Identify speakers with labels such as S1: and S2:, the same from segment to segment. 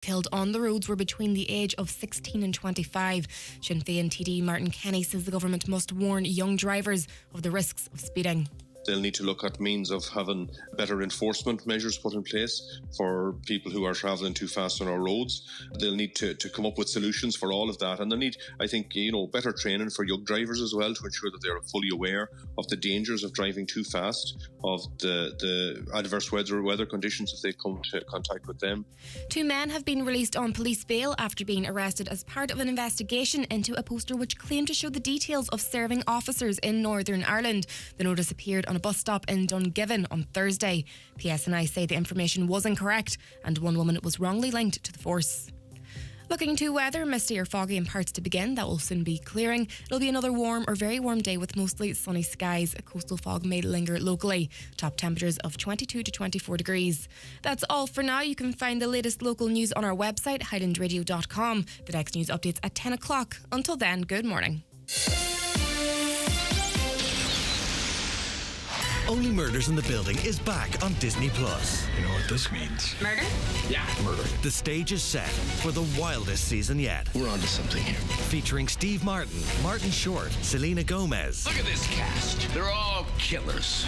S1: killed on the roads were between the age of 16 and 25. Sinn Féin TD Martin Kenny says the government must warn young drivers of the risks of speeding.
S2: They'll need to look at means of having better enforcement measures put in place for people who are travelling too fast on our roads. They'll need to come up with solutions for all of that. And they'll need, I think, better training for young drivers as well to ensure that they're fully aware of the dangers of driving too fast, of the adverse weather conditions if they come to contact with them.
S1: 2 men have been released on police bail after being arrested as part of an investigation into a poster which claimed to show the details of serving officers in Northern Ireland. The notice appeared on a bus stop in Dungiven on Thursday. PSNI say the information was incorrect and one woman was wrongly linked to the force. Looking to weather, misty or foggy in parts to begin. That will soon be clearing. It'll be another warm or very warm day with mostly sunny skies. Coastal fog may linger locally. Top temperatures of 22 to 24 degrees. That's all for now. You can find the latest local news on our website, highlandradio.com. The next news updates at 10 o'clock. Until then, good morning.
S3: Only Murders in the Building is back on Disney+.
S4: You know what this means?
S1: Murder?
S4: Yeah, murder.
S3: The stage is set for the wildest season yet.
S4: We're onto something here.
S3: Featuring Steve Martin, Martin Short, Selena Gomez.
S4: Look at this cast. They're all killers.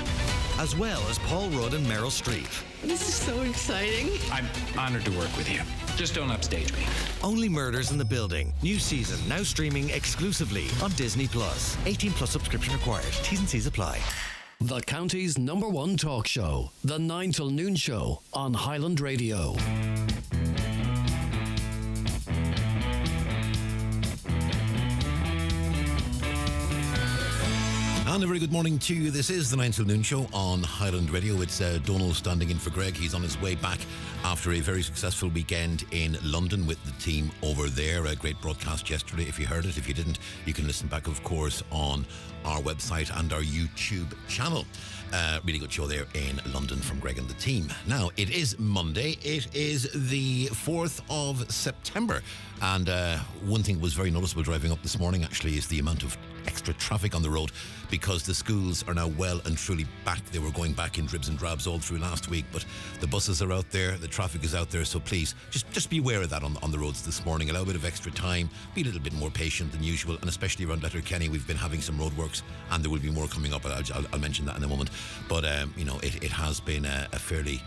S3: As well as Paul Rudd and Meryl Streep.
S5: This is so exciting.
S4: I'm honored to work with you. Just don't upstage me.
S3: Only Murders in the Building. New season now streaming exclusively on Disney+. 18+ subscription required. T's and C's apply.
S6: The county's #1 talk show, The 9 till Noon Show on Highland Radio.
S7: And a very good morning to you. This is the 9 till Noon Show on Highland Radio. It's Donal standing in for Greg. He's on his way back after a very successful weekend in London with the team over there. A great broadcast yesterday. If you heard it, if you didn't, you can listen back, of course, on our website and our YouTube channel. Really good show there in London from Greg and the team. Now, it is Monday. It is the 4th of September. And one thing was very noticeable driving up this morning, actually, is the amount of extra traffic on the road, because the schools are now well and truly back. They were going back in dribs and drabs all through last week, but the buses are out there, the traffic is out there, so please just be aware of that on the roads this morning. Allow a bit of extra time, be a little bit more patient than usual, and especially around Letterkenny we've been having some roadworks, and there will be more coming up. I'll mention that in a moment, but it has been a fairly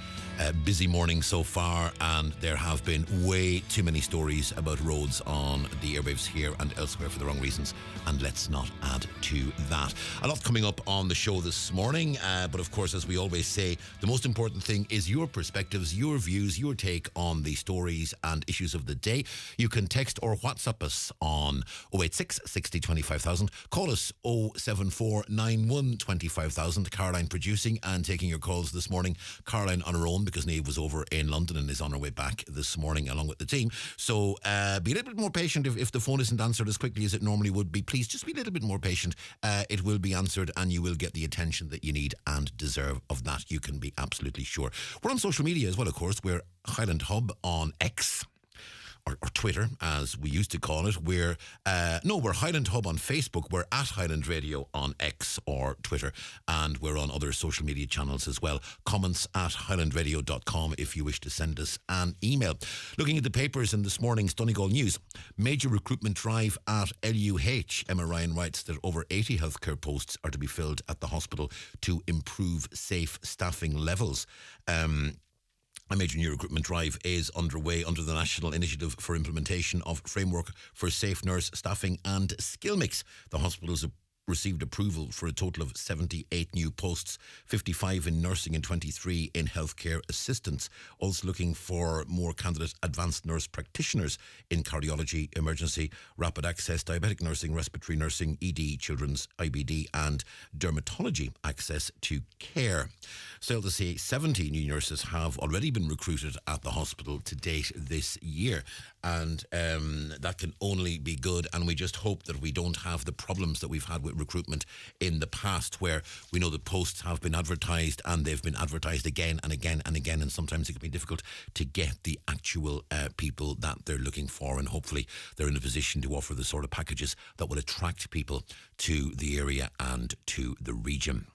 S7: busy morning so far, and there have been way too many stories about roads on the airwaves here and elsewhere for the wrong reasons, and let's not add to that. A lot coming up on the show this morning, but of course, as we always say, the most important thing is your perspectives, your views, your take on the stories and issues of the day. You can text or WhatsApp us on 086 60 25,000. Call us 074 91 25,000. Caroline producing and taking your calls this morning. Caroline on her own, because Niamh was over in London and is on her way back this morning along with the team. So be a little bit more patient if the phone isn't answered as quickly as it normally would be. Please just be a little bit more patient. It will be answered and you will get the attention that you need and deserve. Of that you can be absolutely sure. We're on social media as well, of course. We're Highland Hub on X. Or Twitter, as we used to call it. We're Highland Hub on Facebook. We're at Highland Radio on X or Twitter, and we're on other social media channels as well. Comments at highlandradio.com if you wish to send us an email. Looking at the papers in this morning's Donegal News, major recruitment drive at LUH. Emma Ryan writes that over 80 healthcare posts are to be filled at the hospital to improve safe staffing levels. A major new recruitment drive is underway under the National Initiative for Implementation of Framework for Safe Nurse Staffing and Skill Mix. The hospital has received approval for a total of 78 new posts, 55 in nursing and 23 in healthcare assistants. Also looking for more candidate advanced nurse practitioners in cardiology, emergency, rapid access, diabetic nursing, respiratory nursing, ED, children's IBD and dermatology access to care. Still to say 70 new nurses have already been recruited at the hospital to date this year, and that can only be good, and we just hope that we don't have the problems that we've had with recruitment in the past, where we know the posts have been advertised and they've been advertised again and again and again, and sometimes it can be difficult to get the actual people that they're looking for, and hopefully they're in a position to offer the sort of packages that will attract people to the area and to the region.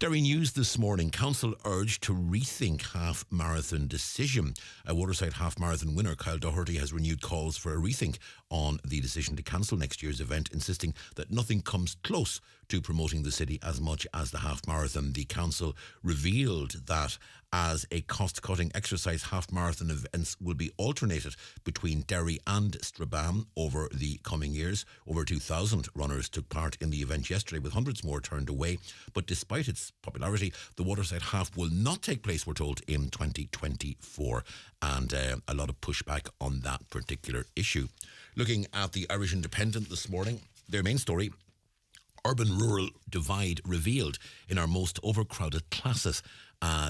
S7: Derry News this morning. Council urged to rethink half-marathon decision. A Waterside half-marathon winner, Kyle Doherty, has renewed calls for a rethink on the decision to cancel next year's event, insisting that nothing comes close to promoting the city as much as the half-marathon. The council revealed that as a cost-cutting exercise, half-marathon events will be alternated between Derry and Strabane over the coming years. Over 2,000 runners took part in the event yesterday, with hundreds more turned away. But despite its popularity, the Waterside Half will not take place, we're told, in 2024. And a lot of pushback on that particular issue. Looking at the Irish Independent this morning, their main story: urban-rural divide revealed in our most overcrowded classes.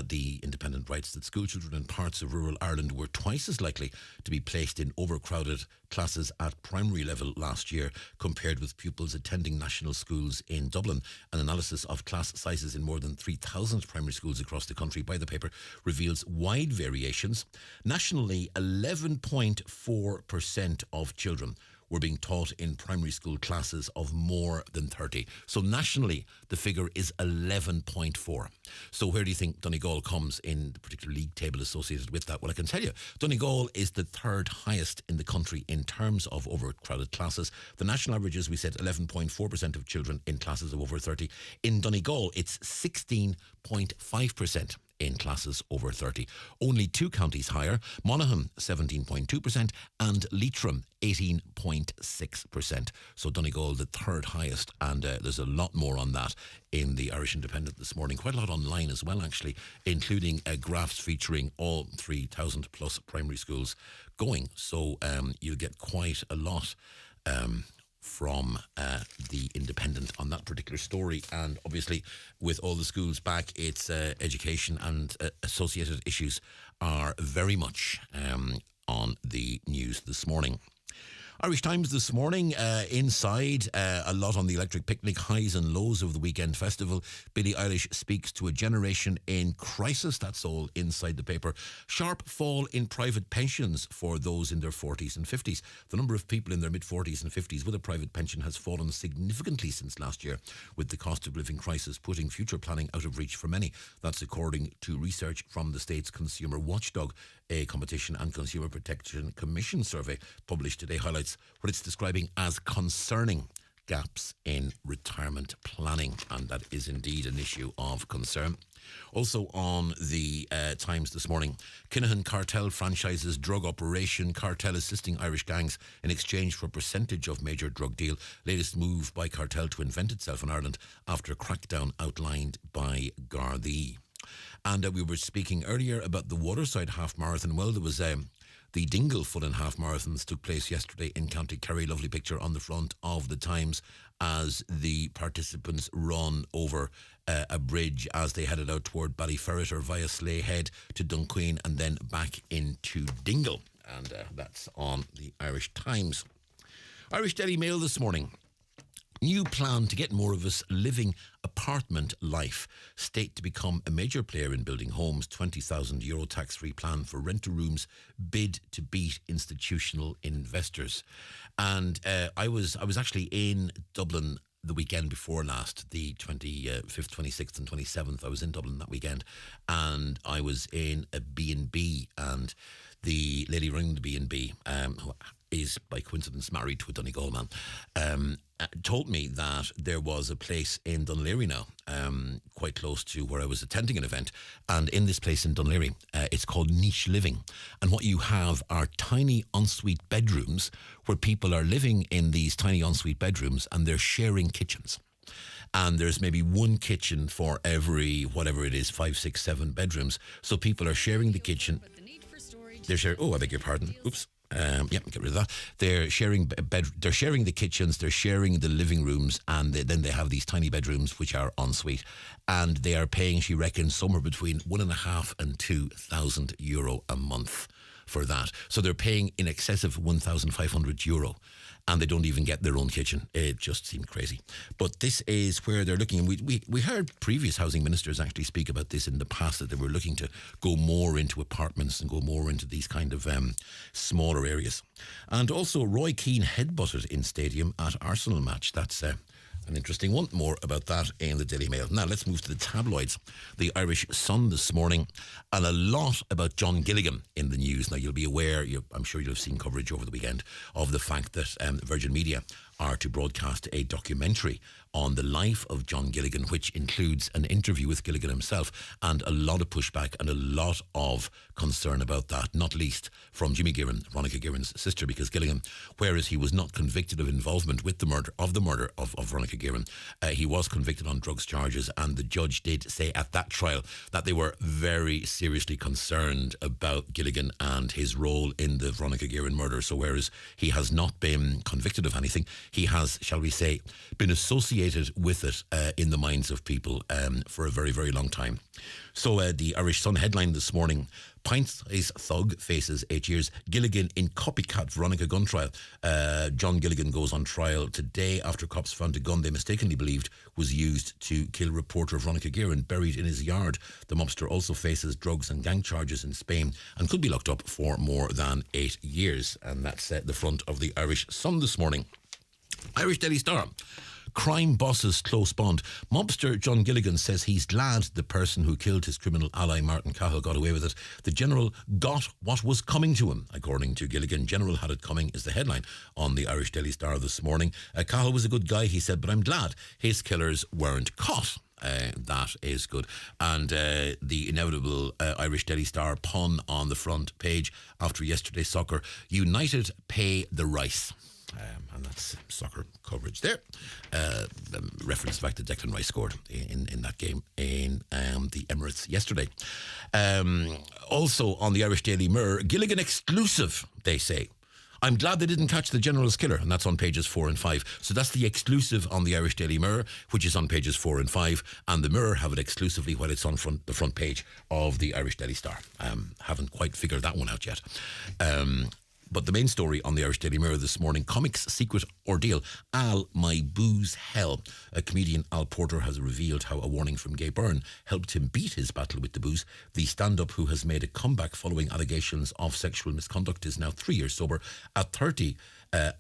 S7: The Independent writes that schoolchildren in parts of rural Ireland were twice as likely to be placed in overcrowded classes at primary level last year compared with pupils attending national schools in Dublin. An analysis of class sizes in more than 3,000 primary schools across the country by the paper reveals wide variations. Nationally, 11.4% of children were being taught in primary school classes of more than 30. So nationally, the figure is 11.4. So where do you think Donegal comes in the particular league table associated with that? Well, I can tell you, Donegal is the third highest in the country in terms of overcrowded classes. The national average is, we said, 11.4% of children in classes of over 30. In Donegal, it's 16.5%. in classes over 30. Only two counties higher: Monaghan 17.2% and Leitrim 18.6%. So Donegal the third highest, and there's a lot more on that in the Irish Independent this morning. Quite a lot online as well, actually, including graphs featuring all 3,000 plus primary schools going. So you'll get quite a lot from the Independent on that particular story. And obviously, with all the schools back, its education and associated issues are very much on the news this morning. Irish Times this morning, inside, a lot on the electric picnic, highs and lows of the weekend festival. Billie Eilish speaks to a generation in crisis. That's all inside the paper. Sharp fall in private pensions for those in their 40s and 50s. The number of people in their mid-40s and 50s with a private pension has fallen significantly since last year, with the cost of living crisis putting future planning out of reach for many. That's according to research from the state's Consumer Watchdog. A Competition and Consumer Protection Commission survey published today highlights what it's describing as concerning gaps in retirement planning, and that is indeed an issue of concern. Also on the Times this morning, Kinahan cartel franchises drug operation, cartel assisting Irish gangs in exchange for percentage of major drug deal. Latest move by cartel to invent itself in Ireland after a crackdown outlined by Gardaí. And we were speaking earlier about the Waterside Half Marathon. Well, there was the Dingle Full and Half Marathons took place yesterday in County Kerry. Lovely picture on the front of the Times as the participants run over a bridge as they headed out toward Ballyferret or via Slayhead to Dunqueen and then back into Dingle. And that's on the Irish Times. Irish Daily Mail this morning. New plan to get more of us living apartment life. State to become a major player in building homes. €20,000 tax-free plan for rent-to-rooms. Bid to beat institutional investors. And I was actually in Dublin the weekend before last, the 25th, 26th and 27th. I was in Dublin that weekend, and I was in a B&B, and the lady running the B&B, who is by coincidence married to a Donegal man, told me that there was a place in Dunleary now, quite close to where I was attending an event. And in this place in Dunleary, it's called Niche Living. And what you have are tiny ensuite bedrooms where people are living in these tiny ensuite bedrooms and they're sharing kitchens. And there's maybe one kitchen for every, whatever it is, 5, 6, 7 bedrooms. So people are sharing the kitchen. They're sharing, I beg your pardon. Oops. Get rid of that. They're sharing they're sharing the kitchens, they're sharing the living rooms, and then they have these tiny bedrooms which are ensuite, and they are paying, she reckons, somewhere between €1,500 and €2,000 a month for that. So they're paying in excess of €1,500, and they don't even get their own kitchen. It just seemed crazy. But this is where they're looking. And we heard previous housing ministers actually speak about this in the past, that they were looking to go more into apartments and go more into these kind of smaller areas. And also Roy Keane headbutted in stadium at Arsenal match. That's An interesting one. More about that in the Daily Mail. Now, let's move to the tabloids. The Irish Sun this morning, and a lot about John Gilligan in the news. Now, you'll be aware, I'm sure you'll have seen coverage over the weekend of the fact that Virgin Media are to broadcast a documentary on the life of John Gilligan, which includes an interview with Gilligan himself, and a lot of pushback and a lot of concern about that, not least from Jimmy Guerin, Veronica Guerin's sister, because Gilligan, whereas he was not convicted of involvement with the murder of Veronica Guerin, he was convicted on drugs charges, and the judge did say at that trial that they were very seriously concerned about Gilligan and his role in the Veronica Guerin murder. So whereas he has not been convicted of anything, he has, shall we say, been associated with it in the minds of people for a very, very long time. So the Irish Sun headline this morning: pint-sized thug faces 8 years. Gilligan in copycat Veronica gun trial. John Gilligan goes on trial today after cops found a gun they mistakenly believed was used to kill reporter Veronica Guerin buried in his yard. The mobster also faces drugs and gang charges in Spain and could be locked up for more than 8 years. And that's the front of the Irish Sun this morning. Irish Daily Star: crime bosses close bond. Mobster John Gilligan says he's glad the person who killed his criminal ally Martin Cahill got away with it. The General got what was coming to him, according to Gilligan. General had it coming is the headline on the Irish Daily Star this morning. Cahill was a good guy, he said, but I'm glad his killers weren't caught. That is good. And the inevitable Irish Daily Star pun on the front page after yesterday's soccer: United pay the rice. And that's soccer coverage there. Reference back to Declan Rice scored in that game in the Emirates yesterday. Also on the Irish Daily Mirror, Gilligan exclusive, they say. I'm glad they didn't catch the General's killer, and that's on pages 4 and 5. So that's the exclusive on the Irish Daily Mirror, which is on pages 4 and 5, and the Mirror have it exclusively while it's on the front page of the Irish Daily Star. Haven't quite figured that one out yet. But the main story on the Irish Daily Mirror this morning: comics secret ordeal. Al, my booze hell. A comedian, Al Porter, has revealed how a warning from Gay Byrne helped him beat his battle with the booze. The stand-up, who has made a comeback following allegations of sexual misconduct, is now 3 years sober. At 30,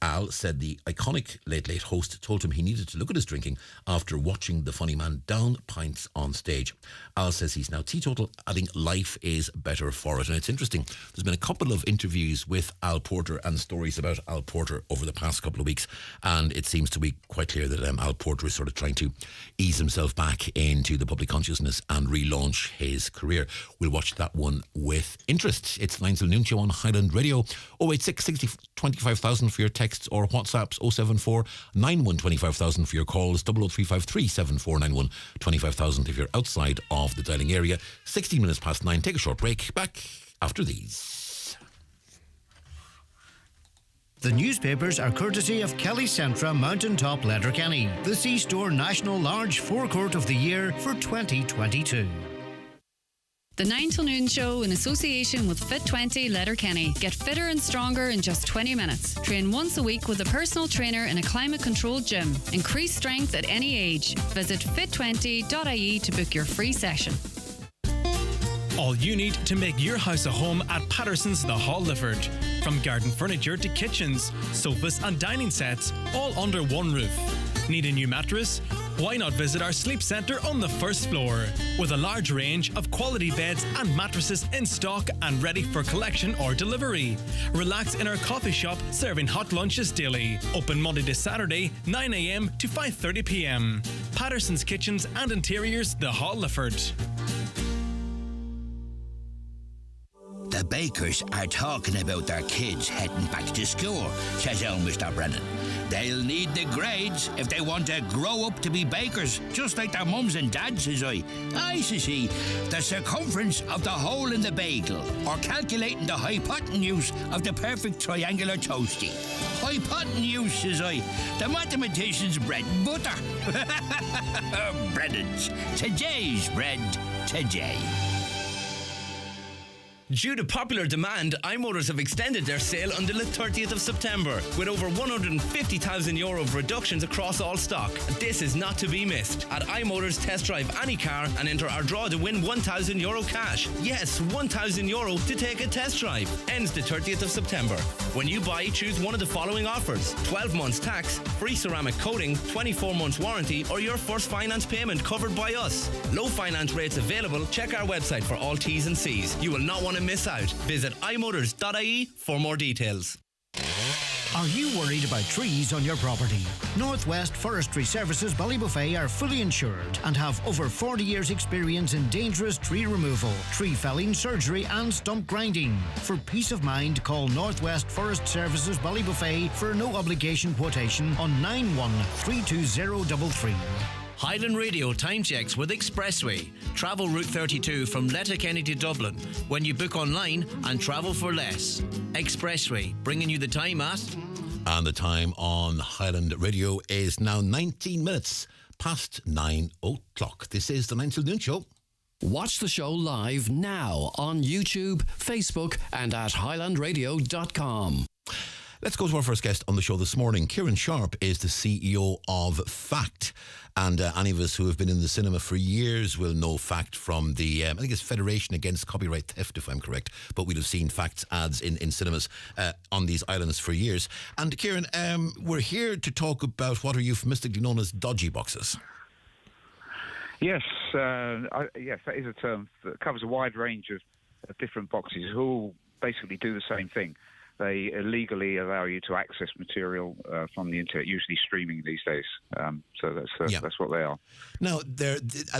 S7: Al said the iconic Late Late host told him he needed to look at his drinking after watching the funny man down pints on stage. Al says he's now teetotal, adding life is better for it. And it's interesting, there's been a couple of interviews with Al Porter and stories about Al Porter over the past couple of weeks, and it seems to be quite clear that Al Porter is sort of trying to ease himself back into the public consciousness and relaunch his career. We'll watch that one with interest. It's the 9 till noon show on Highland Radio. 086 60 25,000 for your texts or WhatsApps. 074 91 25,000 for your calls. 00353 7491 25,000 if you're outside of the dialing area. 16 minutes past 9. Take a short break. Back after these.
S8: The newspapers are courtesy of Kelly Centra Mountaintop Letterkenny, the C-Store National Large Forecourt of the Year for 2022.
S9: The 9 till noon show in association with Fit20 Letterkenny. Get fitter and stronger in just 20 minutes. Train once a week with a personal trainer in a climate-controlled gym. Increase strength at any age. Visit fit20.ie to book your free session.
S10: All you need to make your house a home at Patterson's The Hall Lifford. From garden furniture to kitchens, sofas and dining sets, all under one roof. Need a new mattress? Why not visit our sleep centre on the first floor? With a large range of quality beds and mattresses in stock and ready for collection or delivery. Relax in our coffee shop serving hot lunches daily. Open Monday to Saturday, 9 a.m. to 5:30 p.m. Patterson's Kitchens and Interiors, The Hall Lifford.
S11: The bakers are talking about their kids heading back to school, says old Mr. Brennan. They'll need the grades if they want to grow up to be bakers, just like their mums and dads, says I. I see the circumference of the hole in the bagel, or calculating the hypotenuse of the perfect triangular toastie. Hypotenuse, says I. The mathematician's bread and butter. Brennan's. Today's bread today.
S12: Due to popular demand, iMotors have extended their sale until the 30th of September, with over €150,000 of reductions across all stock. This is not to be missed. At iMotors, test drive any car and enter our draw to win €1,000 cash. Yes, €1,000 to take a test drive. Ends the 30th of September. When you buy, choose one of the following offers: 12 months tax, free ceramic coating, 24 months warranty, or your first finance payment covered by us. Low finance rates available. Check our website for all T's and C's. You will not want to miss out. Visit imotors.ie for more details.
S8: Are you worried about trees on your property? Northwest Forestry Services Ballybuffet are fully insured and have over 40 years experience in dangerous tree removal, tree felling, surgery and stump grinding. For peace of mind, call Northwest Forest Services Ballybuffet for no obligation quotation on 913233.
S13: Highland Radio time checks with Expressway. Travel Route 32 from Letterkenny to Dublin when you book online and travel for less. Expressway, bringing you the time at...
S7: And the time on Highland Radio is now 19 minutes past 9 o'clock. This is the 9 till noon show.
S6: Watch the show live now on YouTube, Facebook and at highlandradio.com.
S7: Let's go to our first guest on the show this morning. Kieran Sharp is the CEO of Fact. And any of us who have been in the cinema for years will know Fact from the, I think it's Federation Against Copyright Theft, if I'm correct. But we'd have seen Fact's ads in cinemas on these islands for years. And Kieran, we're here to talk about what are euphemistically known as dodgy boxes.
S14: Yes, yes, that is a term that covers a wide range of different boxes who all basically do the same thing. They illegally allow you to access material from the internet, usually streaming these days. So that's what they are.
S7: Now,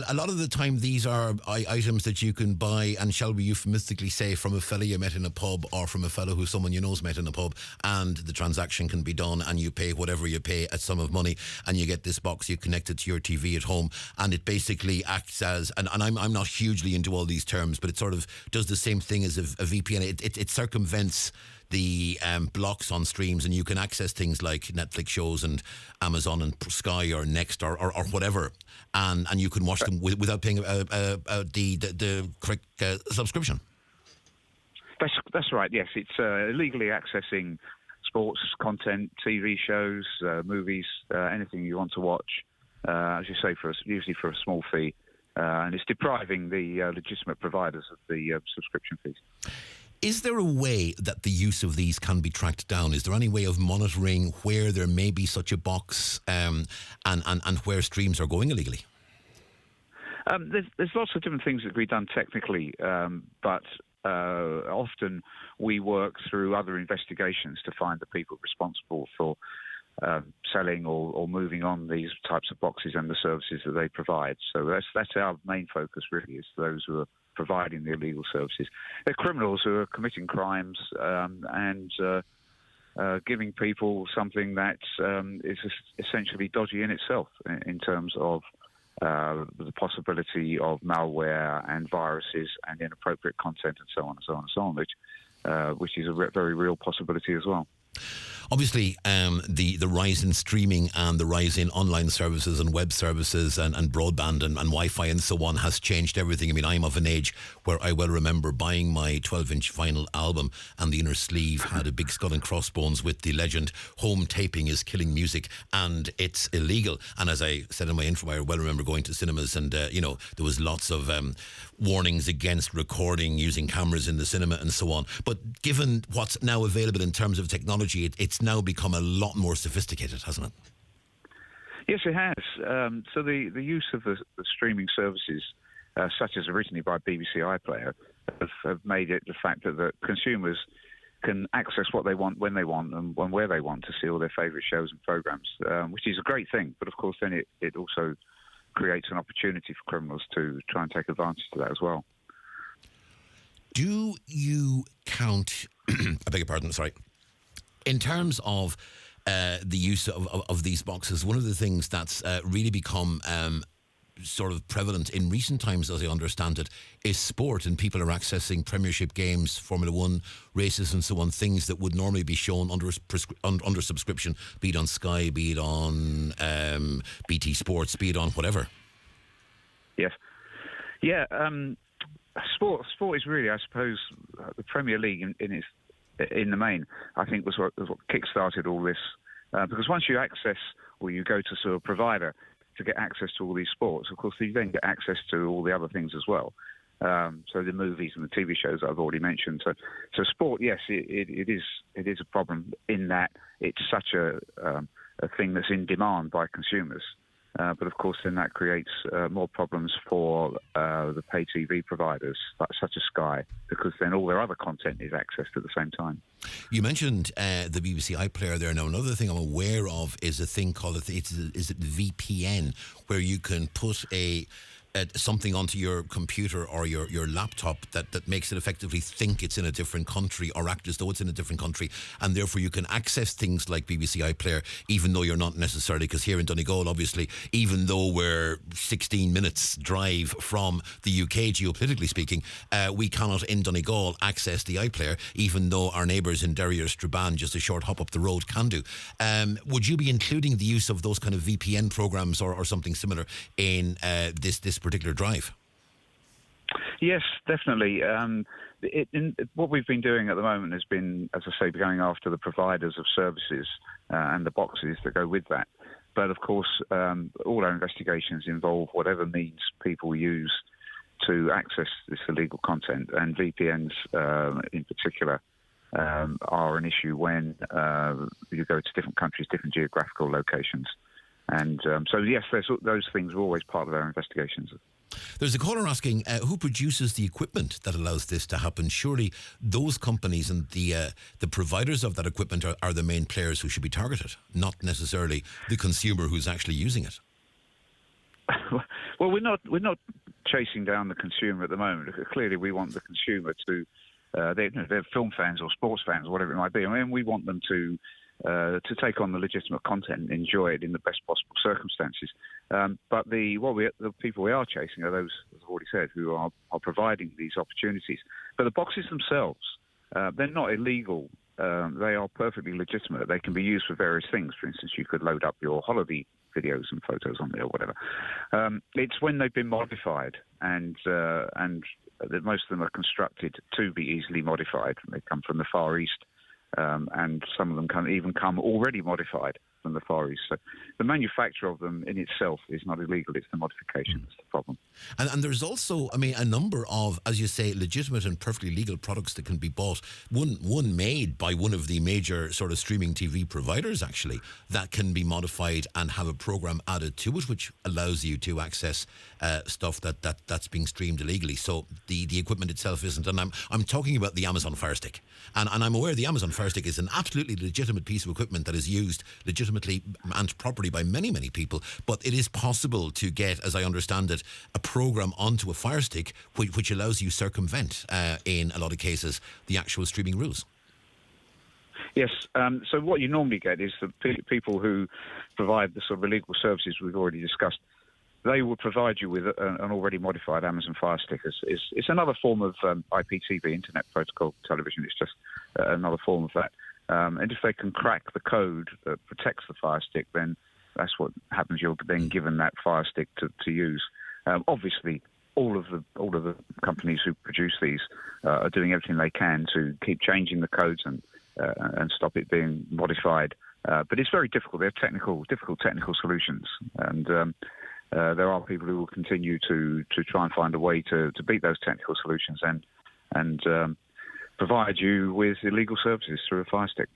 S7: a lot of the time, these are items that you can buy, and shall we euphemistically say, from a fella you met in a pub, or from a fellow who someone you know's met in a pub, and the transaction can be done, and you pay whatever you pay, a sum of money, and you get this box, you connect it to your TV at home, and it basically acts as, and I'm not hugely into all these terms, but it sort of does the same thing as a VPN. It circumvents the blocks on streams, and you can access things like Netflix shows and Amazon and Sky or Next or whatever, and you can watch them without paying the correct subscription.
S14: That's right. Yes, it's illegally accessing sports content, TV shows, movies, anything you want to watch. As you say, usually for a small fee, and it's depriving the legitimate providers of the subscription fees.
S7: Is there a way that the use of these can be tracked down? Is there any way of monitoring where there may be such a box and where streams are going illegally?
S14: There's lots of different things that can be done technically, but often we work through other investigations to find the people responsible for selling or moving on these types of boxes and the services that they provide. So that's our main focus, really, is those who are providing the illegal services. They're criminals who are committing crimes and giving people something that is essentially dodgy in itself, in terms of the possibility of malware and viruses and inappropriate content and so on and so on and so on, which is a very real possibility as well.
S7: Obviously, the rise in streaming and the rise in online services and web services and broadband and Wi-Fi and so on has changed everything. I mean, I'm of an age where I well remember buying my 12-inch vinyl album, and the inner sleeve had a big skull and crossbones with the legend, "Home taping is killing music and it's illegal." And as I said in my intro, I well remember going to cinemas and, there was lots of warnings against recording using cameras in the cinema and so on. But given what's now available in terms of technology, it's now become a lot more sophisticated, hasn't it?
S14: Yes, it has. So the use of the streaming services, such as originally by BBC iPlayer, have made it the fact that the consumers can access what they want when they want and where they want to see all their favourite shows and programmes, which is a great thing. But of course, then it also creates an opportunity for criminals to try and take advantage of that as well.
S7: Do you count, I beg your pardon, sorry, in terms of the use of these boxes, one of the things that's really become sort of prevalent in recent times, as I understand it, is sport, and people are accessing Premiership games, Formula 1 races and so on, things that would normally be shown under subscription, be it on Sky, be it on BT Sports, be it on whatever.
S14: Yes. Yeah, sport is really, I suppose, the Premier League in the main, I think was what kick-started all this. Because once you access, or you go to sort of provider to get access to all these sports, of course, you then get access to all the other things as well. So the movies and the TV shows that I've already mentioned. So sport, yes, it is a problem in that it's such a thing that's in demand by consumers. But of course, then that creates more problems for the pay TV providers, such as Sky, because then all their other content is accessed at the same time.
S7: You mentioned the BBC iPlayer there. Now, another thing I'm aware of is a thing called is it VPN, where you can put something onto your computer or your laptop that makes it effectively think it's in a different country or act as though it's in a different country, and therefore you can access things like BBC iPlayer even though you're not necessarily, because here in Donegal, obviously, even though we're 16 minutes drive from the UK, geopolitically speaking, we cannot in Donegal access the iPlayer, even though our neighbours in Derry or Strabane, just a short hop up the road, can do. Would you be including the use of those kind of VPN programs or something similar in this particular drive?
S14: Yes, definitely. What we've been doing at the moment has been, as I say, going after the providers of services and the boxes that go with that. But of course, all our investigations involve whatever means people use to access this illegal content, and VPNs in particular are an issue when you go to different countries, different geographical locations. And so, yes, those things are always part of our investigations.
S7: There's a caller asking who produces the equipment that allows this to happen. Surely those companies and the providers of that equipment are the main players who should be targeted, not necessarily the consumer who's actually using it.
S14: Well, we're not chasing down the consumer at the moment. Clearly, we want the consumer to they're film fans or sports fans or whatever it might be. I mean, we want them to take on the legitimate content and enjoy it in the best possible circumstances. But the people we are chasing are those, as I've already said, who are providing these opportunities. But the boxes themselves, they're not illegal. They are perfectly legitimate. They can be used for various things. For instance, you could load up your holiday videos and photos on there or whatever. It's when they've been modified, and most of them are constructed to be easily modified. They come from the Far East. And some of them can come already modified from the Far East. So the manufacture of them in itself is not illegal. It's the modification that's the problem. And
S7: there's also, I mean, a number of, as you say, legitimate and perfectly legal products that can be bought. One made by one of the major sort of streaming TV providers, actually, that can be modified and have a program added to it, which allows you to access stuff that's being streamed illegally. So the equipment itself isn't. And I'm talking about the Amazon Fire Stick. And I'm aware the Amazon Fire Stick is an absolutely legitimate piece of equipment that is used legitimately and properly by many, many people. But it is possible to get, as I understand it, a program onto a Fire Stick which allows you circumvent, in a lot of cases, the actual streaming rules.
S14: Yes. So what you normally get is the people who provide the sort of illegal services we've already discussed. They will provide you with an already modified Amazon Fire Stick. It's another form of IPTV, Internet Protocol Television. It's just another form of that. And if they can crack the code that protects the Fire Stick, then that's what happens. You're then given that Fire Stick to use. Obviously, all of the companies who produce these are doing everything they can to keep changing the codes and stop it being modified. But it's very difficult. They're difficult technical solutions, and there are people who will continue to try and find a way to beat those technical solutions and provide you with illegal services through a Fire Stick.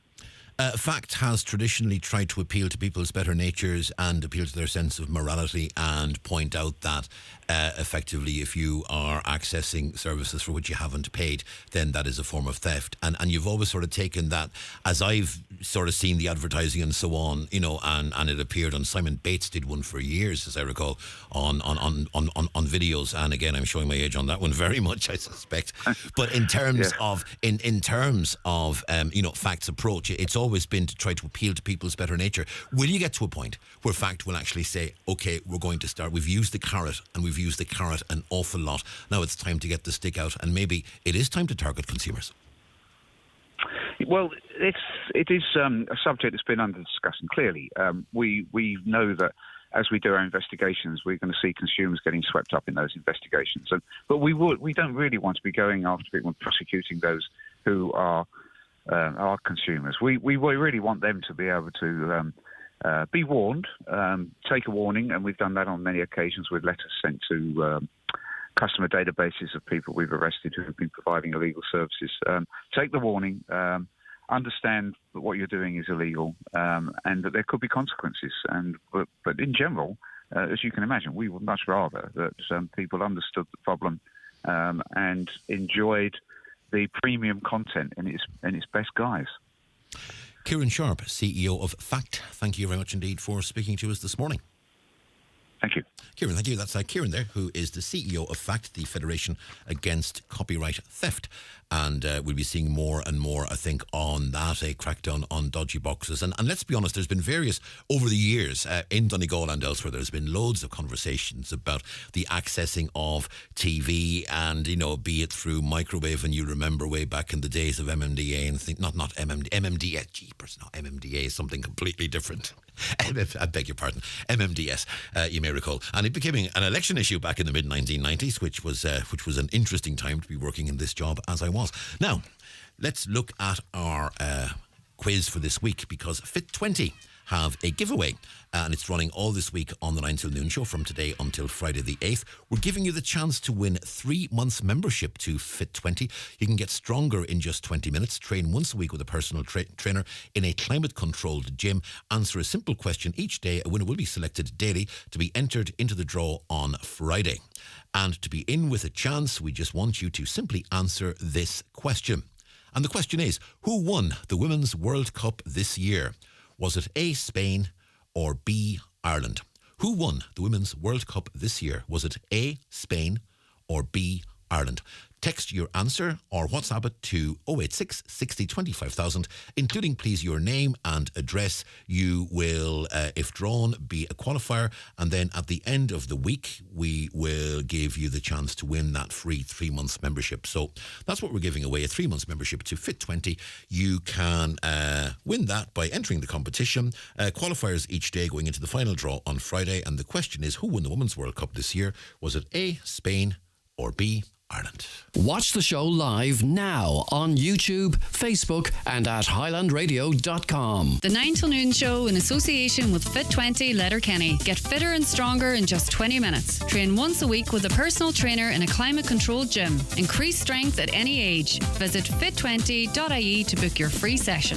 S7: Fact has traditionally tried to appeal to people's better natures and appeal to their sense of morality and point out that effectively if you are accessing services for which you haven't paid, then that is a form of theft. And you've always sort of taken that, as I've sort of seen the advertising and so on, you know, and it appeared on Simon Bates did one for years, as I recall, on videos. And again, I'm showing my age on that one very much, I suspect. But in terms of in terms of you know, Fact's approach, it's always been to try to appeal to people's better nature. Will you get to a point where Fact will actually say, okay, we're going to start, we've used the carrot and we've used the carrot an awful lot, now it's time to get the stick out, and maybe it is time to target consumers?
S14: Well, it is a subject that's been under discussion. Clearly, we know that as we do our investigations, we're going to see consumers getting swept up in those investigations. But we don't really want to be going after people and prosecuting those who are consumers. We really want them to be able to be warned, take a warning, and we've done that on many occasions with letters sent to customer databases of people we've arrested who have been providing illegal services. Take the warning, understand that what you're doing is illegal, and that there could be consequences. But in general, as you can imagine, we would much rather that people understood the problem and enjoyed the premium content in its best guise.
S7: Kieran Sharp, CEO of FACT, thank you very much indeed for speaking to us this morning.
S14: Thank you.
S7: Kieran, thank you. That's Kieran there, who is the CEO of FACT, the Federation Against Copyright Theft. And we'll be seeing more and more, I think, on that, a crackdown on dodgy boxes. And let's be honest, there's been various, over the years, in Donegal and elsewhere, there's been loads of conversations about the accessing of TV and, be it through microwave. And you remember way back in the days of MMDA and think, not MMDS, jeepers, no, MMDA is something completely different. I beg your pardon, MMDS, you may recall. And it became an election issue back in the mid-1990s, which was an interesting time to be working in this job, as I was. Now, let's look at our quiz for this week, because Fit 20 have a giveaway, and it's running all this week on the 9 till noon show from today until Friday the 8th. We're giving you the chance to win 3 months membership to Fit 20. You can get stronger in just 20 minutes, train once a week with a personal trainer in a climate-controlled gym, answer a simple question each day. A winner will be selected daily to be entered into the draw on Friday. And to be in with a chance, we just want you to simply answer this question. And the question is, who won the Women's World Cup this year? Was it A, Spain, or B, Ireland? Who won the Women's World Cup this year? Was it A, Spain, or B, Ireland? Text your answer or WhatsApp it to 086 60 25,000, including please your name and address. You will, if drawn, be a qualifier, and then at the end of the week we will give you the chance to win that free 3 months membership. So that's what we're giving away, a 3 months membership to Fit 20. You can win that by entering the competition. Qualifiers each day going into the final draw on Friday, and the question is, who won the Women's World Cup this year? Was it A, Spain, or B, Ireland?
S6: Watch the show live now on YouTube, Facebook, and at highlandradio.com.
S9: The 9 till noon show in association with Fit 20 Letterkenny. Get fitter and stronger in just 20 minutes. Train once a week with a personal trainer in a climate-controlled gym. Increase strength at any age. Visit fit20.ie to book your free session.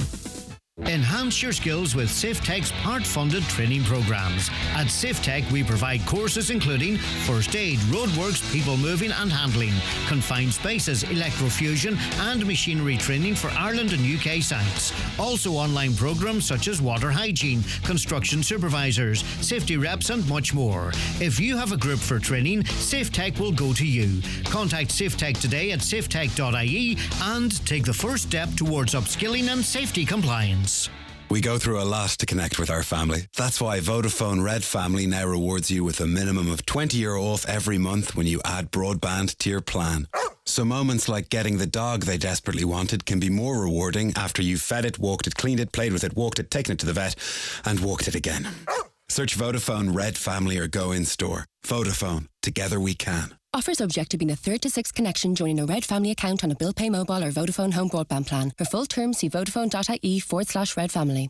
S8: Enhance your skills with SafeTech's part-funded training programs. At SafeTech, we provide courses including first aid, roadworks, people moving and handling, confined spaces, electrofusion and machinery training for Ireland and UK sites. Also online programs such as water hygiene, construction supervisors, safety reps and much more. If you have a group for training, SafeTech will go to you. Contact SafeTech today at safetech.ie and take the first step towards upskilling and safety compliance.
S15: We go through a lot to connect with our family. That's why Vodafone Red Family now rewards you with a minimum of €20 off every month when you add broadband to your plan. So moments like getting the dog they desperately wanted can be more rewarding after you've fed it, walked it, cleaned it, played with it, walked it, taken it to the vet, and walked it again. Search Vodafone Red Family or go in store. Vodafone. Together we can.
S16: Offer subject to being a 3rd to 6th connection joining a Red Family account on a Bill Pay Mobile or Vodafone Home Broadband plan. For full terms, see vodafone.ie/Red Family.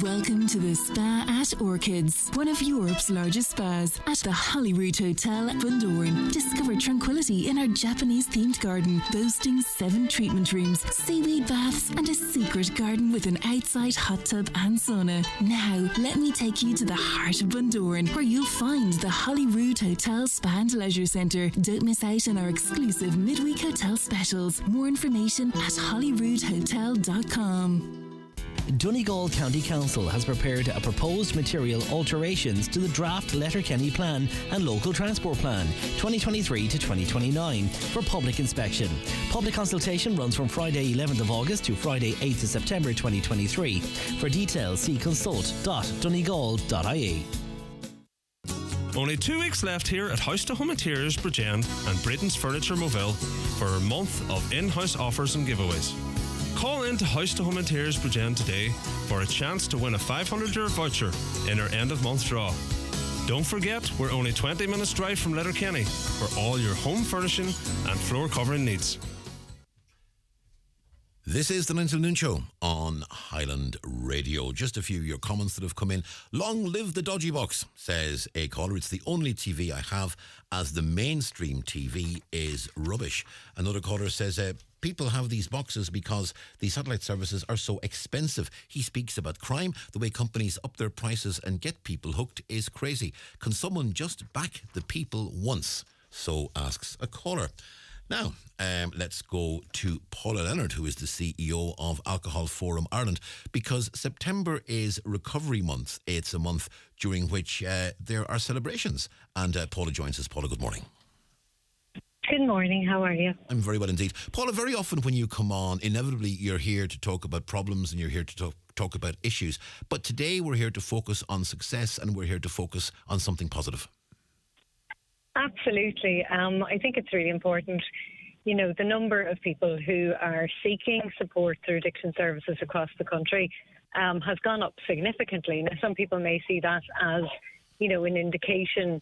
S17: Welcome to the Spa at Orchids, one of Europe's largest spas, at the Holyrood Hotel, Bundoran. Discover tranquility in our Japanese-themed garden, boasting 7 treatment rooms, seaweed baths, and a secret garden with an outside hot tub and sauna. Now, let me take you to the heart of Bundoran, where you'll find the Holyrood Hotel Spa and Leisure Centre. Don't miss out on our exclusive midweek hotel specials. More information at holyroodhotel.com.
S18: Donegal County Council has prepared a proposed material alterations to the draft Letterkenny Plan and Local Transport Plan 2023 to 2029 for public inspection. Public consultation runs from Friday 11th of August to Friday 8th of September 2023. For details, see consult.donegal.ie.
S10: Only 2 weeks left here at House to Home Interiors Bridgend and Britain's Furniture Moville for a month of in-house offers and giveaways. Call in to House to Home Interiors Bridgend today for a chance to win a €500 voucher in our end of month draw.
S19: Don't forget, we're only 20 minutes drive from Letterkenny for all your home furnishing and floor covering needs.
S7: This is the 9 till noon show on Highland Radio. Just a few of your comments that have come in. Long live the dodgy box, says a caller. It's the only TV I have, as the mainstream TV is rubbish. Another caller says, people have these boxes because the satellite services are so expensive. He speaks about crime. The way companies up their prices and get people hooked is crazy. Can someone just back the people once? So asks a caller. Now, let's go to Paula Leonard, who is the CEO of Alcohol Forum Ireland, because September is Recovery Month. It's a month during which there are celebrations. And Paula joins us. Paula, good morning.
S20: Good morning. How are you?
S7: I'm very well indeed. Paula, very often when you come on, inevitably you're here to talk about problems and you're here to talk about issues. But today we're here to focus on success and we're here to focus on something positive.
S20: Absolutely. I think it's really important. You know, the number of people who are seeking support through addiction services across the country has gone up significantly. Now, some people may see that as, you know, an indication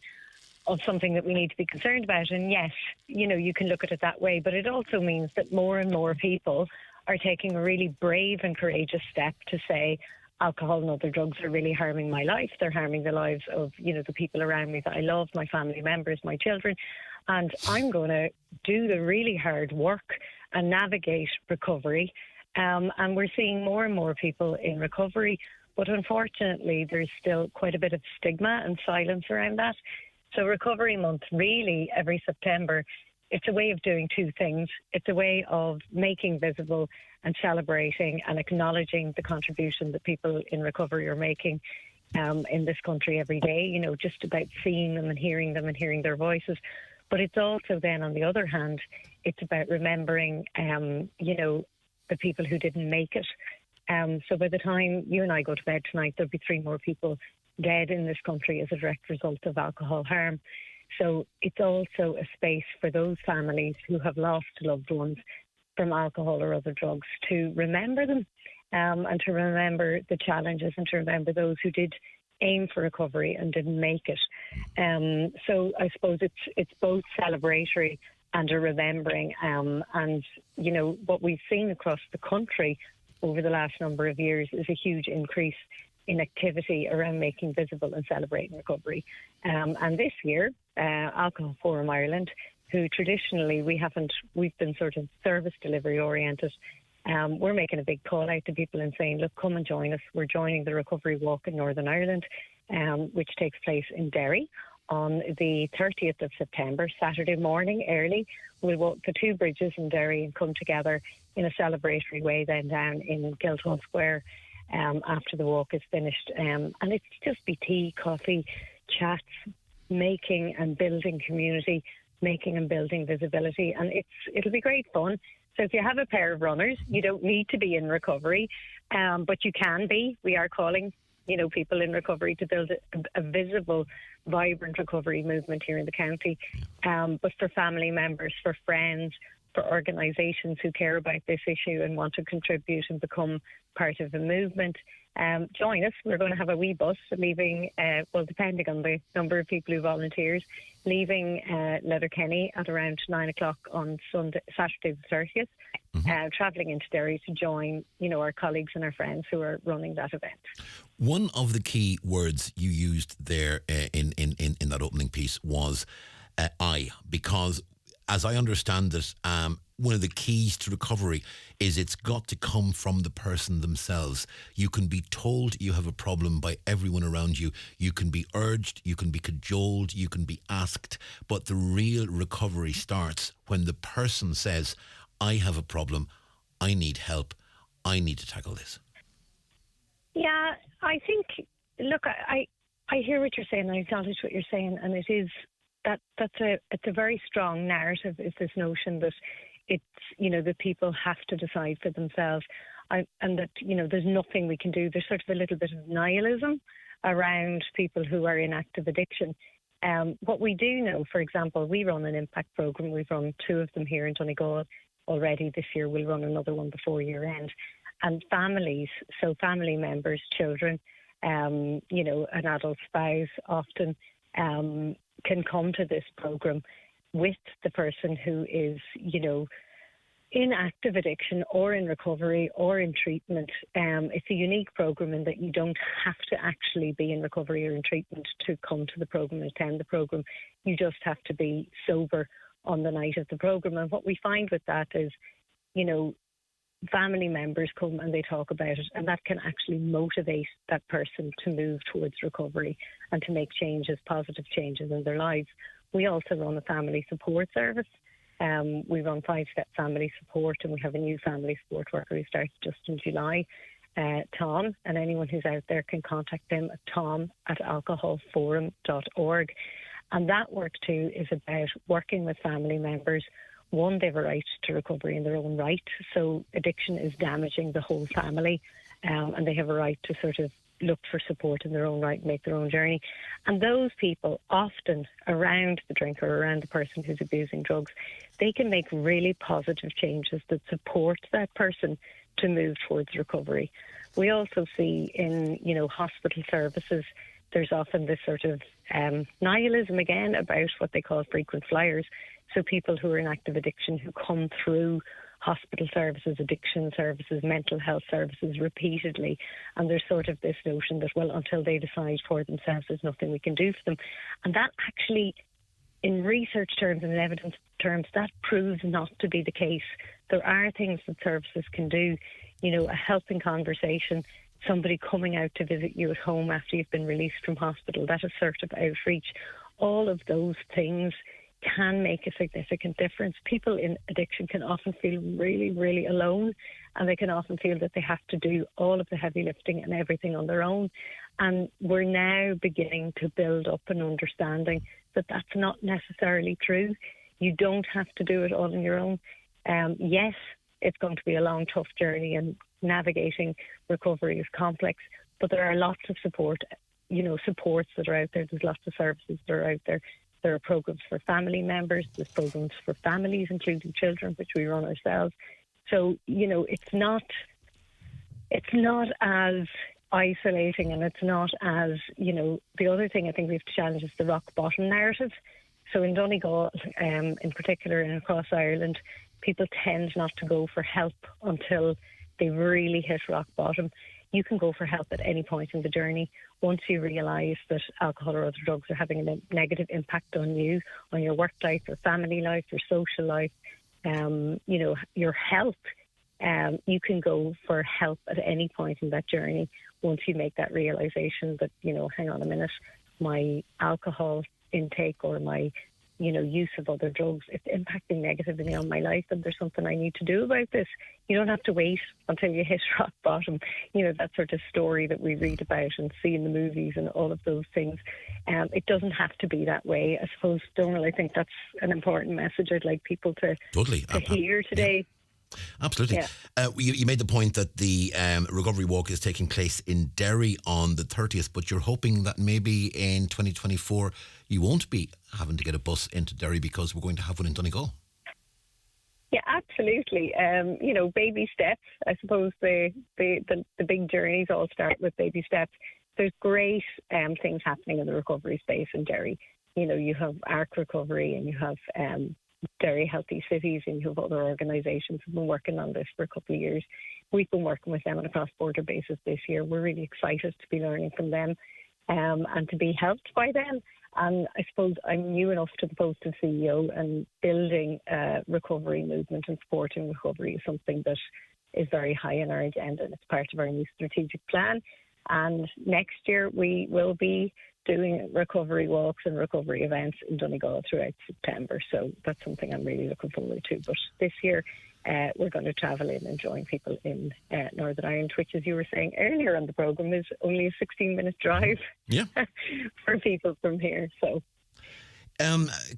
S20: of something that we need to be concerned about. And yes, you know, you can look at it that way. But it also means that more and more people are taking a really brave and courageous step to say, alcohol and other drugs are really harming my life. They're harming the lives of, you know, the people around me that I love, my family members, my children. And I'm going to do the really hard work and navigate recovery. And we're seeing more and more people in recovery. But unfortunately, there's still quite a bit of stigma and silence around that. So Recovery Month, really, every September, it's a way of doing two things. It's a way of making visible and celebrating and acknowledging the contribution that people in recovery are making in this country every day, you know, just about seeing them and hearing their voices. But it's also then, on the other hand, it's about remembering, you know, the people who didn't make it. So by the time you and I go to bed tonight, there'll be 3 more people dead in this country as a direct result of alcohol harm. So it's also a space for those families who have lost loved ones from alcohol or other drugs to remember them and to remember the challenges and to remember those who did aim for recovery and didn't make it. So I suppose it's both celebratory and a remembering. And, you know, what we've seen across the country over the last number of years is a huge increase in activity around making visible and celebrating recovery. And this year, Alcohol Forum Ireland, who traditionally we've been sort of service delivery oriented, we're making a big call out to people and saying, look, come and join us. We're joining the Recovery Walk in Northern Ireland, which takes place in Derry on the 30th of September, Saturday morning early. We'll walk the 2 bridges in Derry and come together in a celebratory way then down in Guildhall Square after the walk is finished. And it's just be tea, coffee, chats, making and building community, making and building visibility. And it'll be great fun. So if you have a pair of runners, you don't need to be in recovery, but you can be. We are calling, you know, people in recovery to build a visible, vibrant recovery movement here in the county. But for family members, for friends, for organisations who care about this issue and want to contribute and become part of the movement, join us. We're going to have a wee bus leaving, depending on the number of people who volunteers, leaving Letterkenny at around 9 o'clock on Saturday the 30th, travelling into Derry to join, you know, our colleagues and our friends who are running that event.
S7: One of the key words you used there in that opening piece was I, because as I understand it, one of the keys to recovery is it's got to come from the person themselves. You can be told you have a problem by everyone around you. You can be urged, you can be cajoled, you can be asked. But the real recovery starts when the person says, I have a problem, I need help, I need to tackle this.
S20: Yeah, I think, look, I hear what you're saying, I acknowledge what you're saying, and it is it's a very strong narrative, is this notion that it's, you know, that people have to decide for themselves, and that, you know, there's nothing we can do. There's sort of a little bit of nihilism around people who are in active addiction. What we do know, for example, we run an impact programme. We've run 2 of them here in Donegal already. This year we'll run another one before year end. And families, so family members, children, you know, an adult spouse often, can come to this programme with the person who is, in active addiction or in recovery or in treatment. It's a unique programme in that you don't have to actually be in recovery or in treatment to come to the programme and attend the programme. You just have to be sober on the night of the programme. And what we find with that is, family members come and they talk about it, and that can actually motivate that person to move towards recovery and to make changes, positive changes in their lives. We also run a family support service. We run 5-step family support, and we have a new family support worker who starts just in July, Tom, and anyone who's out there can contact them at tom@alcoholforum.org. And that work too is about working with family members. One, they have a right to recovery in their own right, so addiction is damaging the whole family, and they have a right to sort of look for support in their own right, make their own journey. And those people, often around the drinker, around the person who's abusing drugs, they can make really positive changes that support that person to move towards recovery. We also see in, hospital services, there's often this sort of nihilism again about what they call frequent flyers. So people who are in active addiction who come through hospital services, addiction services, mental health services repeatedly, and there's sort of this notion that, well, until they decide for themselves, there's nothing we can do for them. And that actually, in research terms and in evidence terms, that proves not to be the case. There are things that services can do, a helping conversation, somebody coming out to visit you at home after you've been released from hospital, that assertive outreach. All of those things can make a significant difference. People in addiction can often feel really, really alone, and they can often feel that they have to do all of the heavy lifting and everything on their own. And we're now beginning to build up an understanding that that's not necessarily true. You don't have to do it all on your own. Yes, it's going to be a long, tough journey, and navigating recovery is complex, but there are lots of supports that are out there. There's lots of services that are out there. There are programs for family members. There's programs for families, including children, which we run ourselves. So, it's not as isolating, and it's not as, the other thing I think we have to challenge is the rock bottom narrative. So in Donegal, in particular, and across Ireland, people tend not to go for help until they really hit rock bottom. You can go for help at any point in the journey. Once you realise that alcohol or other drugs are having a negative impact on you, on your work life, your family life, your social life, your health, you can go for help at any point in that journey once you make that realisation that, hang on a minute, my alcohol intake or my use of other drugs, it's impacting negatively on my life, and there's something I need to do about this. You don't have to wait until you hit rock bottom. That sort of story that we read about and see in the movies and all of those things. It doesn't have to be that way. I suppose, Donal, I think that's an important message I'd like people to hear today.
S7: Yeah. Absolutely.
S20: Yeah.
S7: You made the point that the recovery walk is taking place in Derry on the 30th, but you're hoping that maybe in 2024 you won't be having to get a bus into Derry because we're going to have one in Donegal.
S20: Yeah, absolutely. Baby steps. I suppose the big journeys all start with baby steps. There's great things happening in the recovery space in Derry. You have ARC Recovery, and you have Derry Healthy Cities, and you have other organisations who've been working on this for a couple of years. We've been working with them on a cross-border basis this year. We're really excited to be learning from them and to be helped by them. And I suppose I'm new enough to the post of CEO, and building a recovery movement and supporting recovery is something that is very high on our agenda, and it's part of our new strategic plan. And next year we will be doing recovery walks and recovery events in Donegal throughout September. So that's something I'm really looking forward to. But this year we're going to travel in and join people in Northern Ireland, which, as you were saying earlier on the programme, is only a 16-minute drive for people from here. So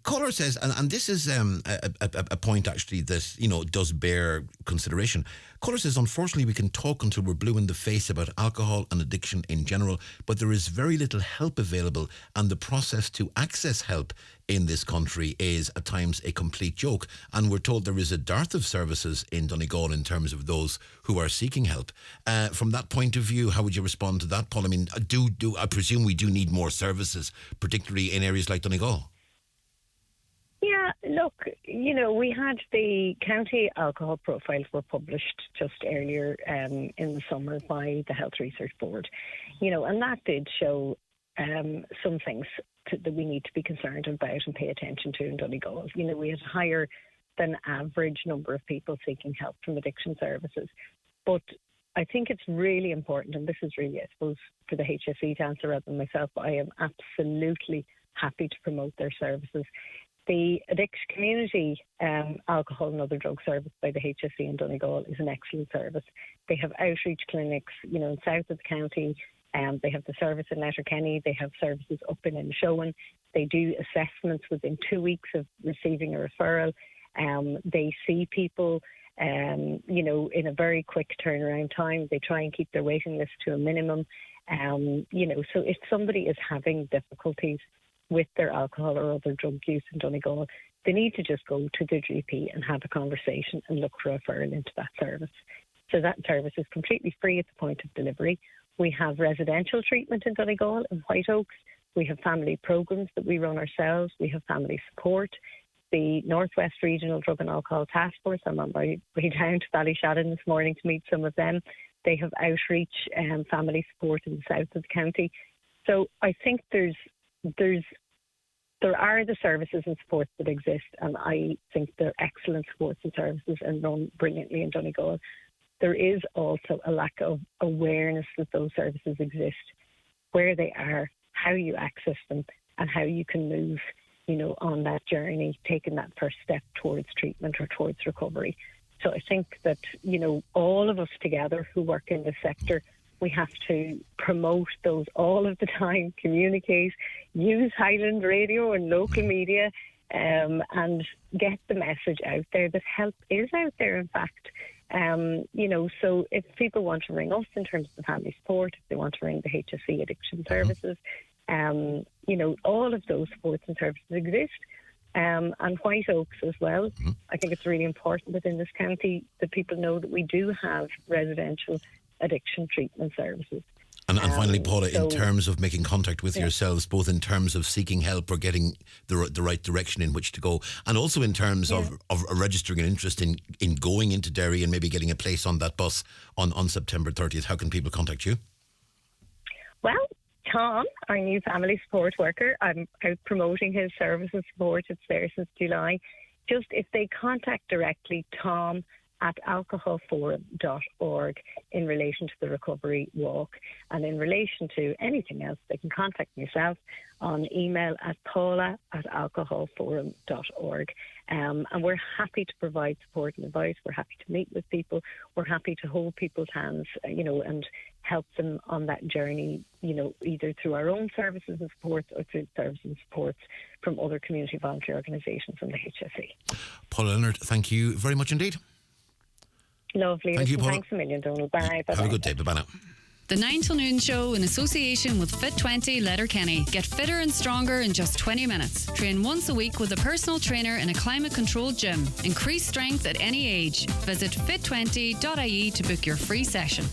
S7: Caller says, and this is a point actually that, you know, does bear consideration. Caller says, unfortunately, we can talk until we're blue in the face about alcohol and addiction in general, but there is very little help available, and the process to access help in this country is at times a complete joke. And we're told there is a dearth of services in Donegal in terms of those who are seeking help. From that point of view, how would you respond to that, Paul? I mean, I presume we do need more services, particularly in areas like Donegal.
S20: Yeah, look, you know, we had the county alcohol profiles were published just earlier in the summer by the Health Research Board, you know, and that did show some things that we need to be concerned about and pay attention to in Donegal. You know, we had a higher than average number of people seeking help from addiction services. But I think it's really important, and this is really, I suppose, for the HSE to answer rather than myself, but I am absolutely happy to promote their services. The Addiction Community Alcohol and Other Drug Service by the HSE in Donegal is an excellent service. They have outreach clinics, you know, in south of the county. They have the service in Letterkenny. They have services up in Inishowen. They do assessments within 2 weeks of receiving a referral. They see people, you know, in a very quick turnaround time. They try and keep their waiting list to a minimum. You know, so if somebody is having difficulties with their alcohol or other drug use in Donegal, they need to just go to their GP and have a conversation and look for a referral into that service. So that service is completely free at the point of delivery. We have residential treatment in Donegal in White Oaks. We have family programs that we run ourselves. We have family support. The Northwest Regional Drug and Alcohol Task Force, I'm on my way down to Ballyshannon this morning to meet some of them. They have outreach and family support in the south of the county. So I think there are the services and supports that exist, and I think they're excellent supports and services and run brilliantly in Donegal. There is also a lack of awareness that those services exist, where they are, how you access them, and how you can move, you know, on that journey, taking that first step towards treatment or towards recovery. So I think that, you know, all of us together who work in this sector, we have to promote those all of the time, communicate, use Highland Radio and local media, and get the message out there that help is out there, in fact. You know, so if people want to ring us in terms of family support, if they want to ring the HSE addiction services, you know, all of those supports and services exist. And White Oaks as well. I think it's really important within this county that people know that we do have residential addiction treatment services.
S7: And finally, Paula, in terms of making contact with yourselves, both in terms of seeking help or getting the right direction in which to go, and also in terms of registering an interest in going into Derry and maybe getting a place on that bus on September 30th, how can people contact you?
S20: Well, Tom, our new family support worker, I'm out promoting his service and support. It's there since July. Just if they contact directly Tom at alcoholforum.org in relation to the recovery walk, and in relation to anything else, they can contact myself on email at paula@alcoholforum.org. And we're happy to provide support and advice. We're happy to meet with people. We're happy to hold people's hands, you know, and help them on that journey, you know, either through our own services and supports or through services and supports from other community voluntary organisations and the HSE.
S7: Paula Leonard, thank you very much indeed.
S20: Lovely.
S7: Thank you, Paula.
S20: Thanks a million, Donal. Bye.
S7: Have a good day. Bye-bye now.
S9: The 9 till noon show in association with Fit20 Letterkenny. Get fitter and stronger in just 20 minutes. Train once a week with a personal trainer in a climate-controlled gym. Increase strength at any age. Visit fit20.ie to book your free session.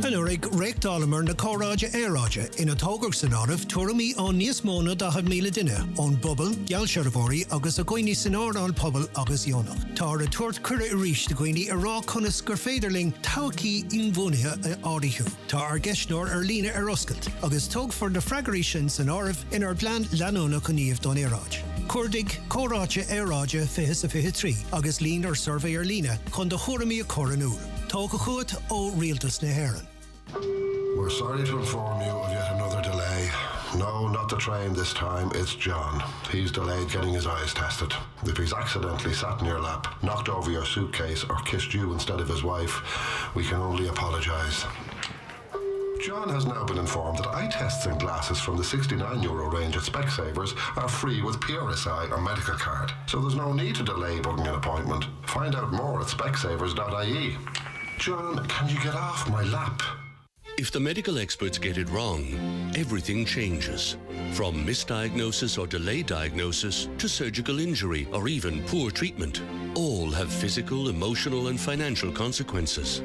S21: Anurig Rick Dolomer na Coráide Éráide ina tógur san áramh tuairimí an níos móna da had míle duine ón bubble, geall seirvóirí agus a gcuoine san áráil pobl agus Ionach. Tá a tuairt cura i ríis de gcuoine a rá conas gur féidirling taucí inmhúnithe a áirithiú. Tá ar geisneoir ar lína ar oscailt agus tóg for na freagarí sin san áramh in ar bland leanóna chuníomh don Éráid. Cuirdig Coráide Éráide 23 agus lín ar survey ar lína chun do chuairimí a choranúr. Tóg a chuat ó Rialtas na Héireann.
S22: We're sorry to inform you of yet another delay. No, not the train this time, it's John. He's delayed getting his eyes tested. If he's accidentally sat in your lap, knocked over your suitcase or kissed you instead of his wife, we can only apologise. John has now been informed that eye tests and glasses from the €69 range at Specsavers are free with PRSI or medical card, so there's no need to delay booking an appointment. Find out more at specsavers.ie. John, can you get off my lap?
S1: If the medical experts get it wrong, everything changes. From misdiagnosis or delayed diagnosis to surgical injury or even poor treatment. All have physical, emotional and financial consequences.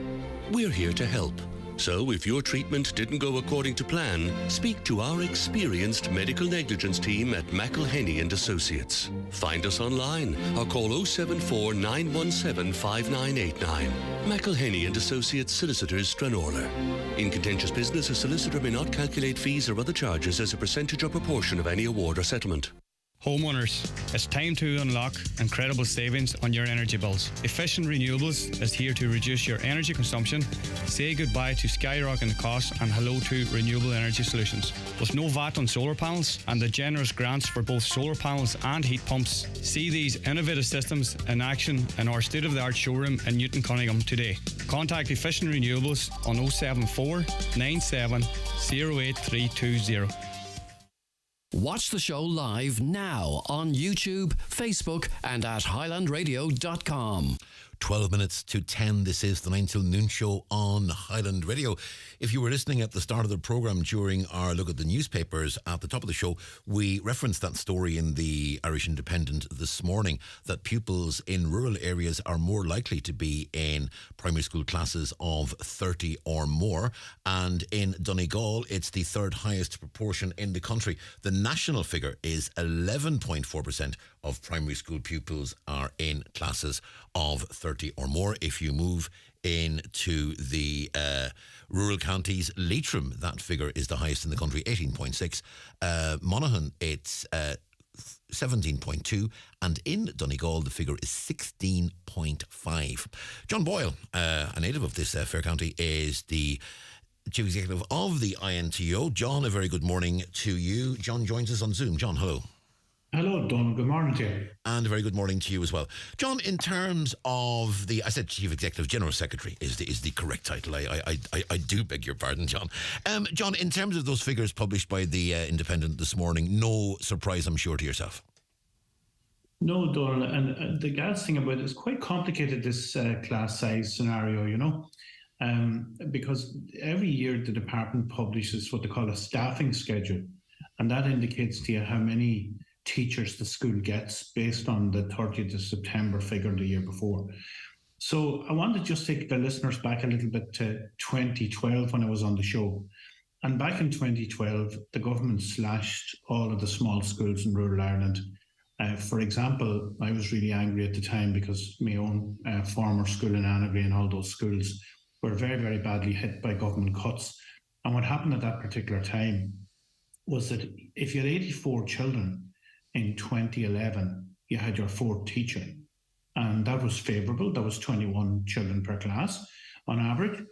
S1: We're here to help. So if your treatment didn't go according to plan, speak to our experienced medical negligence team at McElhenney and Associates. Find us online or call 074 917 5989. McElhenney and Associates Solicitors, Stranorlar. In contentious business, a solicitor may not calculate fees or other charges as a percentage or proportion of any award or settlement.
S10: Homeowners, it's time to unlock incredible savings on your energy bills. Efficient Renewables is here to reduce your energy consumption, say goodbye to skyrocketing costs and hello to renewable energy solutions. With no VAT on solar panels and the generous grants for both solar panels and heat pumps, see these innovative systems in action in our state-of-the-art showroom in Newton Cunningham today. Contact Efficient Renewables on 074 97 08320.
S6: Watch the show live now on YouTube, Facebook and at highlandradio.com.
S7: 12 minutes to 10. This is the 9 till noon show on Highland Radio. If you were listening at the start of the programme during our look at the newspapers at the top of the show, we referenced that story in the Irish Independent this morning that pupils in rural areas are more likely to be in primary school classes of 30 or more. And in Donegal, it's the third highest proportion in the country. The national figure is 11.4% of primary school pupils are in classes of 30 or more. If you move into the rural counties, Leitrim, that figure is the highest in the country, 18.6. Monaghan, it's 17.2, and in Donegal the figure is 16.5. John Boyle, a native of this fair county, is the Chief Executive of the INTO. John, a very good morning to you. John joins us on Zoom. John, hello.
S2: Hello, Donal. Good morning to you.
S7: And a very good morning to you as well. John, in terms of I said Chief Executive, General Secretary is the correct title. I do beg your pardon, John. John, in terms of those figures published by the Independent this morning, no surprise, I'm sure, to yourself.
S2: No, Donal, and the gas thing about it is quite complicated, this class size scenario, you know, because every year the department publishes what they call a staffing schedule, and that indicates to you how many teachers the school gets based on the 30th of September figure the year before. So I want to just take the listeners back a little bit to 2012 when I was on the show. And back in 2012, the government slashed all of the small schools in rural Ireland. For example, I was really angry at the time because my own former school in Annagry and all those schools were very, very badly hit by government cuts. And what happened at that particular time was that if you had 84 children in 2011, you had your fourth teacher. And that was favourable. That was 21 children per class on average.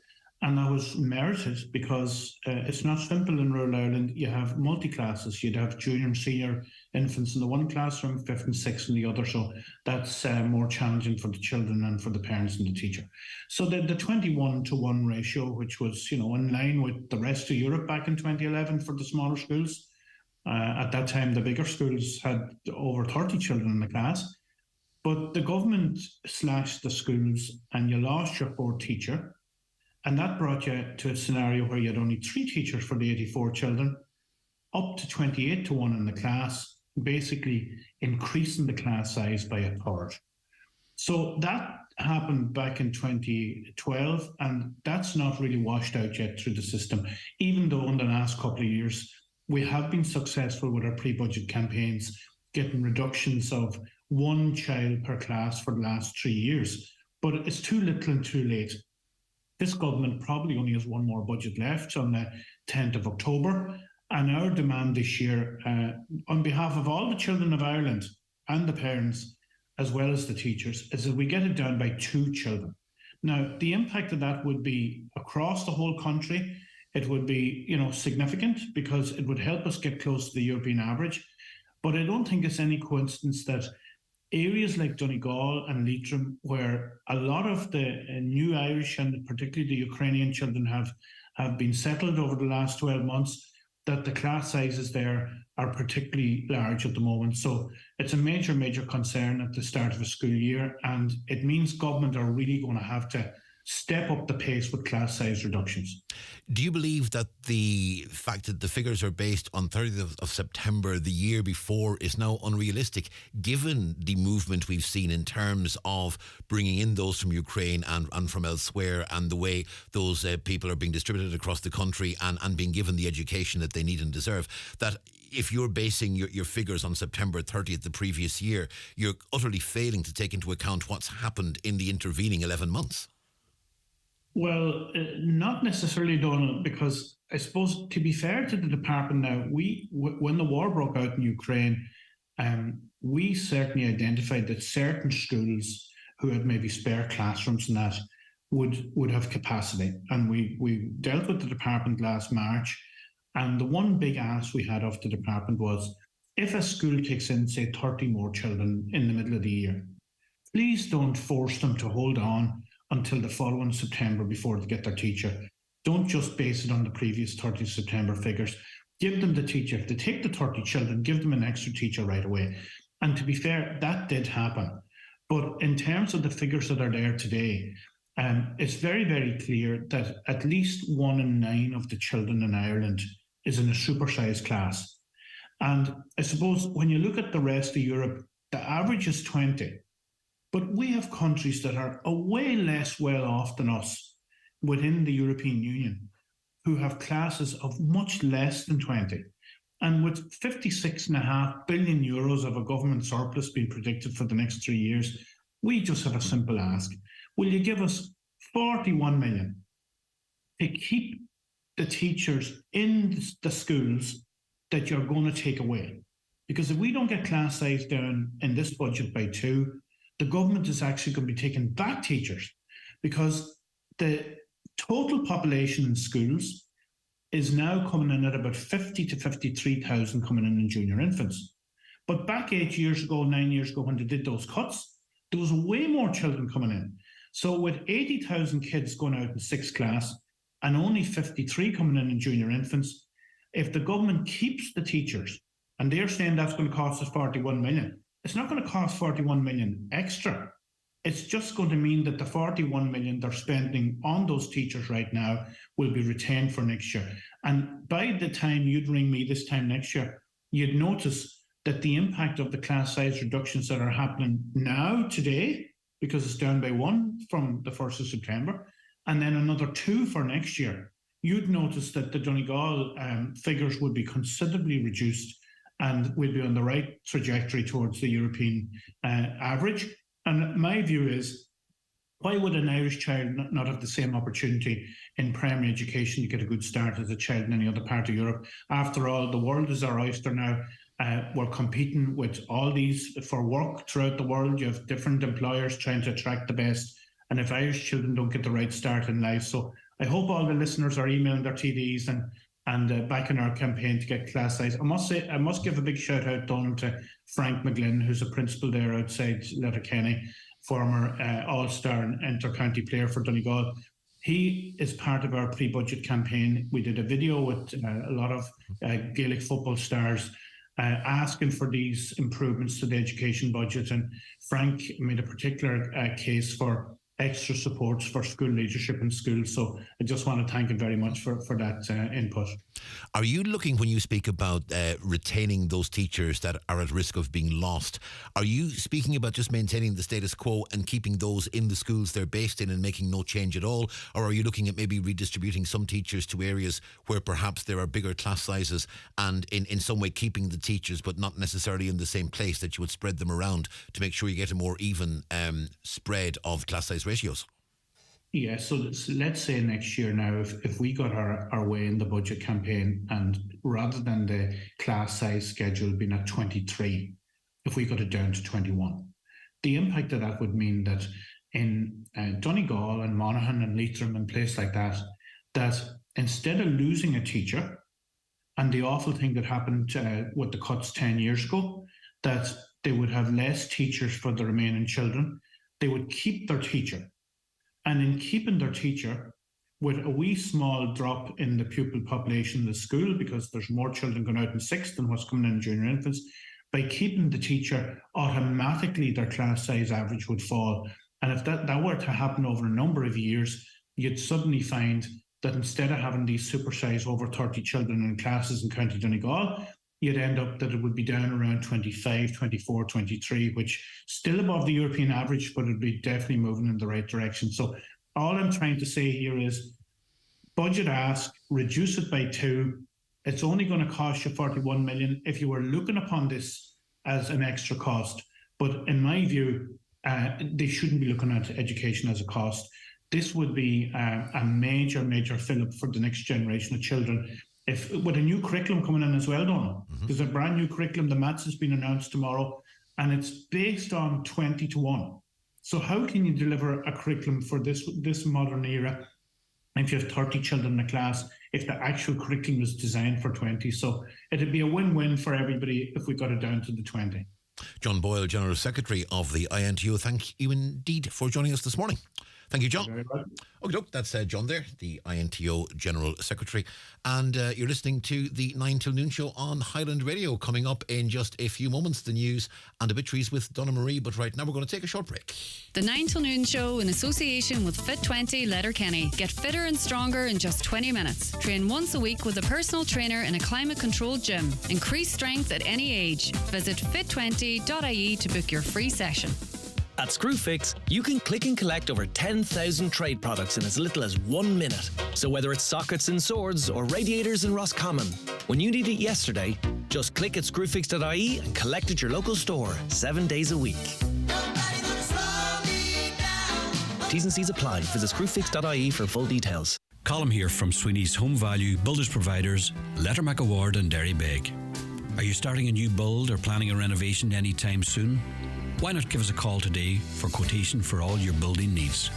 S2: And that was merited because it's not simple in rural Ireland. You have multi-classes. You'd have junior and senior infants in the one classroom, fifth and sixth in the other. So that's more challenging for the children and for the parents and the teacher. So the 21-to-1 ratio, which was, you know, in line with the rest of Europe back in 2011 for the smaller schools. At that time, the bigger schools had over 30 children in the class. But the government slashed the schools and you lost your fourth teacher. And that brought you to a scenario where you had only 3 teachers for the 84 children, up to 28-to-1 in the class, basically increasing the class size by a third. So that happened back in 2012, and that's not really washed out yet through the system, even though in the last couple of years, we have been successful with our pre-budget campaigns, getting reductions of 1 child per class for the last 3 years. But it's too little and too late. This government probably only has one more budget left on the 10th of October. And our demand this year, on behalf of all the children of Ireland and the parents, as well as the teachers, is that we get it down by 2 children. Now, the impact of that would be across the whole country. It would be, you know, significant because it would help us get close to the European average. But I don't think it's any coincidence that areas like Donegal and Leitrim, where a lot of the new Irish and particularly the Ukrainian children have have been settled over the last 12 months, that the class sizes there are particularly large at the moment. So it's a major, major concern at the start of a school year, and it means government are really going to have to step up the pace with class size reductions.
S7: Do you believe that the fact that the figures are based on 30th of September the year before is now unrealistic, given the movement we've seen in terms of bringing in those from Ukraine and from elsewhere, and the way those people are being distributed across the country and being given the education that they need and deserve, that if you're basing your figures on September 30th the previous year, you're utterly failing to take into account what's happened in the intervening 11 months?
S2: Well, not necessarily, Donal, because I suppose, to be fair to the department now, when the war broke out in Ukraine, we certainly identified that certain schools who had maybe spare classrooms and that would have capacity. And we dealt with the department last March, and the one big ask we had of the department was, if a school takes in, say, 30 more children in the middle of the year, please don't force them to hold on until the following September before they get their teacher. Don't just base it on the previous 30 September figures. Give them the teacher. If they take the 30 children, give them an extra teacher right away. And to be fair, that did happen. But in terms of the figures that are there today, it's very, very clear that at least 1 in 9 of the children in Ireland is in a supersized class. And I suppose when you look at the rest of Europe, the average is 20. But we have countries that are way less well off than us within the European Union who have classes of much less than 20. And with 56.5 billion euros of a government surplus being predicted for the next 3 years, we just have a simple ask. Will you give us 41 million to keep the teachers in the schools that you're going to take away? Because if we don't get class size down in this budget by 2, the government is actually going to be taking back teachers, because the total population in schools is now coming in at about 50 to 53,000 coming in junior infants. But back 8 years ago, 9 years ago, when they did those cuts, there was way more children coming in. So with 80,000 kids going out in 6th class and only 53 coming in junior infants, if the government keeps the teachers, and they're saying that's going to cost us 41 million, it's not going to cost 41 million extra. It's just going to mean that the 41 million they're spending on those teachers right now will be retained for next year. And by the time you'd ring me this time next year, you'd notice that the impact of the class size reductions that are happening now, today, because it's down by 1 from the 1st of September, and then another 2 for next year, you'd notice that the Donegal figures would be considerably reduced, and we'll be on the right trajectory towards the European average. And my view is, why would an Irish child not have the same opportunity in primary education to get a good start as a child in any other part of Europe? After all, the world is our oyster now. We're competing with all these for work throughout the world. You have different employers trying to attract the best. And if Irish children don't get the right start in life, so I hope all the listeners are emailing their TDs and backing our campaign to get class size. I must give a big shout out, Donal, to Frank McGlynn, who's a principal there outside Letterkenny, former all-star and inter-county player for Donegal. He is part of our pre-budget campaign. We did a video with a lot of Gaelic football stars asking for these improvements to the education budget, and Frank made a particular case for extra supports for school leadership in schools. So I just want to thank him very much for that input.
S7: Are you looking, when you speak about retaining those teachers that are at risk of being lost, are you speaking about just maintaining the status quo and keeping those in the schools they're based in and making no change at all? Or are you looking at maybe redistributing some teachers to areas where perhaps there are bigger class sizes, and in some way keeping the teachers but not necessarily in the same place, that you would spread them around to make sure you get a more even spread of class size ratios?
S2: Yeah, so let's say next year now, if we got our way in the budget campaign, and rather than the class size schedule being at 23, if we got it down to 21, the impact of that would mean that in Donegal and Monaghan and Leitrim and places like that, that instead of losing a teacher, and the awful thing that happened with the cuts 10 years ago, that they would have less teachers for the remaining children, they would keep their teacher. And in keeping their teacher, with a wee small drop in the pupil population in the school, because there's more children going out in sixth than what's coming in junior infants, by keeping the teacher, automatically their class size average would fall. And if that were to happen over a number of years, you'd suddenly find that instead of having these supersized over 30 children in classes in County Donegal, you'd end up that it would be down around 25, 24, 23, which still above the European average, but it'd be definitely moving in the right direction. So all I'm trying to say here is budget ask, reduce it by 2. It's only going to cost you 41 million if you were looking upon this as an extra cost. But in my view, they shouldn't be looking at education as a cost. This would be a major, major fill-up for the next generation of children. If with a new curriculum coming in as well, Donal, there's a brand new curriculum, the maths has been announced tomorrow, and it's based on 20-1. So how can you deliver a curriculum for this modern era if you have 30 children in a class, if the actual curriculum is designed for 20? So it'd be a win-win for everybody if we got it down to the 20.
S7: John Boyle, General Secretary of the INTO, thank you indeed for joining us this morning. Thank you, John. Okay, look, that's John there, the INTO General Secretary. And you're listening to the 9 till noon show on Highland Radio. Coming up in just a few moments, the news and obituaries with Donna Marie. But right now, we're going to take a short break.
S9: The 9 till noon show in association with Fit20 Letterkenny. Get fitter and stronger in just 20 minutes. Train once a week with a personal trainer in a climate-controlled gym. Increase strength at any age. Visit fit20.ie to book your free session.
S4: At Screwfix, you can click and collect over 10,000 trade products in as little as 1 minute. So whether it's sockets and swords or radiators in Roscommon, when you need it yesterday, just click at screwfix.ie and collect at your local store 7 days a week. T's and C's apply. Visit screwfix.ie for full details.
S5: Colin here from Sweeney's Home Value Builders Providers, Lettermack Award and Derrybeg. Are you starting a new build or planning a renovation anytime soon? Why not give us a call today for quotation for all your building needs?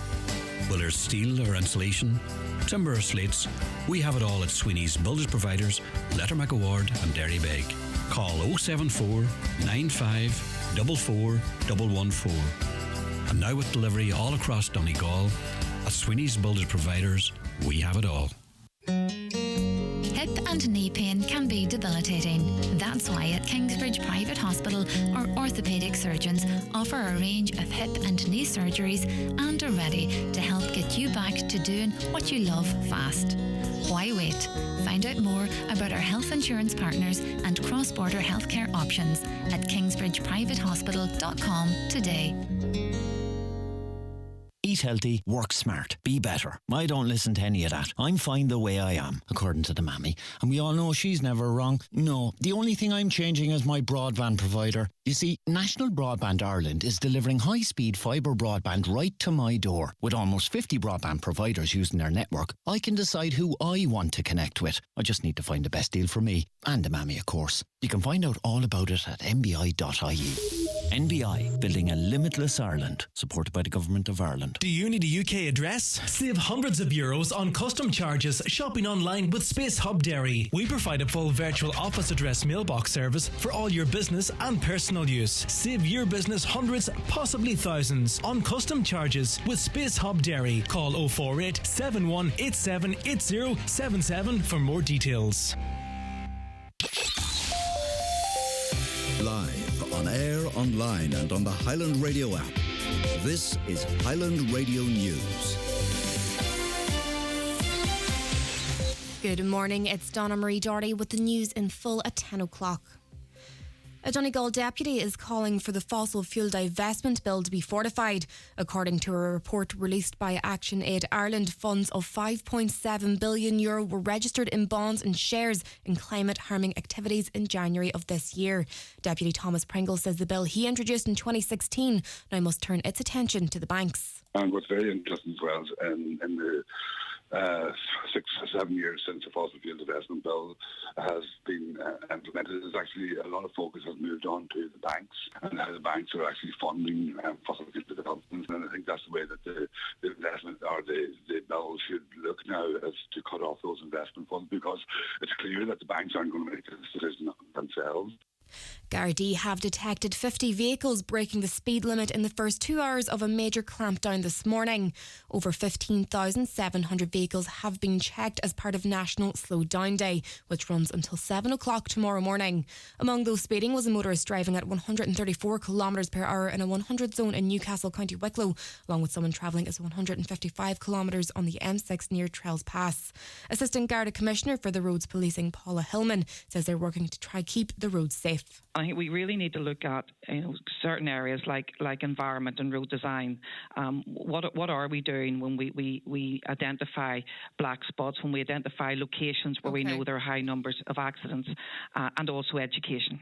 S5: Whether it's steel or insulation, timber or slates, we have it all at Sweeney's Builders Providers, Lettermack Award and Derrybeg. Call 074 95 44 114. And now with delivery all across Donegal, at Sweeney's Builders Providers, we have it all.
S23: Hip and knee pain can be debilitating. That's why at Kingsbridge Private Hospital, our orthopaedic surgeons offer a range of hip and knee surgeries and are ready to help get you back to doing what you love fast. Why wait? Find out more about our health insurance partners and cross-border healthcare options at kingsbridgeprivatehospital.com today.
S24: Eat healthy, work smart, be better. I don't listen to any of that. I'm fine the way I am, according to the mammy. And we all know she's never wrong. No, the only thing I'm changing is my broadband provider. You see, National Broadband Ireland is delivering high-speed fibre broadband right to my door. With almost 50 broadband providers using their network, I can decide who I want to connect with. I just need to find the best deal for me. And the mammy, of course. You can find out all about it at nbi.ie. NBI, building a limitless Ireland, supported by the Government of Ireland.
S10: Do you need a UK address? Save hundreds of euros on custom charges shopping online with Space Hub Dairy. We provide a full virtual office address mailbox service for all your business and personal use. Save your business hundreds, possibly thousands, on custom charges with Space Hub Dairy. Call 048 7187 8077 for more details.
S25: Live, on air, online and on the Highland Radio app. This is Highland Radio News.
S26: Good morning, it's Donna Marie Doherty with the news in full at 10 o'clock. A Donegal deputy is calling for the fossil fuel divestment bill to be fortified. According to a report released by Action Aid Ireland, funds of €5.7 billion were registered in bonds and shares in climate-harming activities in January of this year. Deputy Thomas Pringle says the bill he introduced in 2016 now must turn its attention to the banks.
S27: And what's very interesting as well, in the 6 or 7 years since the fossil fuel divestment bill has been implemented, there's actually a lot of focus has moved on to the banks and how the banks are actually funding fossil fuel development. And I think that's the way that the investment or the bill should look now, is to cut off those investment funds, because it's clear that the banks aren't going to make this decision themselves.
S26: Gardaí have detected 50 vehicles breaking the speed limit in the first 2 hours of a major clampdown this morning. Over 15,700 vehicles have been checked as part of National Slow Down Day, which runs until 7 o'clock tomorrow morning. Among those speeding was a motorist driving at 134 kilometres per hour in a 100 zone in Newcastle, County Wicklow, along with someone travelling at 155 kilometres on the M6 near Trails Pass. Assistant Garda Commissioner for the Roads Policing, Paula Hillman, says they're working to try keep the roads safe.
S3: I think we really need to look at certain areas like environment and road design. What are we doing when we identify black spots, when we identify locations where we know there are high numbers of accidents, and also education.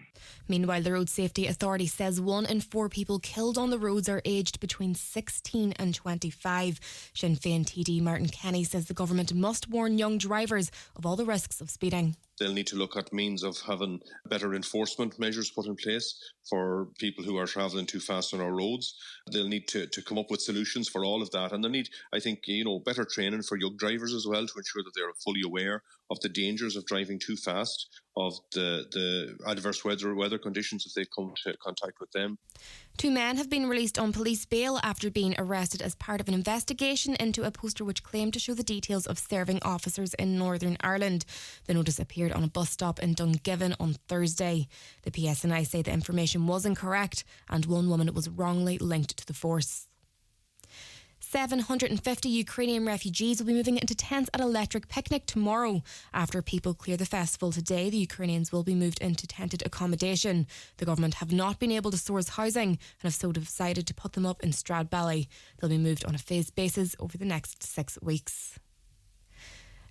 S26: Meanwhile, the Road Safety Authority says 1 in 4 people killed on the roads are aged between 16 and 25. Sinn Féin TD Martin Kenny says the government must warn young drivers of all the risks of speeding.
S8: They'll need to look at means of having better enforcement measures put in place for people who are travelling too fast on our roads. They'll need to come up with solutions for all of that. And they'll need, I think, better training for young drivers as well to ensure that they're fully aware of the dangers of driving too fast, of the adverse weather conditions if they come to contact with them.
S26: 2 men have been released on police bail after being arrested as part of an investigation into a poster which claimed to show the details of serving officers in Northern Ireland. The notice appeared on a bus stop in Dungiven on Thursday. The PSNI say the information was incorrect and 1 woman was wrongly linked to the force. 750 Ukrainian refugees will be moving into tents at Electric Picnic tomorrow. After people clear the festival today, the Ukrainians will be moved into tented accommodation. The government have not been able to source housing and have so decided to put them up in Stradbally. They'll be moved on a phased basis over the next 6 weeks.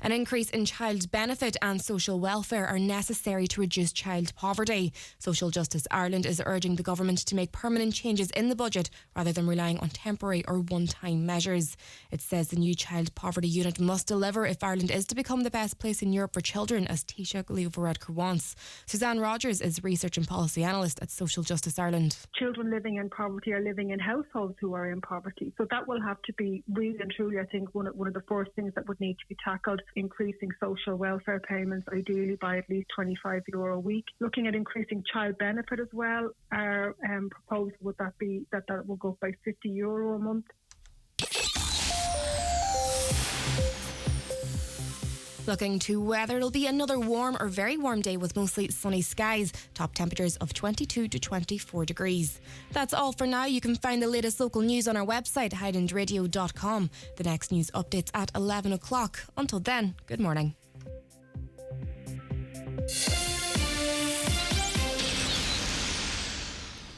S26: An increase in child benefit and social welfare are necessary to reduce child poverty. Social Justice Ireland is urging the government to make permanent changes in the budget rather than relying on temporary or one-time measures. It says the new child poverty unit must deliver if Ireland is to become the best place in Europe for children, as Taoiseach Leo Varadkar wants. Suzanne Rogers is Research and Policy Analyst at Social Justice Ireland.
S11: Children living in poverty are living in households who are in poverty. So that will have to be really and truly, I think, one of the first things that would need to be tackled. Increasing social welfare payments, ideally by at least €25 a week. Looking at increasing child benefit as well. Our proposal would that be that will go up by €50 a month.
S26: Looking to weather, it'll be another warm or very warm day with mostly sunny skies. Top temperatures of 22 to 24 degrees. That's all for now. You can find the latest local news on our website, highlandradio.com. The next news updates at 11 o'clock. Until then, good morning.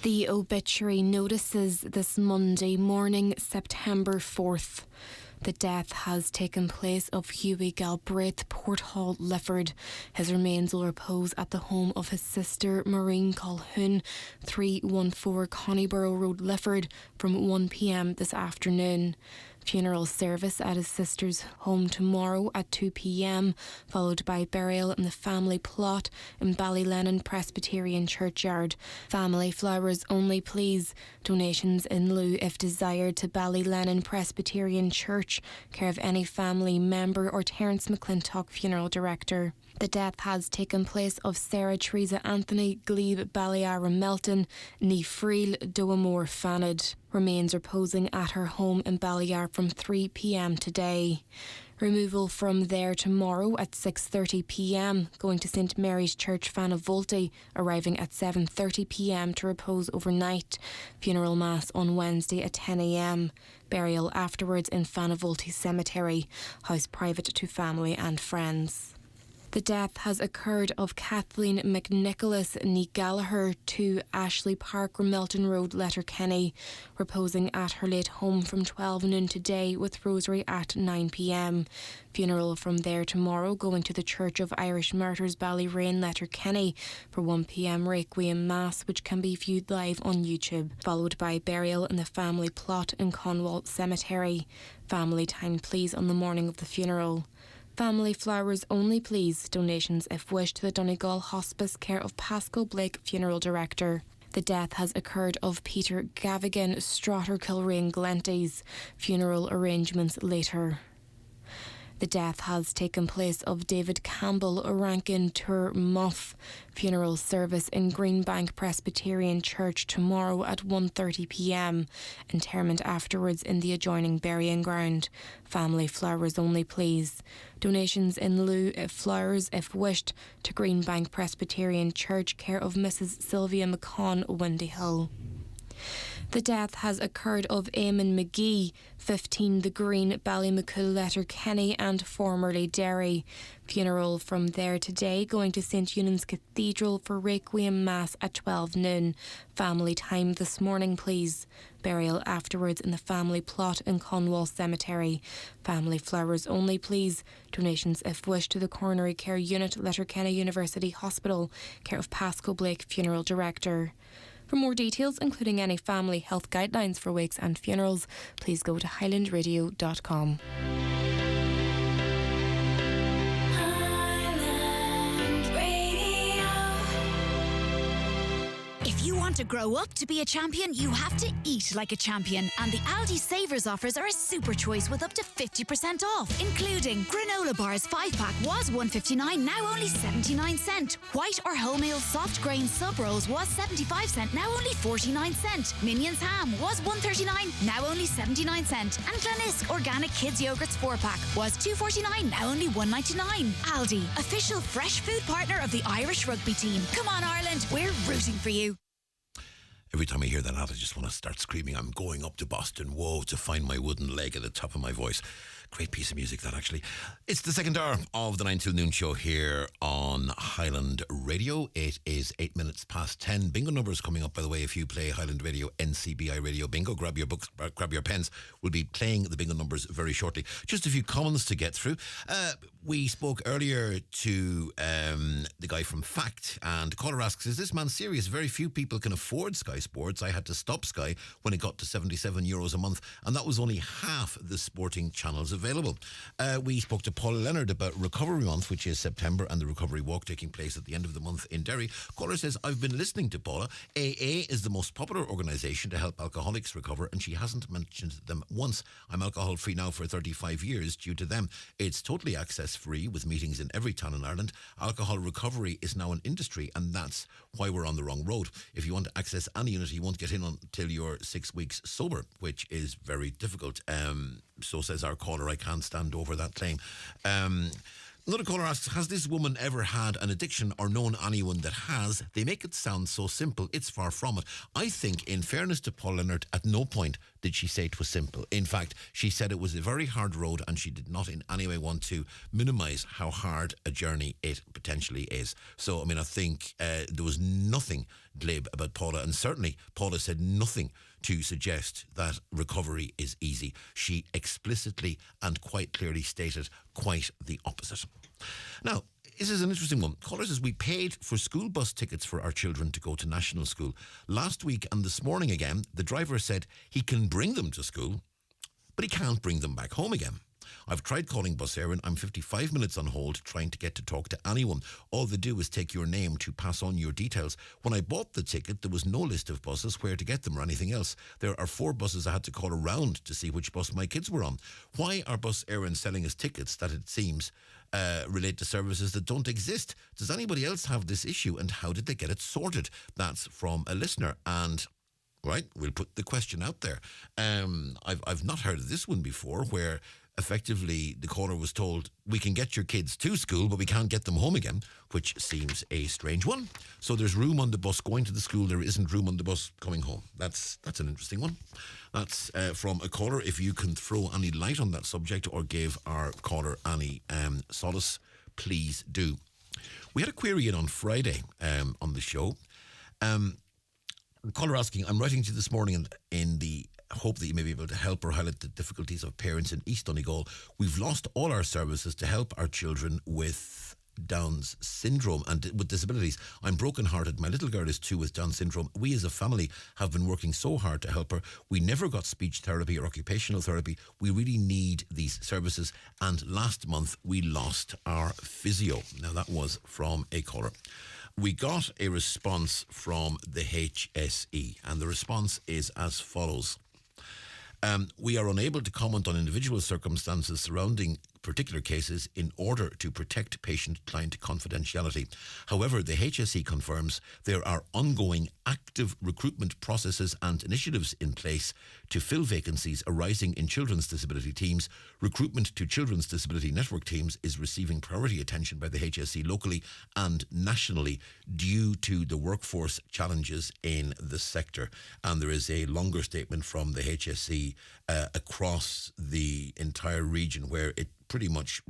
S26: The obituary notices this Monday morning, September 4th. The death has taken place of Hughie Galbraith, Porthall, Lifford. His remains will repose at the home of his sister, Maureen Colquhoun, 314 Connyborough Road, Lifford, from 1 p.m. this afternoon. Funeral service at his sister's home tomorrow at 2 p.m, followed by burial in the family plot in Ballylennon Presbyterian Churchyard. Family flowers only, please. Donations in lieu if desired to Ballylennon Presbyterian Church, care of any family member or Terence McClintock, funeral director. The death has taken place of Sarah Teresa Anthony, Glebe Ballyara Melton, ní Friel Doamore Fanad. Remains reposing at her home in Ballyar from 3 p.m. today. Removal from there tomorrow at 6:30 p.m, going to St Mary's Church Fanavolti, arriving at 7:30 p.m. to repose overnight. Funeral mass on Wednesday at 10 a.m. Burial afterwards in Fanavolti Cemetery, house private to family and friends. The death has occurred of Kathleen McNicholas ní Gallagher, 2 Ashley Park, Ramelton Road, Letterkenny, reposing at her late home from 12 noon today with rosary at 9 p.m. Funeral from there tomorrow, going to the Church of Irish Martyrs, Ballyrain, Letterkenny, for 1 p.m. Requiem Mass, which can be viewed live on YouTube, followed by burial in the family plot in Conwall Cemetery. Family time, please, on the morning of the funeral. Family flowers only, please. Donations if wished to the Donegal Hospice, care of Pascal Blake, funeral director. The death has occurred of Peter Gavigan, Stratter Kilrain Glenties. Funeral arrangements later. The death has taken place of David Campbell Rankin Turmoff. Funeral service in Greenbank Presbyterian Church tomorrow at 1:30 p.m. Interment afterwards in the adjoining burying ground. Family flowers only, please. Donations in lieu of flowers, if wished, to Greenbank Presbyterian Church, care of Mrs. Sylvia McCon, Windy Hill. The death has occurred of Eamon McGee, 15 The Green, Ballymacool, Letterkenny and formerly Derry. Funeral from there today, going to St Eunan's Cathedral for Requiem Mass at 12 noon. Family time this morning, please. Burial afterwards in the family plot in Conwall Cemetery. Family flowers only, please. Donations if wished to the Coronary Care Unit, Letterkenny University Hospital, care of Pasco Blake, Funeral Director. For more details, including any family health guidelines for wakes and funerals, please go to highlandradio.com.
S12: If you want to grow up to be a champion, you have to eat like a champion. And the Aldi Savers offers are a super choice with up to 50% off, including granola bars 5-pack was $1.59, now only 79¢. White or wholemeal soft grain sub rolls was 75¢, now only 49¢. Minions ham was $1.39, now only 79¢. And Glenisk organic kids yogurts 4-pack was $2.49, now only $1.99. Aldi, official fresh food partner of the Irish rugby team. Come on, Ireland, we're rooting for you.
S7: Every time I hear that out, I just want to start screaming, I'm going up to Boston, whoa, to find my wooden leg at the top of my voice. Great piece of music, that, actually. It's the second hour of the 9 till noon show here on Highland Radio. It is 8 minutes past 10. Bingo numbers coming up, by the way. If you play Highland Radio, NCBI Radio Bingo, grab your books, grab your pens. We'll be playing the bingo numbers very shortly. Just a few comments to get through. We spoke earlier to the guy from Fact, and caller asks, is this man serious? Very few people can afford Sky Sports. I had to stop Sky when it got to €77 a month, and that was only half the sporting channels available. We spoke to Paula Leonard about Recovery Month, which is September, and the Recovery Walk taking place at the end of the month in Derry. Caller says, I've been listening to Paula. AA is the most popular organisation to help alcoholics recover, and she hasn't mentioned them once. I'm alcohol free now for 35 years due to them. It's totally access free with meetings in every town in Ireland. Alcohol recovery is now an industry, and that's why we're on the wrong road. If you want to access any unit, you won't get in until you're 6 weeks sober, which is very difficult. So says our caller. I can't stand over that claim. Another caller asks, has this woman ever had an addiction or known anyone that has? They make it sound so simple. It's far from it. I think, in fairness to Paul Leonard, at no point did she say it was simple. In fact, she said it was a very hard road, and she did not in any way want to minimise how hard a journey it potentially is. So, I mean, I think there was nothing glib about Paula, and certainly Paula said nothing to suggest that recovery is easy. She explicitly and quite clearly stated quite the opposite. Now, this is an interesting one. Caller says, we paid for school bus tickets for our children to go to national school. Last week and this morning again, the driver said he can bring them to school, but he can't bring them back home again. I've tried calling Bus Éireann. I'm 55 minutes on hold trying to get to talk to anyone. All they do is take your name to pass on your details. When I bought the ticket, there was no list of buses, where to get them or anything else. There are 4 buses I had to call around to see which bus my kids were on. Why are Bus Éireann selling us tickets that it seems relate to services that don't exist? Does anybody else have this issue, and how did they get it sorted? That's from a listener, and right, we'll put the question out there. I've not heard of this one before, where effectively the caller was told, we can get your kids to school, but we can't get them home again, which seems a strange one. So there's room on the bus going to the school, there isn't room on the bus coming home. That's an interesting one. That's from a caller. If you can throw any light on that subject or give our caller any solace, please do. We had a query in on Friday on the show. Caller asking, I'm writing to you this morning in the hope that you may be able to help or highlight the difficulties of parents in East Donegal. We've lost all our services to help our children with Down's syndrome and with disabilities. I'm broken-hearted. My little girl is 2 with Down syndrome. We as a family have been working so hard to help her. We never got speech therapy or occupational therapy. We really need these services. And last month we lost our physio. Now that was from a caller. We got a response from the HSE, and the response is as follows. We are unable to comment on individual circumstances surrounding particular cases in order to protect patient-client confidentiality. However, the HSE confirms there are ongoing active recruitment processes and initiatives in place to fill vacancies arising in children's disability teams. Recruitment to children's disability network teams is receiving priority attention by the HSE locally and nationally due to the workforce challenges in the sector. And there is a longer statement from the HSE across the entire region where it pretty much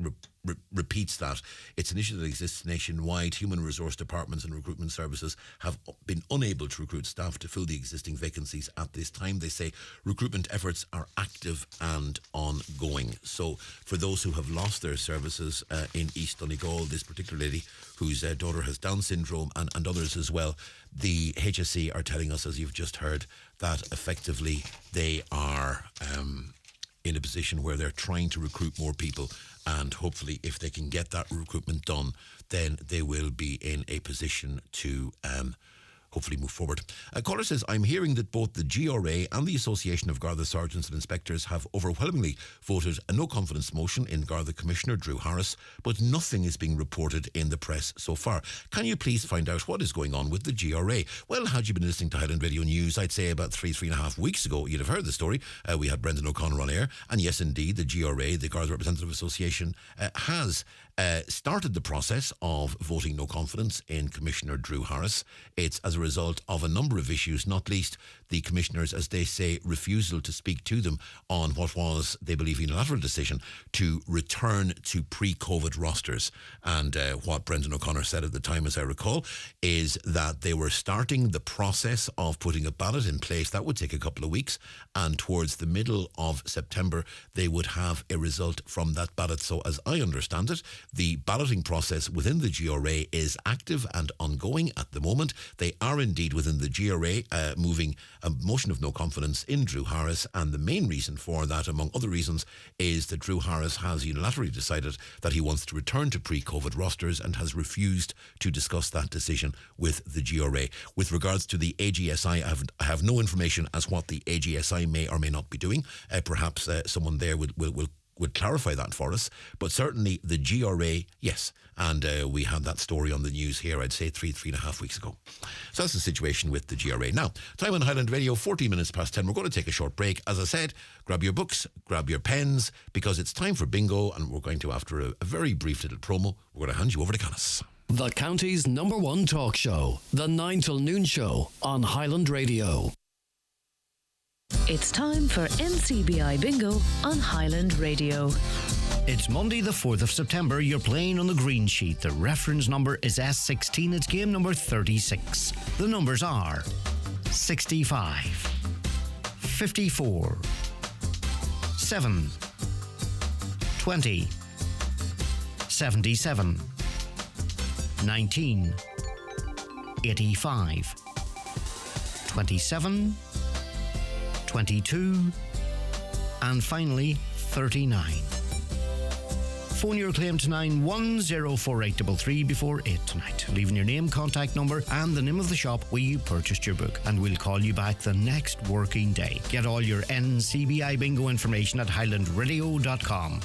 S7: repeats that. It's an issue that exists nationwide. Human resource departments and recruitment services have been unable to recruit staff to fill the existing vacancies at this time. They say recruitment efforts are active and ongoing. So for those who have lost their services in East Donegal, this particular lady whose daughter has Down syndrome and others as well, the HSE are telling us, as you've just heard, that effectively they are in a position where they're trying to recruit more people, and hopefully if they can get that recruitment done, then they will be in a position to hopefully move forward. A caller says, I'm hearing that both the GRA and the Association of Garda Sergeants and Inspectors have overwhelmingly voted a no confidence motion in Garda Commissioner Drew Harris, but nothing is being reported in the press so far. Can you please find out what is going on with the GRA? Well, had you been listening to Highland Radio News, I'd say about three and a half weeks ago, you'd have heard the story. We had Brendan O'Connor on air, and yes, indeed, the GRA, the Garda Representative Association, has started the process of voting no confidence in Commissioner Drew Harris. It's as a result of a number of issues, not least the Commissioner's, as they say, refusal to speak to them on what was, they believe, a unilateral decision to return to pre-COVID rosters. And what Brendan O'Connor said at the time, as I recall, is that they were starting the process of putting a ballot in place. That would take a couple of weeks, and towards the middle of September they would have a result from that ballot. So as I understand it, the balloting process within the GRA is active and ongoing at the moment. They are indeed within the GRA moving a motion of no confidence in Drew Harris, and the main reason for that, among other reasons, is that Drew Harris has unilaterally decided that he wants to return to pre-COVID rosters and has refused to discuss that decision with the GRA. With regards to the AGSI, I have no information as what the AGSI may or may not be doing. Perhaps someone there would clarify that for us, but certainly the GRA, yes. And we had that story on the news here, I'd say three and a half weeks ago. So that's the situation with the GRA. Now, time on Highland Radio, 14 minutes past 10. We're going to take a short break. As I said, grab your books, grab your pens, because it's time for bingo, and we're going to, after a very brief little promo, we're going to hand you over to Canis.
S6: The county's #1 talk show, The 9 till Noon Show on Highland Radio.
S13: It's time for NCBI Bingo on Highland Radio.
S14: It's Monday the 4th of September. You're playing on the green sheet. The reference number is S16. It's game number 36. The numbers are 65, 54, 7, 20, 77, 19, 85, 27, 22, and finally 39. Phone your claim to 91048333 before 8 tonight, leaving your name, contact number and the name of the shop where you purchased your book, and we'll call you back the next working day. Get all your NCBI bingo information at highlandradio.com.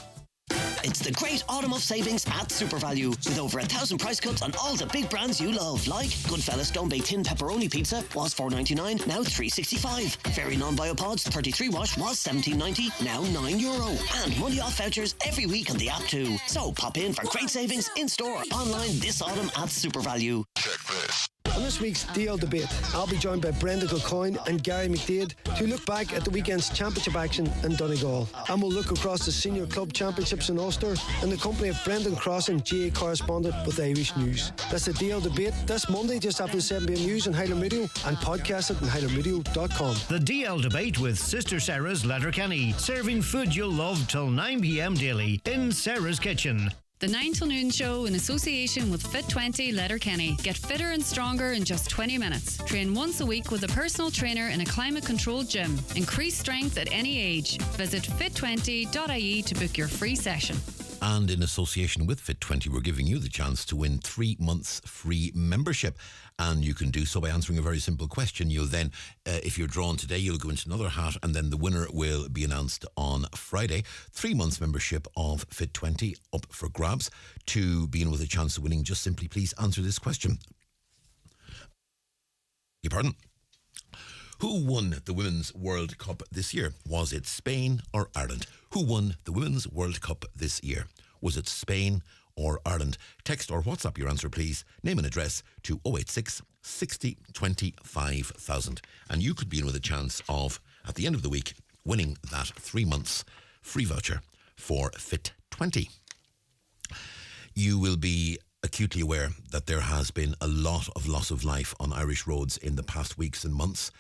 S15: It's the great autumn of savings at SuperValue, with over 1,000 price cuts on all the big brands you love, like Goodfellas Stone Baked Tin Pepperoni Pizza was $4.99, now $3.65. Fairy Non-Biopods 33 wash was $17.90, now €9. And money off vouchers every week on the app too. So pop in for great savings in store or online this autumn at SuperValue.
S16: Check this. On this week's DL Debate, I'll be joined by Brenda Kilcoyne and Gary McDade to look back at the weekend's championship action in Donegal. And we'll look across the Senior Club Championships in Ulster in the company of Brendan Crossan, GA correspondent with Irish News. That's the DL Debate this Monday just after the 7pm news on Highland Radio, and podcast it on highlandradio.com.
S14: The DL Debate with Sister Sarah's Letterkenny, serving food you'll love till 9pm daily in Sarah's Kitchen.
S9: The 9 till Noon Show in association with Fit20 Letterkenny. Get fitter and stronger in just 20 minutes. Train once a week with a personal trainer in a climate-controlled gym. Increase strength at any age. Visit fit20.ie to book your free session.
S7: And in association with Fit20, we're giving you the chance to win 3 months free membership. And you can do so by answering a very simple question. You'll then, if you're drawn today, you'll go into another hat, and then the winner will be announced on Friday. 3 months membership of Fit20 up for grabs. To be in with a chance of winning, just simply please answer this question. Your pardon? Who won the Women's World Cup this year? Was it Spain or Ireland? Who won the Women's World Cup this year? Was it Spain or Ireland? Text or WhatsApp your answer, please. Name and address to 086 60 25,000. And you could be in with a chance of, at the end of the week, winning that 3 months free voucher for Fit20. You will be acutely aware that there has been a lot of loss of life on Irish roads in the past weeks and months,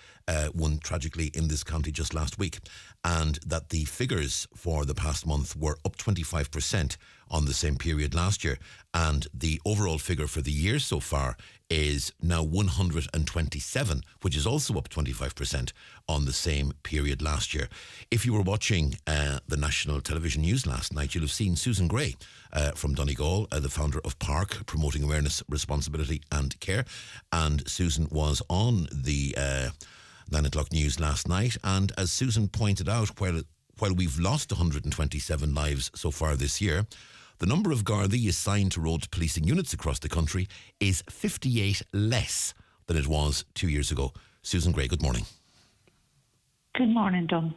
S7: one tragically in this county just last week, and that the figures for the past month were up 25% on the same period last year, and the overall figure for the year so far is now 127, which is also up 25% on the same period last year. If you were watching the national television news last night, you'll have seen Susan Gray from Donegal, the founder of Park, promoting awareness, responsibility and care. And Susan was on the 9 o'clock news last night. And as Susan pointed out, while we've lost 127 lives so far this year, the number of Gardaí assigned to road policing units across the country is 58 less than it was 2 years ago. Susan Gray, good morning.
S1: Good morning, Don.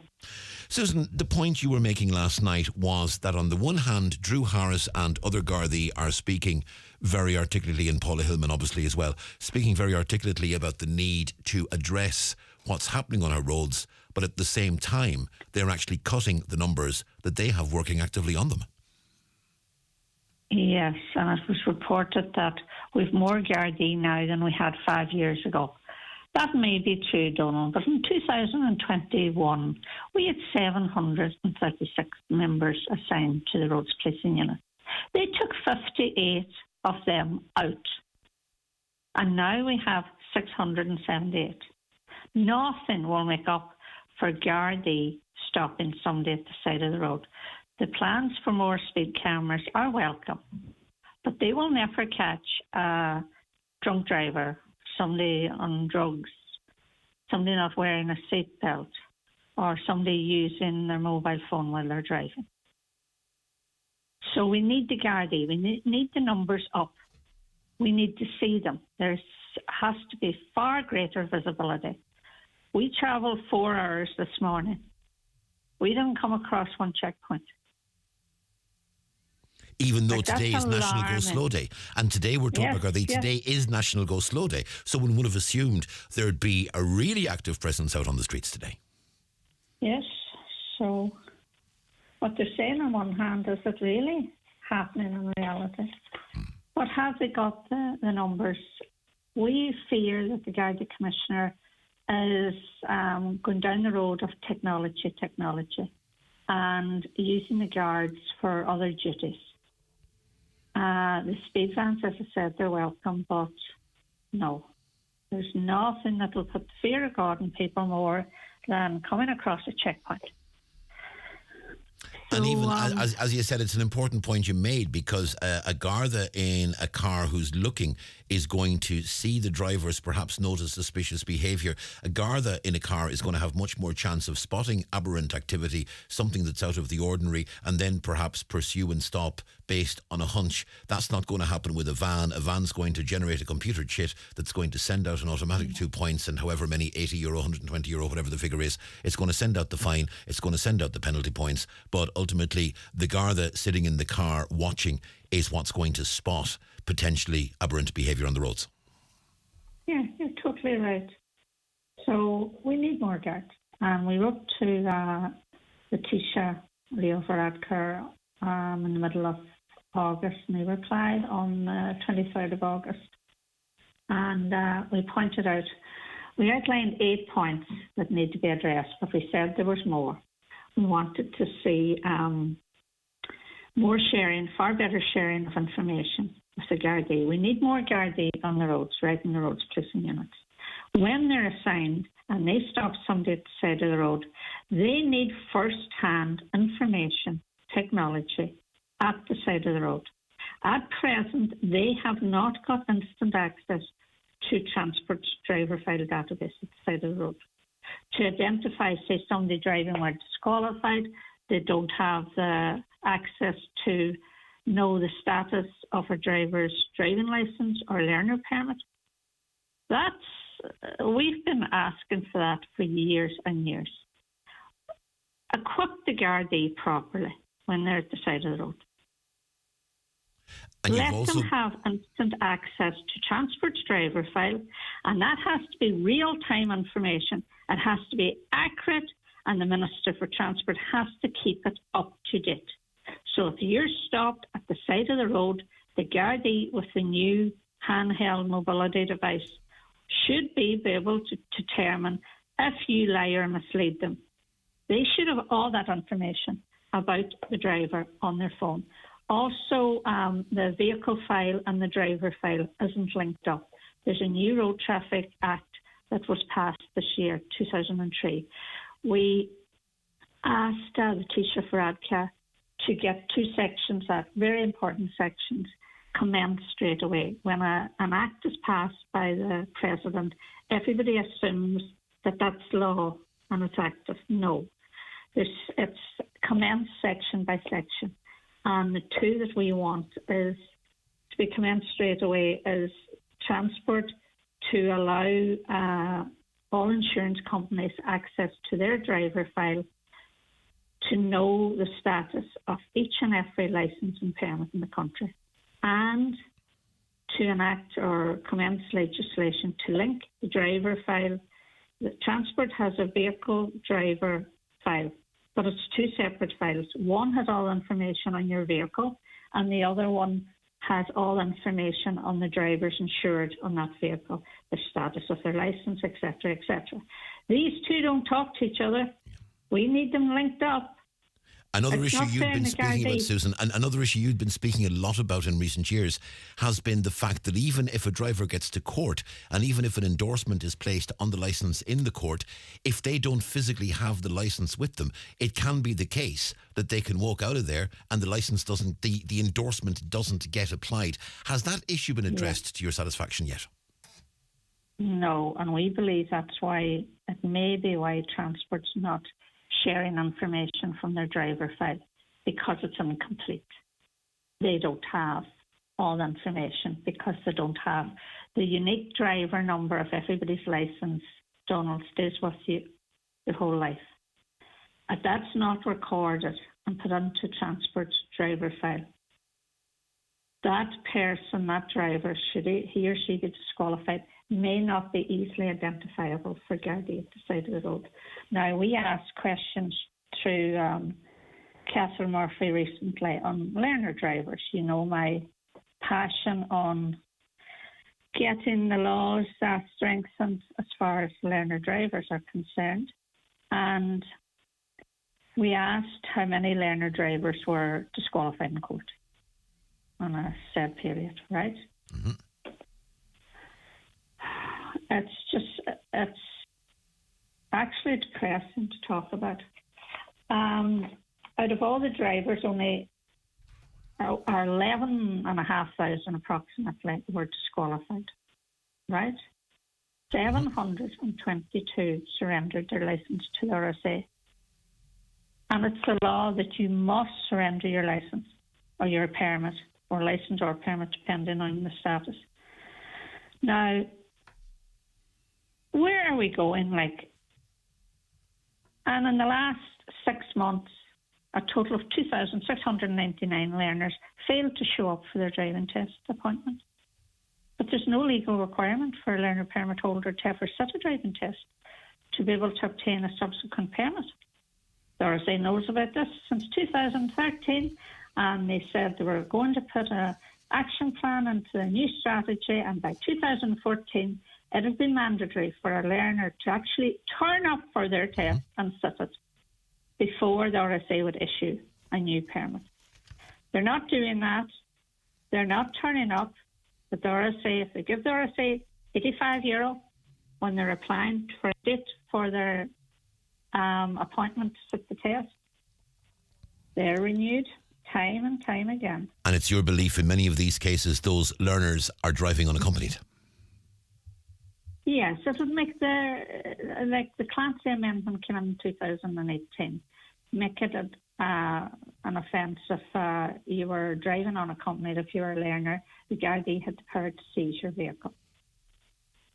S7: Susan, the point you were making last night was that on the one hand, Drew Harris and other Gardaí are speaking very articulately, and Paula Hillman obviously as well, speaking very articulately about the need to address what's happening on our roads, but at the same time, they're actually cutting the numbers that they have working actively on them.
S1: Yes, and it was reported that we've more Gardaí now than we had 5 years ago. That may be true, Donal, but in 2021, we had 736 members assigned to the roads policing unit. They took 58 of them out, and now we have 678. Nothing will make up for Gardaí stopping somebody at the side of the road. The plans for more speed cameras are welcome, but they will never catch a drunk driver, somebody on drugs, somebody not wearing a seatbelt, or somebody using their mobile phone while they're driving. So we need the Gardaí. We need the numbers up. We need to see them. There has to be far greater visibility. We travelled 4 hours this morning. We didn't come across one checkpoint.
S7: Even though today is National Go Slow Day. And today we're talking about Gardaí. Today is National Go Slow Day. So one would have assumed there'd be a really active presence out on the streets today.
S1: Yes. So what they're saying on one hand, is it really happening in reality? But have they got the numbers? We fear that the Garda Commissioner is going down the road of technology, and using the guards for other duties. The speed vans, as I said, they're welcome, but no. There's nothing that will put fear of God in people more than coming across a checkpoint.
S7: And even, as you said, it's an important point you made, because a Garda in a car who's looking is going to see the drivers perhaps notice suspicious behaviour. A Garda in a car is going to have much more chance of spotting aberrant activity, something that's out of the ordinary, and then perhaps pursue and stop based on a hunch. That's not going to happen with a van. A van's going to generate a computer chit that's going to send out an automatic 2 points, and however many, €80, €120, whatever the figure is, it's going to send out the fine, it's going to send out the penalty points, but ultimately the Garda sitting in the car watching is what's going to spot potentially aberrant behaviour on the roads.
S1: Yeah, you're totally right. So we need more guards. And we wrote to the Taoiseach, Leo Varadkar, in the middle of August, and he replied on the 23rd of August. And we pointed out, we outlined 8 points that need to be addressed, but we said there was more. We wanted to see more sharing, far better sharing of information with the Gardaí. We need more Gardaí on the roads, right in the roads policing units. When they're assigned and they stop somebody at the side of the road, they need first-hand information, technology, at the side of the road. At present, they have not got instant access to transport driver file database at the side of the road. To identify, say, somebody driving while disqualified, they don't have the access to know the status of a driver's driving licence or learner permit. We've been asking for that for years and years. Equip the Gardaí properly when they're at the side of the road.
S7: And
S1: let them have instant access to transport driver file, and that has to be real-time information. It has to be accurate, and the Minister for Transport has to keep it up to date. So if you're stopped at the side of the road, the Gardaí with the new handheld mobility device should be able to determine if you lie or mislead them. They should have all that information about the driver on their phone. Also, the vehicle file and the driver file isn't linked up. There's a new Road Traffic Act that was passed this year, 2003. We asked the Taoiseach Varadkar to get two sections, that very important sections, commenced straight away. When an act is passed by the President, everybody assumes that that's law and it's active. No. It's commenced section by section. And the two that we want is to be commenced straight away is transport to allow all insurance companies access to their driver file to know the status of each and every licence and permit in the country, and to enact or commence legislation to link the driver file. The transport has a vehicle driver file, but it's two separate files. One has all information on your vehicle, and the other one has all information on the drivers insured on that vehicle, the status of their licence, etc., etc. These two don't talk to each other. We need them linked up.
S7: Another issue you've been speaking about, Susan, and another issue you've been speaking a lot about in recent years has been the fact that even if a driver gets to court and even if an endorsement is placed on the licence in the court, if they don't physically have the licence with them, it can be the case that they can walk out of there and the licence doesn't, the endorsement doesn't get applied. Has that issue been addressed to your satisfaction yet?
S1: No, and we believe that's why, it may be why Transport's not sharing information from their driver file, because it's incomplete. They don't have all the information because they don't have the unique driver number of everybody's licence. Donal, stays with you your whole life. If that's not recorded and put into Transport's driver file, that person, that driver, should he or she be disqualified, may not be easily identifiable for Gardaí at the side of the road. Now, we asked questions through Catherine Murphy recently on learner drivers. You know, my passion on getting the laws strengthened as far as learner drivers are concerned. And we asked how many learner drivers were disqualified in court on a said period, right? Mm-hmm. It's actually depressing to talk about. Out of all the drivers, only 11,500 approximately were disqualified, right? 722 surrendered their licence to the RSA. And it's the law that you must surrender your licence or your permit, or licence or permit, depending on the status. Now, where are we going? And in the last 6 months, a total of 2,699 learners failed to show up for their driving test appointment. But there's no legal requirement for a learner permit holder to ever sit a driving test to be able to obtain a subsequent permit. The RSA knows about this since 2013, and they said they were going to put an action plan into the new strategy, and by 2014, it had been mandatory for a learner to actually turn up for their test and sit it before the RSA would issue a new permit. They're not doing that. They're not turning up. But the RSA, if they give the RSA €85 when they're applying for a date for their appointment to sit the test, they're renewed. time and time again.
S7: And it's your belief in many of these cases those learners are driving unaccompanied?
S1: Yes, it would make the Clancy Amendment came in 2018, make it an offence if you were driving unaccompanied. If you were a learner, the Gardaí had the power to seize your vehicle.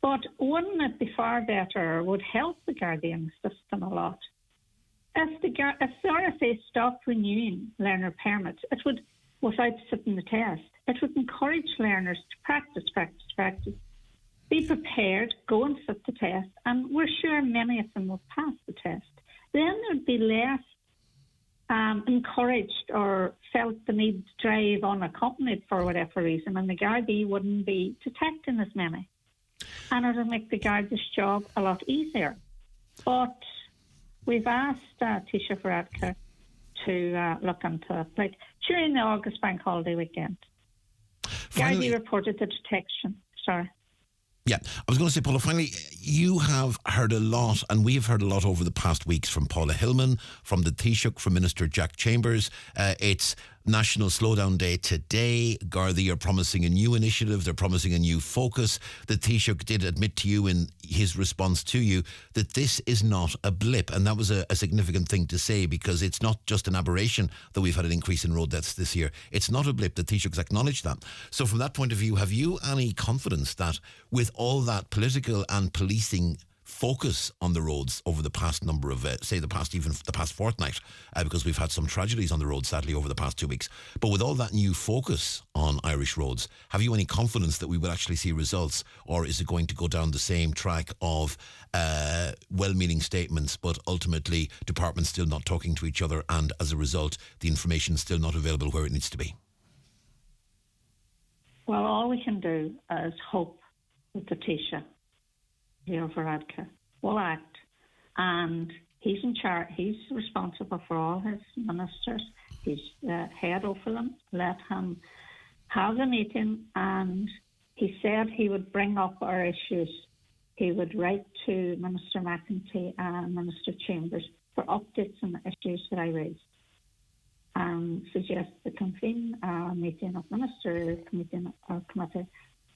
S1: But wouldn't it be far better, would help the Guardian system a lot, if the RSA stopped renewing learner permits? It would, without sitting the test, it would encourage learners to practice. Be prepared, go and sit the test, and we're sure many of them will pass the test. Then there'd be less encouraged or felt the need to drive unaccompanied for whatever reason, and the Gardaí wouldn't be detecting as many. And it would make the Garda's job a lot easier. But we've asked Taoiseach Varadkar to look into it. Like during the August bank holiday weekend, Gardaí reported the detection. Sorry.
S7: Yeah, I was going to say, Paula, finally, you have heard a lot, and we have heard a lot over the past weeks from Paula Hillman, from the Taoiseach, from Minister Jack Chambers. It's National Slowdown Day today. Gardaí are promising a new initiative. They're promising a new focus. The Taoiseach did admit to you in his response to you that this is not a blip, and that was a significant thing to say, because it's not just an aberration that we've had an increase in road deaths this year. It's not a blip. The Taoiseach's acknowledged that. So from that point of view, have you any confidence that with all that political and policing focus on the roads over the past number of, the past fortnight, because we've had some tragedies on the road, sadly, over the past 2 weeks. But with all that new focus on Irish roads, have you any confidence that we will actually see results, or is it going to go down the same track of well-meaning statements, but ultimately departments still not talking to each other, and as a result, the information still not available where it needs to be?
S1: Well, all we can do is hope that the Taoiseach, Leo Varadkar, will act, and he's in charge. He's responsible for all his ministers. He's the head over them. Let him have the meeting, and he said he would bring up our issues. He would write to Minister McEntee and Minister Chambers for updates on the issues that I raised, and suggest to convene a meeting of ministers, committee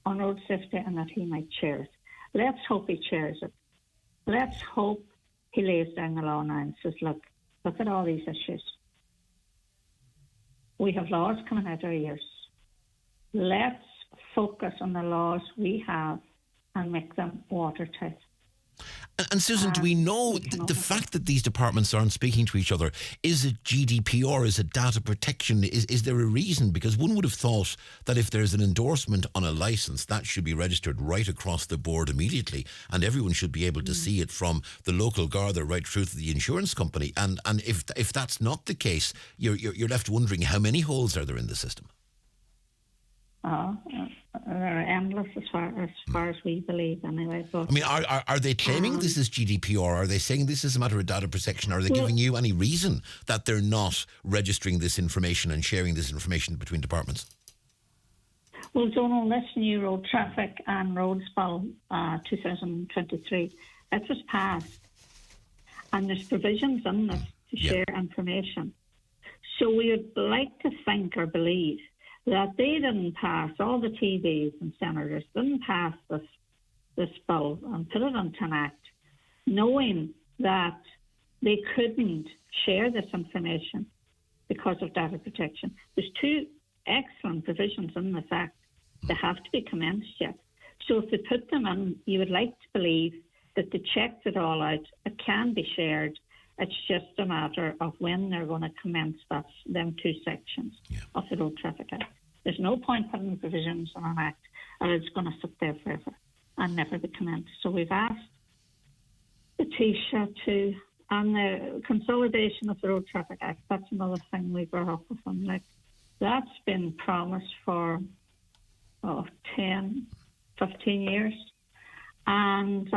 S1: on road safety, and that he might chair it. Let's hope he chairs it. Let's hope he lays down the law now and says, look at all these issues. We have laws coming out our ears. Let's focus on the laws we have and make them watertight.
S7: And Susan, do we know the fact that these departments aren't speaking to each other? Is it GDPR? Is it data protection? Is there a reason? Because one would have thought that if there's an endorsement on a licence, that should be registered right across the board immediately, and everyone should be able to see it from the local Garda right through to the insurance company. And if that's not the case, you're left wondering how many holes are there in the system.
S1: They're endless as far as we believe, anyway. But,
S7: I mean, are they claiming this is GDPR? Are they saying this is a matter of data protection? Are they giving you any reason that they're not registering this information and sharing this information between departments?
S1: Well, Donal, this new Road Traffic and Roads Bill 2023, it was passed, and there's provisions in this to share information. So we would like to think or believe that they didn't pass, all the TDs and senators didn't pass this bill and put it into an act, knowing that they couldn't share this information because of data protection. There's two excellent provisions in this act that have to be commenced yet. So if they put them in, you would like to believe that they checked it all out. It can be shared. It's just a matter of when they're going to commence them two sections of the Road Traffic Act. There's no point putting the provisions on an act and it's going to sit there forever and never be commenced. So we've asked the Taoiseach on the consolidation of the Road Traffic Act. That's another thing we brought up with them. Like, that's been promised for 10, 15 years. And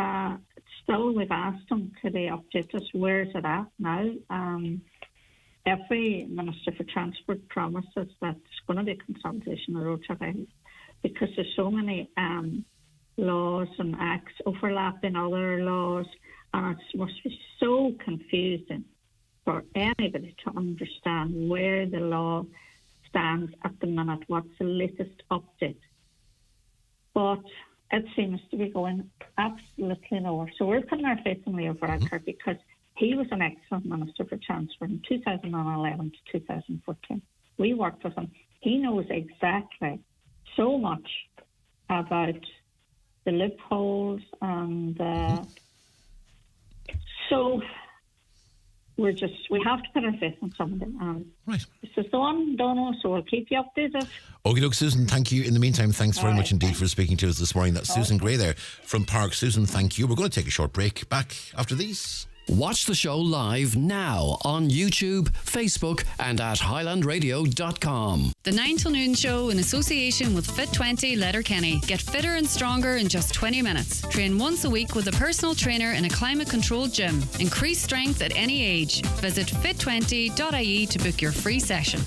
S1: still we've asked them, could they update us? Where is it at now? Every Minister for Transport promises that there's going to be a consolidation of road traffic because there's so many laws and acts overlapping other laws, and it must be so confusing for anybody to understand where the law stands at the minute, what's the latest update. But it seems to be going absolutely nowhere. So we're putting our faith in Leo Varadkar because he was an excellent Minister for Transfer from 2011 to 2014. We worked with him. He knows exactly so much about the loopholes and so we have to put our faith in somebody.
S7: Right.
S1: This is the one, Donal, so we'll keep you updated.
S7: Okay, look, Susan, thank you. In the meantime, thanks very much indeed for speaking to us this morning. That's Susan Gray there from Park. Susan, thank you. We're going to take a short break. Back after these.
S6: Watch the show live now on YouTube, Facebook and at highlandradio.com.
S9: The 9 till noon show in association with Fit20 Letterkenny. Get fitter and stronger in just 20 minutes. Train once a week with a personal trainer in a climate-controlled gym. Increase strength at any age. Visit fit20.ie to book your free session.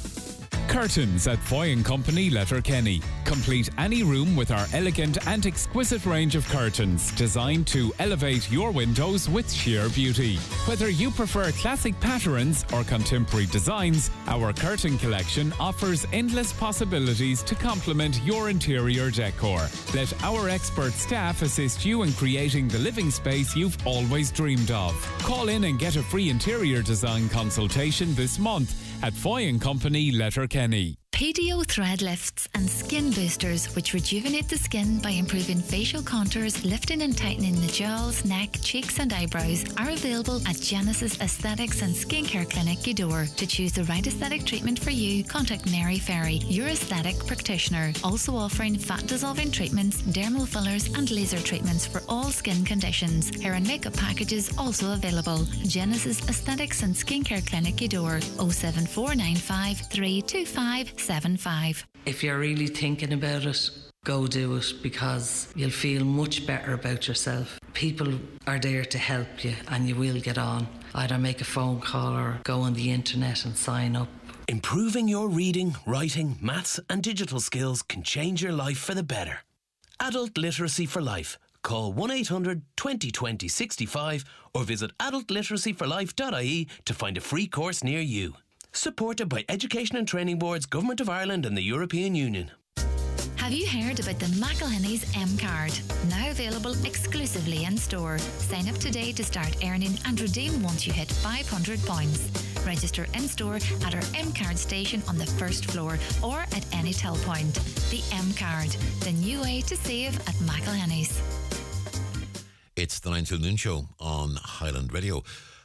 S2: Curtains at Foy & Company, Letterkenny. Complete any room with our elegant and exquisite range of curtains designed to elevate your windows with sheer beauty. Whether you prefer classic patterns or contemporary designs, our curtain collection offers endless possibilities to complement your interior decor. Let our expert staff assist you in creating the living space you've always dreamed of. Call in and get a free interior design consultation this month at Foy & Company, Letterkenny.
S23: PDO thread lifts and skin boosters, which rejuvenate the skin by improving facial contours, lifting and tightening the jowls, neck, cheeks and eyebrows, are available at Genesis Aesthetics and Skincare Clinic, Gweedore. To choose the right aesthetic treatment for you, contact Mary Ferry, your aesthetic practitioner. Also offering fat-dissolving treatments, dermal fillers and laser treatments for all skin conditions. Hair and makeup packages also available. Genesis Aesthetics and Skincare Clinic, Gweedore. 07495 325 75.
S17: If you're really thinking about it, go do it, because you'll feel much better about yourself. People are there to help you and you will get on. Either make a phone call or go on the internet and sign up.
S4: Improving your reading, writing, maths and digital skills can change your life for the better. Adult Literacy for Life. Call 1800 2020 65 or visit adultliteracyforlife.ie to find a free course near you. Supported by Education and Training Boards, Government of Ireland and the European Union.
S23: Have you heard about the McElhinney's M Card? Now available exclusively in store. Sign up today to start earning and redeem once you hit £500. Register in store at our M Card station on the first floor or at any till point. The M Card, the new way to save at McElhinney's.
S7: It's the 9 till noon show on Highland Radio.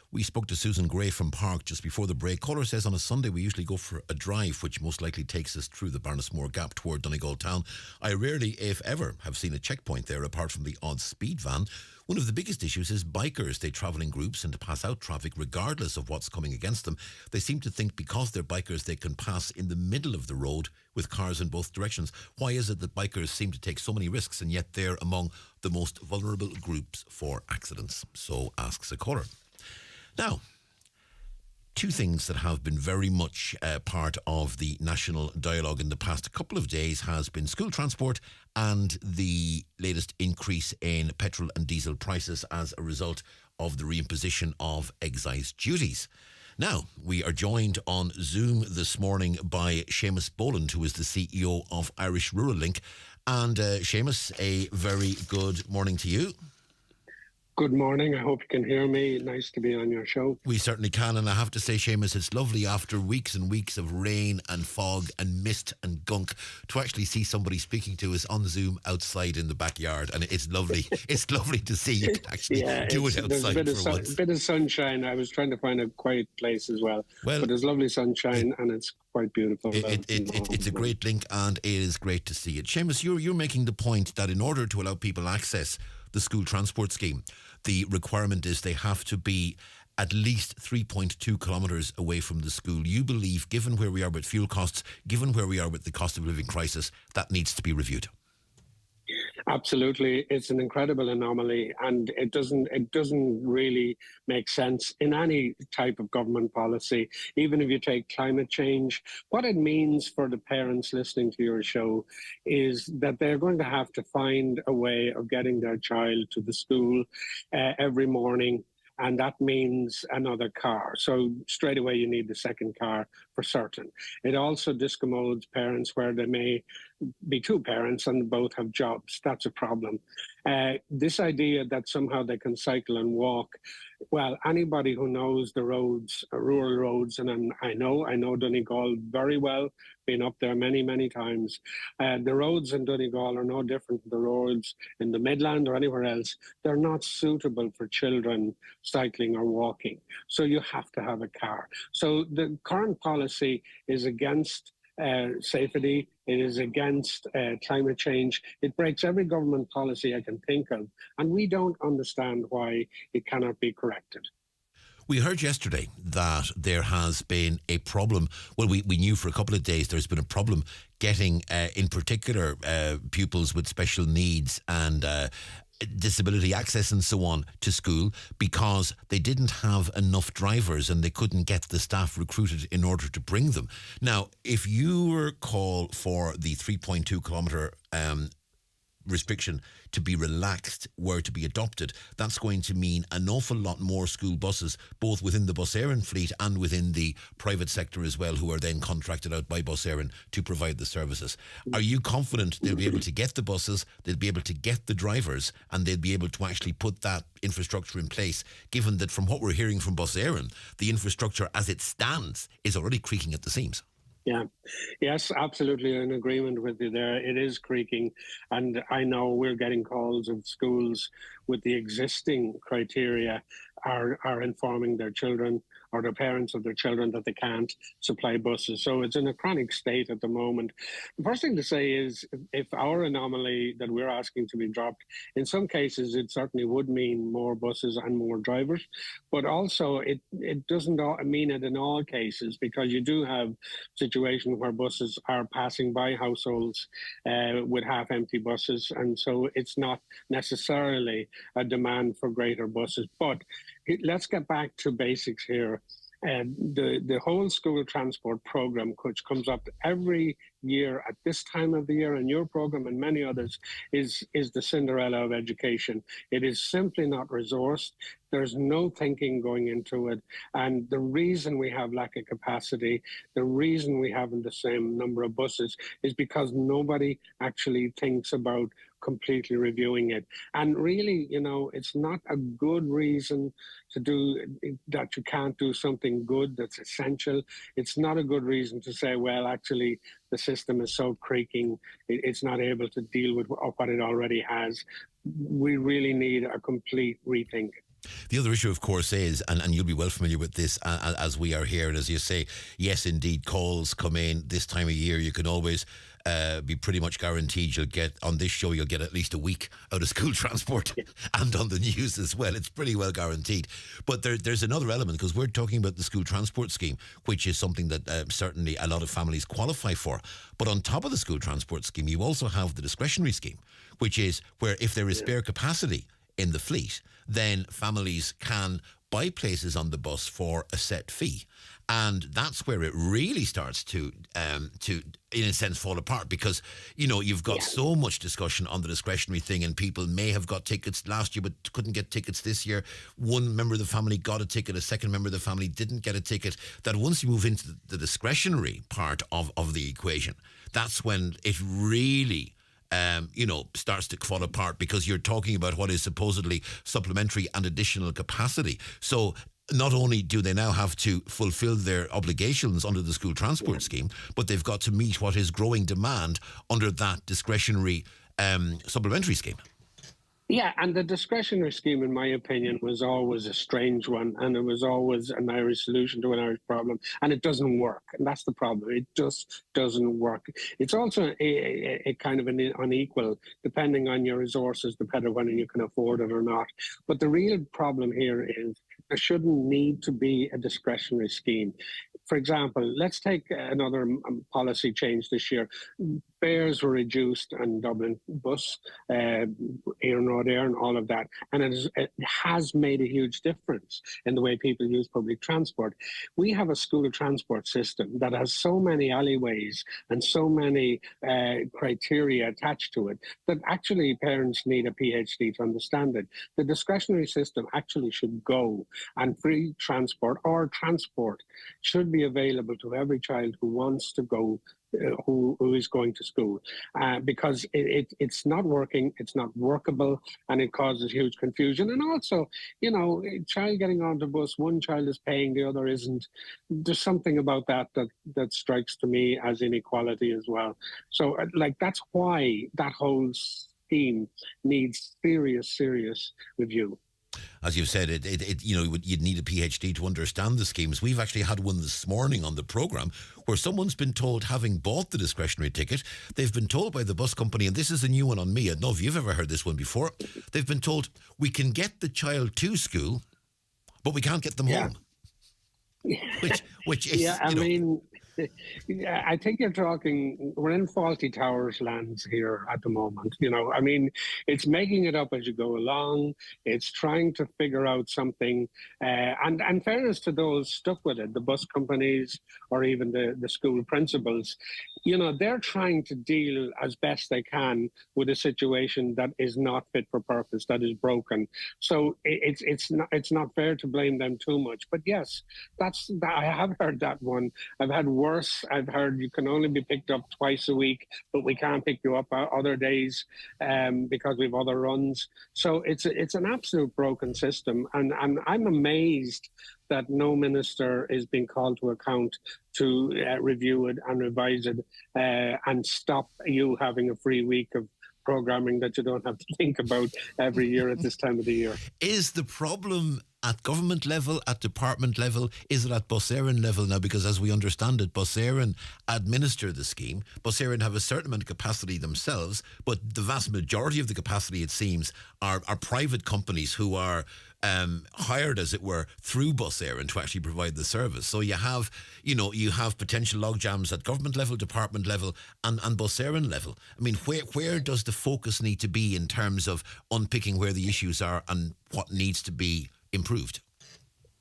S7: We spoke to Susan Gray from Park just before the break. Caller says on a Sunday we usually go for a drive, which most likely takes us through the Barnesmore Gap toward Donegal town. I rarely, if ever, have seen a checkpoint there apart from the odd speed van. One of the biggest issues is bikers. They travel in groups and to pass out traffic regardless of what's coming against them. They seem to think because they're bikers they can pass in the middle of the road with cars in both directions. Why is it that bikers seem to take so many risks and yet they're among the most vulnerable groups for accidents? So asks a caller. Now, two things that have been very much part of the national dialogue in the past couple of days has been school transport and the latest increase in petrol and diesel prices as a result of the reimposition of excise duties. Now, we are joined on Zoom this morning by Seamus Boland, who is the CEO of Irish Rural Link. And Seamus, a very good morning to you.
S18: Good morning. I hope you can hear me. Nice to be on your show.
S7: We certainly can. And I have to say, Seamus, it's lovely after weeks and weeks of rain and fog and mist and gunk to actually see somebody speaking to us on Zoom outside in the backyard. And it's lovely. It's lovely to see you can actually do it outside for once.
S18: A bit of sunshine. I was trying to find a quiet place as well. But there's lovely sunshine and it's quite beautiful.
S7: It's a great link and it is great to see it. Seamus, you're making the point that in order to allow people access the school transport scheme, the requirement is they have to be at least 3.2 kilometres away from the school. You believe, given where we are with fuel costs, given where we are with the cost of living crisis, that needs to be reviewed.
S18: Absolutely. It's an incredible anomaly and it doesn't really make sense in any type of government policy. Even if you take climate change, what it means for the parents listening to your show is that they're going to have to find a way of getting their child to the school every morning and that means another car. So straight away you need the second car for certain. It also discommodes parents where they may be two parents and both have jobs. That's a problem. This idea that somehow they can cycle and walk, well, anybody who knows the roads, rural roads, and I know Donegal very well, been up there many, many times. The roads in Donegal are no different than the roads in the Midland or anywhere else. They're not suitable for children cycling or walking. So you have to have a car. So the current policy is against safety. It is against climate change. It breaks every government policy I can think of. And we don't understand why it cannot be corrected.
S7: We heard yesterday that there has been a problem. Well, we knew for a couple of days there's been a problem getting, in particular, pupils with special needs and disability access and so on to school because they didn't have enough drivers and they couldn't get the staff recruited in order to bring them. Now, if your call for the 3.2 kilometre restriction to be relaxed were to be adopted, that's going to mean an awful lot more school buses, both within the Bus Éireann fleet and within the private sector as well, who are then contracted out by Bus Éireann to provide the services. Are you confident they'll be able to get the buses, they'll be able to get the drivers, and they'll be able to actually put that infrastructure in place, given that from what we're hearing from Bus Éireann, the infrastructure as it stands is already creaking at the seams?
S18: Yeah, yes, absolutely in agreement with you there. It is creaking, and I know we're getting calls of schools with the existing criteria are informing their children or the parents of their children that they can't supply buses. So it's in a chronic state at the moment. The first thing to say is if our anomaly that we're asking to be dropped, in some cases it certainly would mean more buses and more drivers, but also it doesn't mean it in all cases, because you do have situations where buses are passing by households with half-empty buses, and so it's not necessarily a demand for greater buses. But let's get back to basics here. The whole school transport program, which comes up every year at this time of the year, and your program and many others, is the Cinderella of education. It is simply not resourced. There's no thinking going into it. And the reason we have lack of capacity, the reason we haven't the same number of buses, is because nobody actually thinks about completely reviewing it. And really, it's not a good reason to do that. You can't do something good that's essential. It's not a good reason to say, well, actually, the system is so creaking, it's not able to deal with what it already has. We really need a complete rethink.
S7: The other issue, of course, is, and you'll be well familiar with this as we are here, and as you say, yes, indeed, calls come in this time of year. You can always be pretty much guaranteed you'll get, on this show, you'll get at least a week out of school transport and on the news as well. It's pretty well guaranteed. But there's another element, because we're talking about the school transport scheme, which is something that certainly a lot of families qualify for. But on top of the school transport scheme, you also have the discretionary scheme, which is where if there is spare capacity in the fleet, then families can buy places on the bus for a set fee. And that's where it really starts to in a sense, fall apart, because, you've got so much discussion on the discretionary thing, and people may have got tickets last year but couldn't get tickets this year. One member of the family got a ticket, a second member of the family didn't get a ticket. That once you move into the discretionary part of the equation, that's when it really starts to fall apart, because you're talking about what is supposedly supplementary and additional capacity. So not only do they now have to fulfill their obligations under the school transport scheme, but they've got to meet what is growing demand under that discretionary supplementary scheme.
S18: Yeah, and the discretionary scheme, in my opinion, was always a strange one, and it was always an Irish solution to an Irish problem, and it doesn't work, and that's the problem. It just doesn't work. It's also a kind of an unequal, depending on your resources, depending on whether you can afford it or not. But the real problem here is there shouldn't need to be a discretionary scheme. For example, let's take another policy change this year. fares were reduced on Dublin bus, Éireann Road Air and all of that. And it has made a huge difference in the way people use public transport. We have a school transport system that has so many alleyways and so many criteria attached to it that actually parents need a PhD to understand it. The discretionary system actually should go, and free transport or transport should be available to every child who wants to go, who is going to school, because it's not working, it's not workable, and it causes huge confusion. And also, a child getting on the bus, one child is paying, the other isn't. There's something about that strikes to me as inequality as well. So, that's why that whole scheme needs serious review.
S7: As you've said, you'd need a PhD to understand the schemes. We've actually had one this morning on the programme where someone's been told, having bought the discretionary ticket, they've been told by the bus company, and this is a new one on me, I don't know if you've ever heard this one before, they've been told, we can get the child to school, but we can't get them home. Which is,
S18: I think you're talking, we're in faulty towers lands here at the moment. It's making it up as you go along. It's trying to figure out something. And fairness to those stuck with it, the bus companies or even the school principals, they're trying to deal as best they can with a situation that is not fit for purpose, that is broken. So it's not fair to blame them too much. But yes, I have heard that one. I've had worse. I've heard you can only be picked up twice a week, but we can't pick you up other days because we've other runs. So it's an absolute broken system, and I'm amazed that no minister is being called to account to review it and revise it and stop you having a free week of programming that you don't have to think about every year at this time of the year.
S7: Is the problem at government level, at department level? Is it at Bus Éireann level now? Because as we understand it, Bus Éireann administer the scheme. Bus Éireann have a certain amount of capacity themselves, but the vast majority of the capacity, it seems, are private companies who are hired, as it were, through Bus Éireann to actually provide the service. So you have potential logjams at government level, department level, and Bus Éireann level. I mean, where does the focus need to be in terms of unpicking where the issues are and what needs to be improved?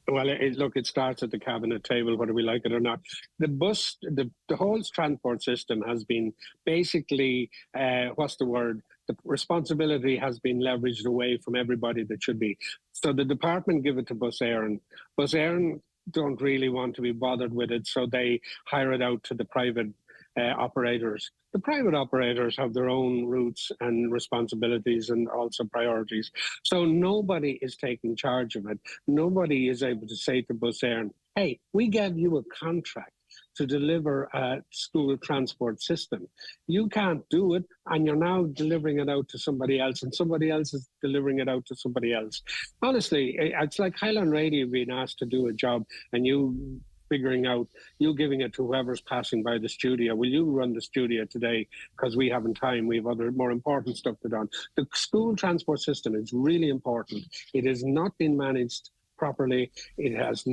S18: Well, it starts at the cabinet table, whether we like it or not. The whole transport system has been basically, the responsibility has been leveraged away from everybody that should be. So the department give it to Bus Éireann. Bus Éireann don't really want to be bothered with it, so they hire it out to the private operators. The private operators have their own routes and responsibilities and also priorities. So nobody is taking charge of it. Nobody is able to say to Bus Éireann, hey, we gave you a contract to deliver a school transport system. You can't do it, and you're now delivering it out to somebody else, and somebody else is delivering it out to somebody else. Honestly, it's like Highland Radio being asked to do a job, and you figuring out, you giving it to whoever's passing by the studio. Will you run the studio today? Because we haven't time. We have other more important stuff to do. The school transport system is really important. It has not been managed properly. It has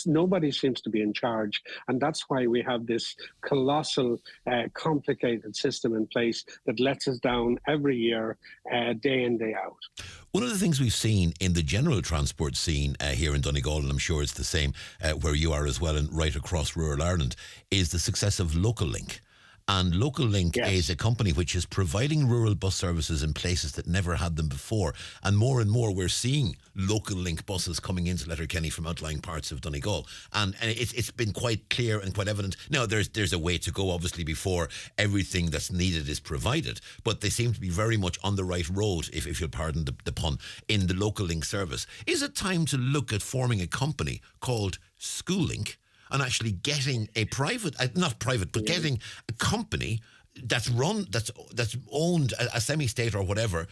S18: nobody seems to be in charge, and that's why we have this colossal, complicated system in place that lets us down every year, day in, day out.
S7: One of the things we've seen in the general transport scene here in Donegal, and I'm sure it's the same where you are as well and right across rural Ireland, is the success of Local Link. And Local Link is a company which is providing rural bus services in places that never had them before. And more we're seeing Local Link buses coming into Letterkenny from outlying parts of Donegal. And it's been quite clear and quite evident. Now, there's a way to go, obviously, before everything that's needed is provided. But they seem to be very much on the right road, if you'll pardon the pun, in the Local Link service. Is it time to look at forming a company called School Link and actually getting a getting a company that's owned, a semi-state or whatever,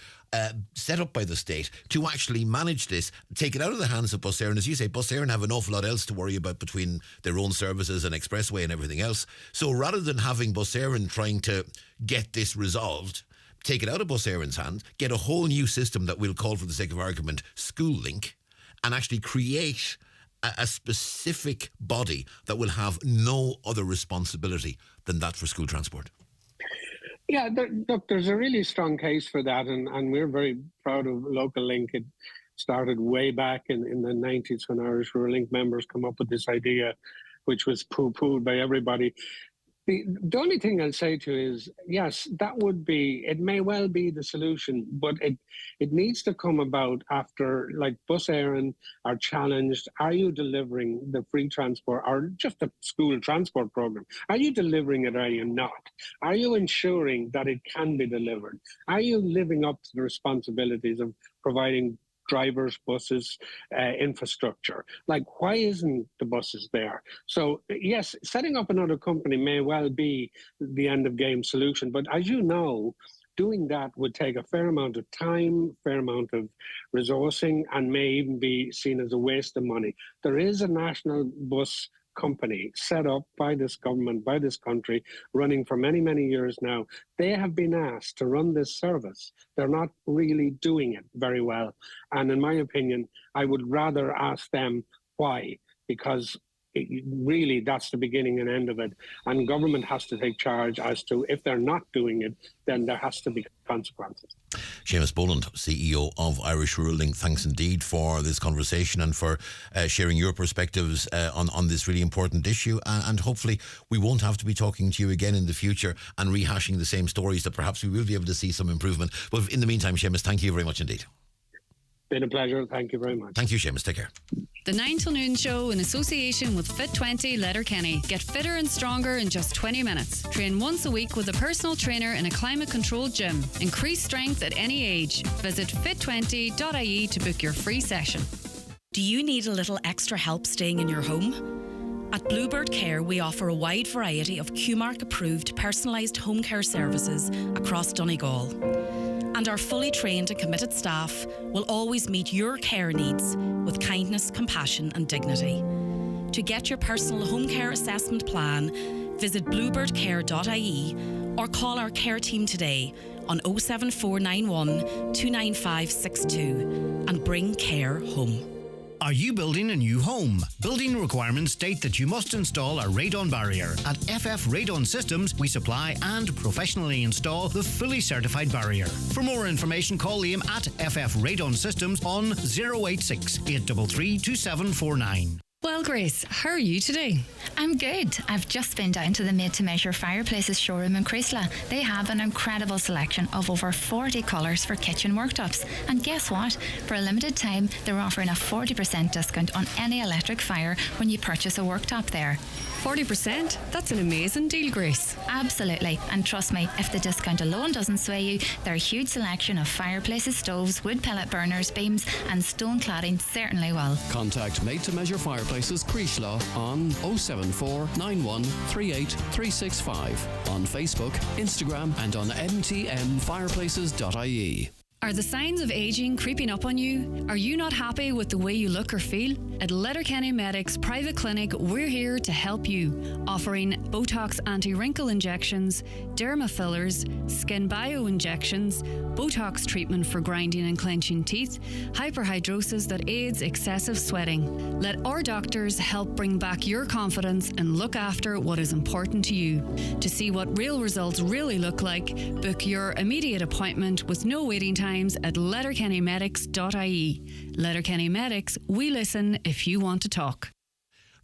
S7: set up by the state to actually manage this, take it out of the hands of Bus Éireann. As you say, Bus Éireann have an awful lot else to worry about between their own services and Expressway and everything else. So rather than having Bus Éireann trying to get this resolved, take it out of Bus Éireann's hands, get a whole new system that we'll call, for the sake of argument, School Link, and actually create a specific body that will have no other responsibility than that for school transport.
S18: Yeah, look, there's a really strong case for that, and we're very proud of Local Link. It started way back in the 90s when Irish Rural Link members come up with this idea, which was poo-pooed by everybody. The only thing I'll say to you is, yes, it may well be the solution, but it needs to come about after, like, Bus Éireann are challenged. Are you delivering the free transport or just the school transport program? Are you delivering it or are you not? Are you ensuring that it can be delivered? Are you living up to the responsibilities of providing drivers, buses, infrastructure? Like, why isn't the buses there? So yes, setting up another company may well be the end of game solution, but as you know, doing that would take a fair amount of time, fair amount of resourcing, and may even be seen as a waste of money. There is a national bus company set up by this government, by this country, running for many, many years now. They have been asked to run this service. They're not really doing it very well. And in my opinion, I would rather ask them why, because really that's the beginning and end of it. And government has to take charge as to, if they're not doing it, then there has to be consequences.
S7: Seamus Boland, CEO of Irish Rural Link, thanks indeed for this conversation and for sharing your perspectives on this really important issue. And hopefully we won't have to be talking to you again in the future and rehashing the same stories, that perhaps we will be able to see some improvement. But in the meantime, Seamus, thank you very much indeed.
S18: Been a pleasure. Thank you very much.
S7: Thank you, Seamus. Take care.
S9: The 9 till noon show in association with Fit20 Letterkenny. Get fitter and stronger in just 20 minutes. Train once a week with a personal trainer in a climate-controlled gym. Increase strength at any age. Visit fit20.ie to book your free session.
S5: Do you need a little extra help staying in your home? At Bluebird Care, we offer a wide variety of QMark-approved personalised home care services across Donegal. And our fully trained and committed staff will always meet your care needs with kindness, compassion and dignity. To get your personal home care assessment plan, visit bluebirdcare.ie or call our care team today on 07491 29562 and bring care home.
S14: Are you building a new home? Building requirements state that you must install a radon barrier. At FF Radon Systems, we supply and professionally install the fully certified barrier. For more information, call Liam at FF Radon Systems on 086 833 2749.
S9: Well, Grace, how are you today?
S23: I'm good. I've just been down to the Made to Measure Fireplaces showroom in Creasla. They have an incredible selection of over 40 colours for kitchen worktops. And guess what? For a limited time, they're offering a 40% discount on any electric fire when you purchase a worktop there.
S9: 40%? That's an amazing deal, Grace.
S23: Absolutely. And trust me, if the discount alone doesn't sway you, their huge selection of fireplaces, stoves, wood pellet burners, beams and stone cladding certainly will.
S6: Contact Made to Measure Fireplaces Creasla on 074 91 38 365 on Facebook, Instagram and on mtmfireplaces.ie.
S9: Are the signs of ageing creeping up on you? Are you not happy with the way you look or feel? At Letterkenny Medics Private Clinic, we're here to help you, offering Botox anti-wrinkle injections, derma fillers, skin bio injections, Botox treatment for grinding and clenching teeth, hyperhidrosis that aids excessive sweating. Let our doctors help bring back your confidence and look after what is important to you. To see what real results really look like, book your immediate appointment with no waiting time at letterkennymedics.ie. Letterkenny Medics, we listen if you want to talk.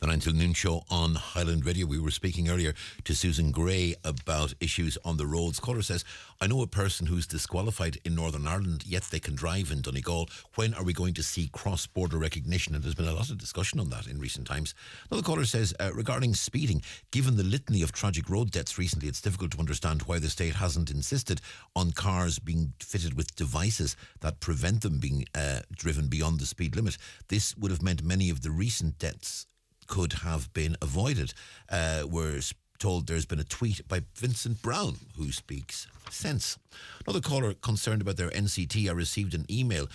S7: The 9 till noon show on Highland Radio. We were speaking earlier to Susan Gray about issues on the roads. Caller says, I know a person who's disqualified in Northern Ireland, yet they can drive in Donegal. When are we going to see cross-border recognition? And there's been a lot of discussion on that in recent times. Another caller says, regarding speeding, given the litany of tragic road deaths recently, it's difficult to understand why the state hasn't insisted on cars being fitted with devices that prevent them being driven beyond the speed limit. This would have meant many of the recent deaths could have been avoided. We're told there's been a tweet by Vincent Brown, who speaks sense. Another caller concerned about their NCT. I received an email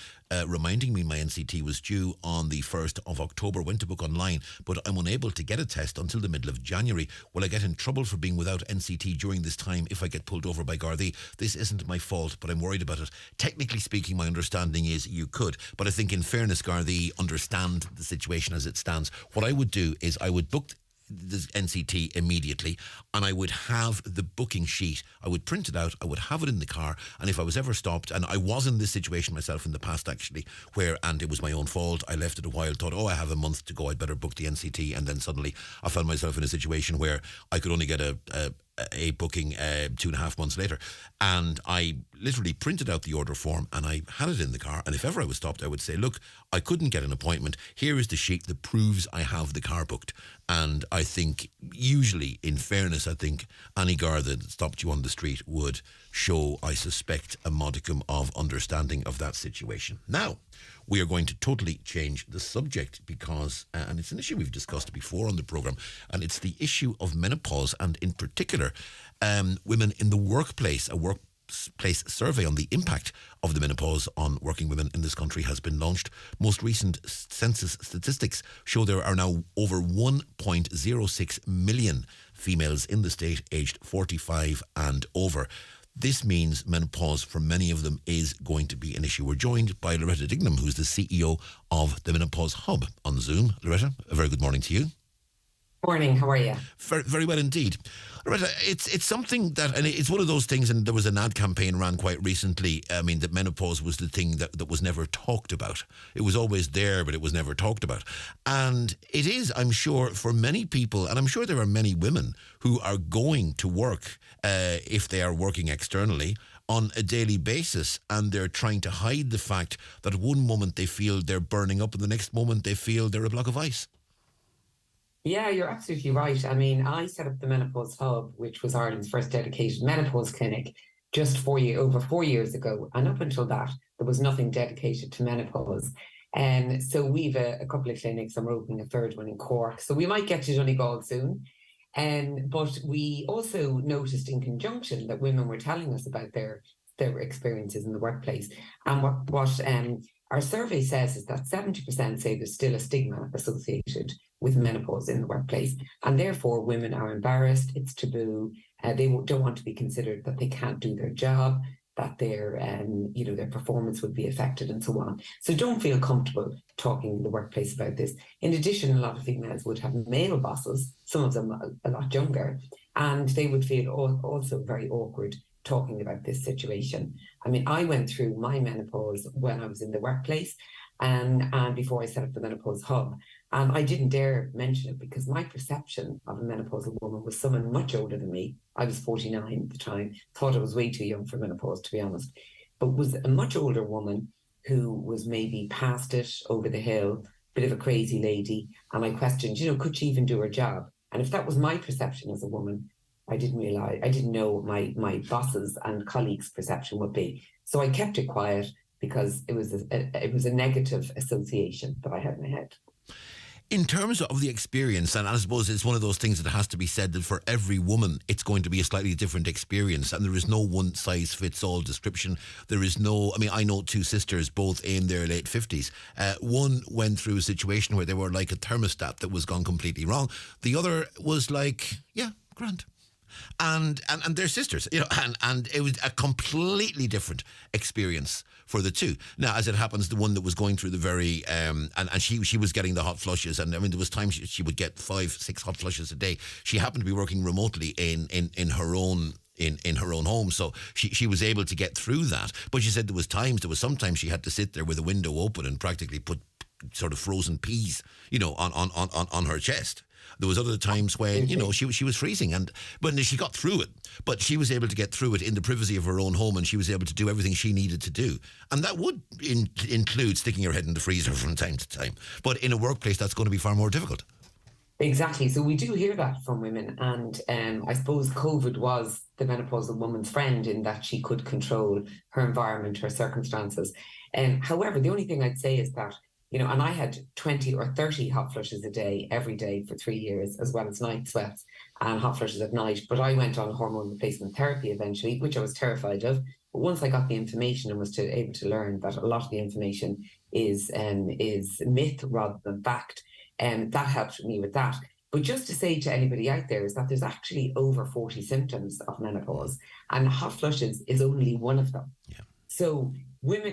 S7: reminding me my NCT was due on the 1st of October. Went to book online, but I'm unable to get a test until the middle of January. Will I get in trouble for being without NCT during this time if I get pulled over by Gardaí? This isn't my fault, but I'm worried about it. Technically speaking, my understanding is you could, but I think in fairness, Gardaí understand the situation as it stands. What I would do is I would book the NCT immediately, and I would have the booking sheet. I would print it out, I would have it in the car, and if I was ever stopped, and I was in this situation myself in the past actually, where, and it was my own fault, I left it a while, thought, I have a month to go, I'd better book the NCT, and then suddenly I found myself in a situation where I could only get a booking 2.5 months later, and I literally printed out the order form and I had it in the car, and if ever I was stopped I would say, look, I couldn't get an appointment, here is the sheet that proves I have the car booked. And I think usually, in fairness, I think any guard that stopped you on the street would show, I suspect, a modicum of understanding of that situation. Now, we are going to totally change the subject because, and it's an issue we've discussed before on the programme, and it's the issue of menopause, and in particular, women in the workplace. A workplace survey on the impact of the menopause on working women in this country has been launched. Most recent census statistics show there are now over 1.06 million females in the state aged 45 and over. This means menopause for many of them is going to be an issue. We're joined by Loretta Dignam, who's the CEO of the Menopause Hub on Zoom. Loretta, a very good morning to you.
S10: Morning, how are you?
S7: Very, very well indeed. Loretta, it's something that, and it's one of those things, and there was an ad campaign ran quite recently, that menopause was the thing that was never talked about. It was always there, but it was never talked about. And it is, I'm sure, for many people, and I'm sure there are many women who are going to work, if they are working externally, on a daily basis, and they're trying to hide the fact that one moment they feel they're burning up and the next moment they feel they're a block of ice.
S10: Yeah, you're absolutely right. I mean, I set up the Menopause Hub, which was Ireland's first dedicated menopause clinic, just over 4 years ago. And up until that, there was nothing dedicated to menopause. And so we've a couple of clinics, and we're opening a third one in Cork. So we might get to Donegal soon. But we also noticed in conjunction that women were telling us about their experiences in the workplace. And what our survey says is that 70% say there's still a stigma associated with menopause in the workplace, and therefore women are embarrassed, it's taboo, they don't want to be considered that they can't do their job, that their performance would be affected and so on. So don't feel comfortable talking in the workplace about this. In addition, a lot of females would have male bosses, some of them a lot younger, and they would feel also very awkward talking about this situation. I mean, I went through my menopause when I was in the workplace and before I set up the Menopause Hub. And I didn't dare mention it because my perception of a menopausal woman was someone much older than me. I was 49 at the time, thought I was way too young for menopause, to be honest, but was a much older woman who was maybe past it, over the hill, bit of a crazy lady. And I questioned, could she even do her job? And if that was my perception as a woman, I didn't know what my bosses and colleagues' perception would be. So I kept it quiet because it was a negative association that I had in my head.
S7: In terms of the experience, and I suppose it's one of those things that has to be said that for every woman, it's going to be a slightly different experience, and there is no one-size-fits-all description. There is no, I know two sisters, both in their late 50s. One went through a situation where they were like a thermostat that was gone completely wrong. The other was like, yeah, grand. And they're sisters, and it was a completely different experience for the two. Now, as it happens, the one that was going through the very, and she was getting the hot flushes, and there was times she would get 5-6 hot flushes a day. She happened to be working remotely in her own in her own home, so she was able to get through that. But she said there was sometimes she had to sit there with a window open and practically put sort of frozen peas, on her chest. There was other times when, she was freezing, but she got through it. But she was able to get through it in the privacy of her own home, and she was able to do everything she needed to do. And that would include sticking her head in the freezer from time to time. But in a workplace, that's going to be far more difficult.
S10: Exactly. So we do hear that from women. And I suppose COVID was the menopausal woman's friend in that she could control her environment, her circumstances. However, the only thing I'd say is that, and I had 20 or 30 hot flushes a day, every day for 3 years, as well as night sweats and hot flushes at night. But I went on hormone replacement therapy eventually, which I was terrified of. But once I got the information and was able to learn that a lot of the information is myth rather than fact, that helped me with that. But just to say to anybody out there is that there's actually over 40 symptoms of menopause, and hot flushes is only one of them.
S7: Yeah.
S10: So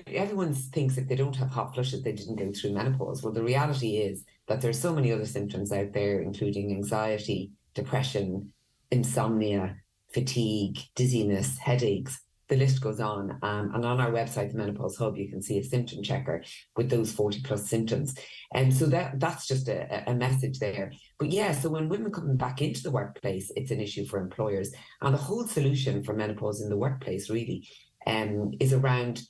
S10: everyone thinks if they don't have hot flushes, they didn't go through menopause. Well, the reality is that there's so many other symptoms out there, including anxiety, depression, insomnia, fatigue, dizziness, headaches. The list goes on. And on our website, the Menopause Hub, you can see a symptom checker with those 40 plus symptoms. And so that's just a message there. But yeah, so when women come back into the workplace, it's an issue for employers. And the whole solution for menopause in the workplace really is around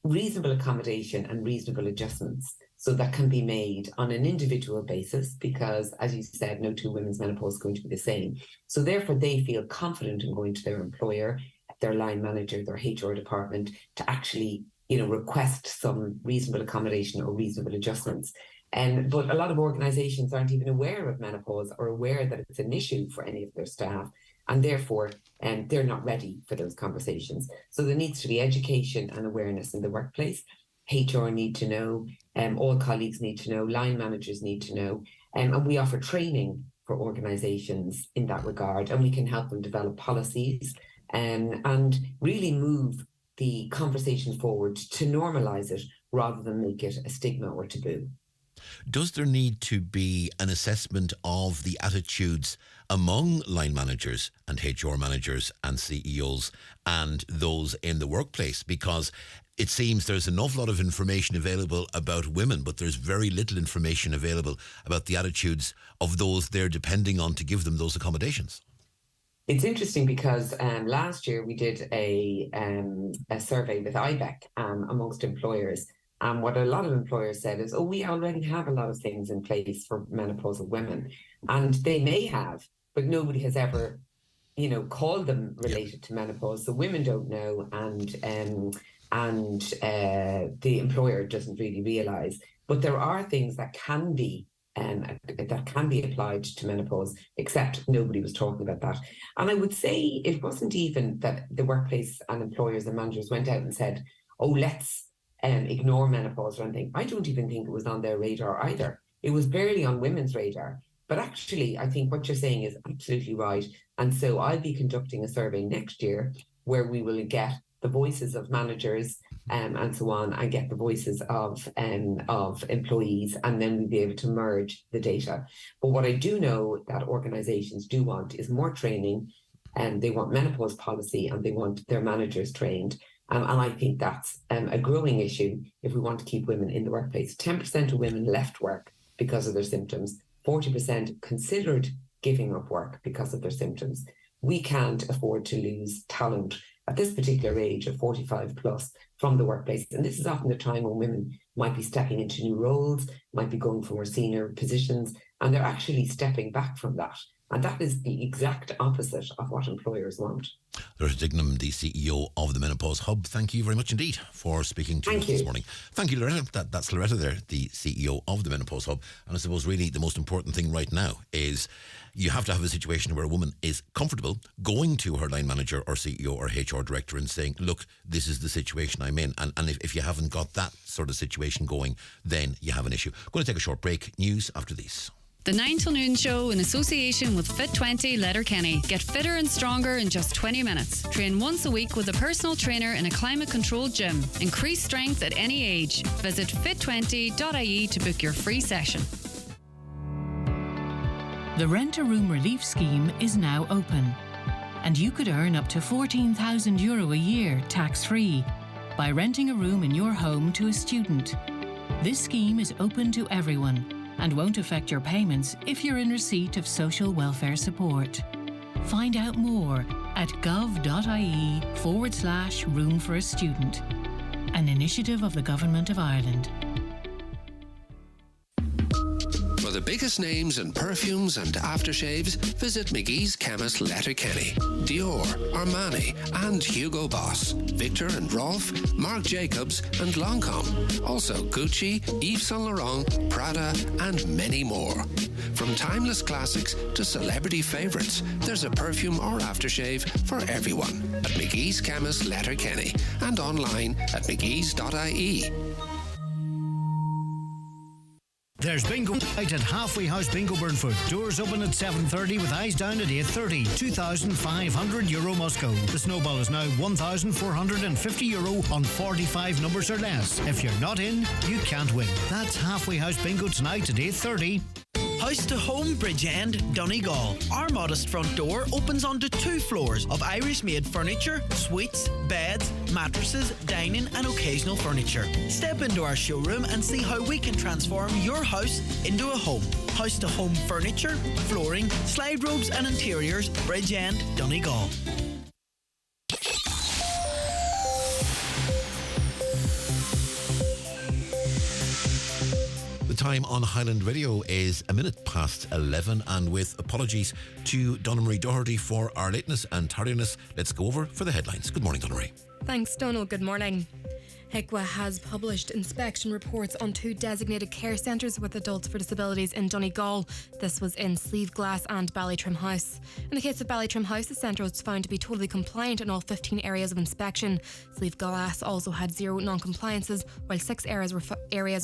S10: reasonable accommodation and reasonable adjustments. So that can be made on an individual basis because, as you said, no two women's menopause is going to be the same. So therefore, they feel confident in going to their employer, their line manager, their HR department to actually, request some reasonable accommodation or reasonable adjustments. But a lot of organisations aren't even aware of menopause or aware that it's an issue for any of their staff. And therefore, they're not ready for those conversations. So there needs to be education and awareness in the workplace. HR need to know, all colleagues need to know, line managers need to know. And we offer training for organisations in that regard, and we can help them develop policies and really move the conversation forward to normalise it rather than make it a stigma or taboo.
S7: Does there need to be an assessment of the attitudes among line managers and HR managers and CEOs and those in the workplace? Because it seems there's an awful lot of information available about women, but there's very little information available about the attitudes of those they're depending on to give them those accommodations.
S10: It's interesting because last year we did a survey with IBEC amongst employers. And what a lot of employers said is, we already have a lot of things in place for menopausal women. And they may have, but nobody has ever, called them related to menopause. So women don't know and the employer doesn't really realise. But there are things that can be applied to menopause, except nobody was talking about that. And I would say it wasn't even that the workplace and employers and managers went out and said, let's ignore menopause or anything. I don't even think it was on their radar either. It was barely on women's radar. But actually, I think what you're saying is absolutely right. And so I'll be conducting a survey next year where we will get the voices of managers and so on, and get the voices of employees, and then we'll be able to merge the data. But what I do know that organisations do want is more training, and they want menopause policy, and they want their managers trained. And I think that's a growing issue if we want to keep women in the workplace. 10% of women left work because of their symptoms. 40% considered giving up work because of their symptoms. We can't afford to lose talent at this particular age of 45 plus from the workplace. And this is often the time when women might be stepping into new roles, might be going for more senior positions, and they're actually stepping back from that. And that is the exact opposite of what employers want.
S7: Loretta Dignam, the CEO of the Menopause Hub. Thank you very much indeed for speaking to us this morning. Thank you, Loretta. That's Loretta there, the CEO of the Menopause Hub. And I suppose really the most important thing right now is you have to have a situation where a woman is comfortable going to her line manager or CEO or HR director and saying, look, this is the situation I'm in. And if you haven't got that sort of situation going, then you have an issue. Going to take a short break. News after these.
S9: The 9 till Noon Show in association with Fit20 Letterkenny. Get fitter and stronger in just 20 minutes. Train once a week with a personal trainer in a climate-controlled gym. Increase strength at any age. Visit fit20.ie to book your free session.
S19: The Rent-A-Room Relief Scheme is now open, and you could earn up to €14,000 a year tax-free by renting a room in your home to a student. This scheme is open to everyone and won't affect your payments if you're in receipt of social welfare support. Find out more at gov.ie/room for a student, an initiative of the Government of Ireland.
S20: For the biggest names in perfumes and aftershaves, visit McGee's Chemist Letterkenny. Dior, Armani and Hugo Boss, Victor and Rolf, Marc Jacobs and Lancôme. Also Gucci, Yves Saint Laurent, Prada and many more. From timeless classics to celebrity favourites, there's a perfume or aftershave for everyone at McGee's Chemist Letterkenny and online at mcgees.ie.
S14: There's bingo night at Halfway House Bingo Burnfoot. Doors open at 7:30 with eyes down at 8:30. €2,500 must go. The snowball is now €1,450 on 45 numbers or less. If you're not in, you can't win. That's Halfway House Bingo tonight at 8:30.
S3: House to Home Bridgend, Donegal. Our modest front door opens onto 2 floors of Irish-made furniture, suites, beds, mattresses, dining and occasional furniture. Step into our showroom and see how we can transform your house into a home. House to Home furniture, flooring, slide robes and interiors, Bridgend, Donegal.
S7: The time on Highland Radio is a minute past 11, and with apologies to Donna Marie Doherty for our lateness and tardiness, let's go over for the headlines. Good morning, Donna Marie.
S26: Thanks, Donal. Good morning. HICWA has published inspection reports on 2 designated care centres with adults for disabilities in Donegal. This was in Sleeveglass and Ballytrim House. In the case of Ballytrim House, the centre was found to be totally compliant in all 15 areas of inspection. Sleeveglass also had 0 non-compliances, while 6 areas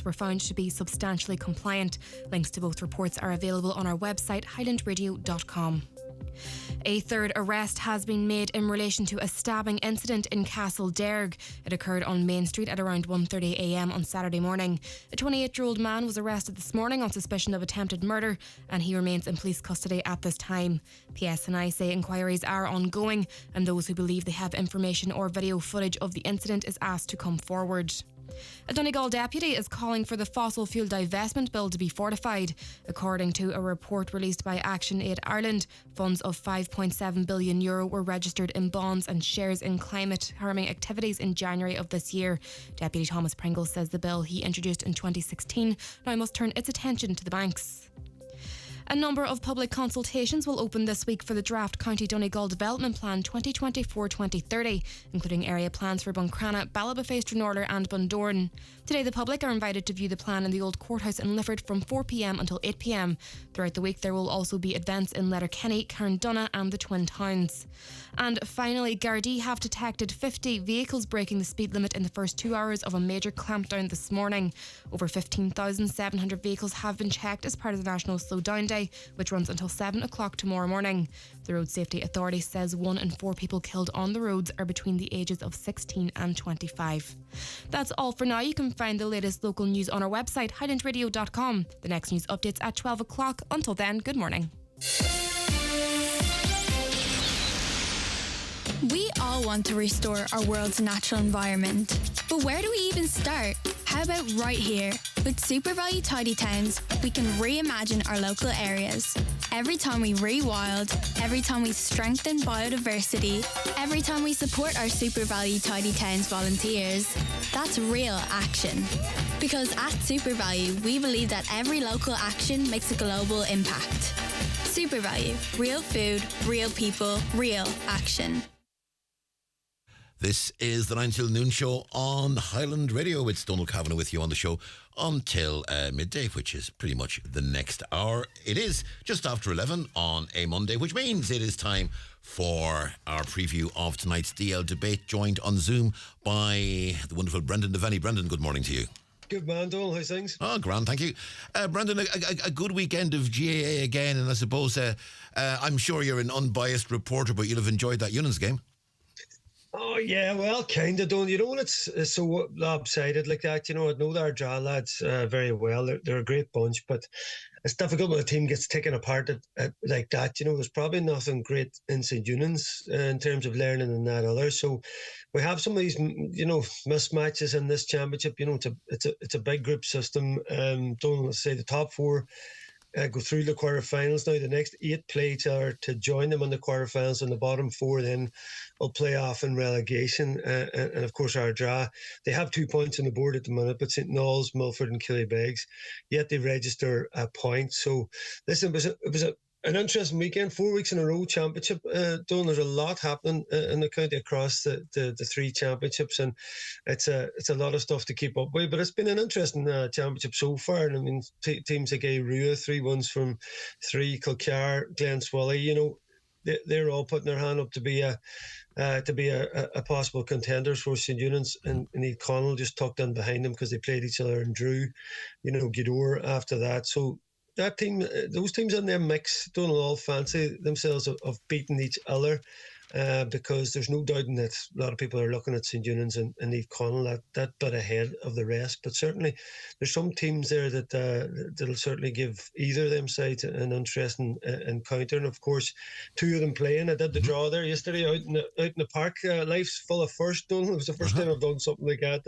S26: were found to be substantially compliant. Links to both reports are available on our website, highlandradio.com. A third arrest has been made in relation to a stabbing incident in Castlederg. It occurred on Main Street at around 1:30am on Saturday morning. A 28-year-old man was arrested this morning on suspicion of attempted murder, and he remains in police custody at this time. PSNI say inquiries are ongoing, and those who believe they have information or video footage of the incident is asked to come forward. A Donegal deputy is calling for the fossil fuel divestment bill to be fortified. According to a report released by Action Aid Ireland, funds of €5.7 billion were registered in bonds and shares in climate-harming activities in January of this year. Deputy Thomas Pringle says the bill he introduced in 2016 now must turn its attention to the banks. A number of public consultations will open this week for the draft County Donegal Development Plan 2024-2030, including area plans for Buncrana, Ballabafay, Stranorlar and Bundoran. Today the public are invited to view the plan in the Old Courthouse in Lifford from 4pm until 8pm. Throughout the week there will also be events in Letterkenny, Carndonagh and the Twin Towns. And finally, Gardaí have detected 50 vehicles breaking the speed limit in the first 2 hours of a major clampdown this morning. Over 15,700 vehicles have been checked as part of the National Slowdown Day, which runs until 7 o'clock tomorrow morning. The Road Safety Authority says 1 in 4 people killed on the roads are between the ages of 16 and 25. That's all for now. You can find the latest local news on our website, highlandradio.com. The next news update's at 12 o'clock. Until then, good morning.
S8: We all want to restore our world's natural environment. But where do we even start? How about right here? With SuperValue Tidy Towns, we can reimagine our local areas. Every time we rewild, every time we strengthen biodiversity, every time we support our SuperValue Tidy Towns volunteers, that's real action. Because at SuperValue, we believe that every local action makes a global impact. SuperValue, real food, real people, real action.
S7: This is the 9 till noon show on Highland Radio. It's Donal Kavanagh with you on the show until midday, which is pretty much the next hour. It is just after 11 on a Monday, which means it is time for our preview of tonight's DL debate, joined on Zoom by the wonderful Brendan Devaney. Brendan, good morning to you.
S16: Good man, Donal. How's things?
S7: Oh, grand, thank you. Brendan, a good weekend of GAA again, and I suppose I'm sure you're an unbiased reporter, but you'll have enjoyed that Unions game.
S16: Oh, yeah, well, kind of, don't you know when it's so lopsided like that? You know, I know the Ardra lads very well. They're a great bunch, but it's difficult when a team gets taken apart like that. You know, there's probably nothing great in St. Unions in terms of learning and that other. So we have some of these, you know, mismatches in this championship. You know, it's a big group system. Don't say the top 4 go through the quarterfinals now. The next 8 play to join them in the quarterfinals, and the bottom 4 then will play off in relegation. And of course, Ardra, they have 2 points on the board at the minute, but St. Knowles, Milford and Killybegs, yet they register a point. So listen, it was an interesting weekend, 4 weeks in a row championship. There's a lot happening in the county across the 3 championships, and it's a lot of stuff to keep up with. But it's been an interesting championship so far. And I mean, teams like Rua, 3 wins from 3, Kilcar, Glen Swilly, you know, they're all putting their hand up to be a possible contenders for St Eunan's, and Niamh Connell just tucked in behind them because they played each other and drew, Gweedore after that. So that team, those teams in their mix don't all fancy themselves of beating each other. Because there's no doubting that a lot of people are looking at St Eunan's and Niamh Connell that bit ahead of the rest. But certainly there's some teams there that'll certainly give either of them sides an interesting encounter. And of course, two of them playing. I did the draw there yesterday out in the park. Life's full of firsts, Donal. It was the first time I've done something like that,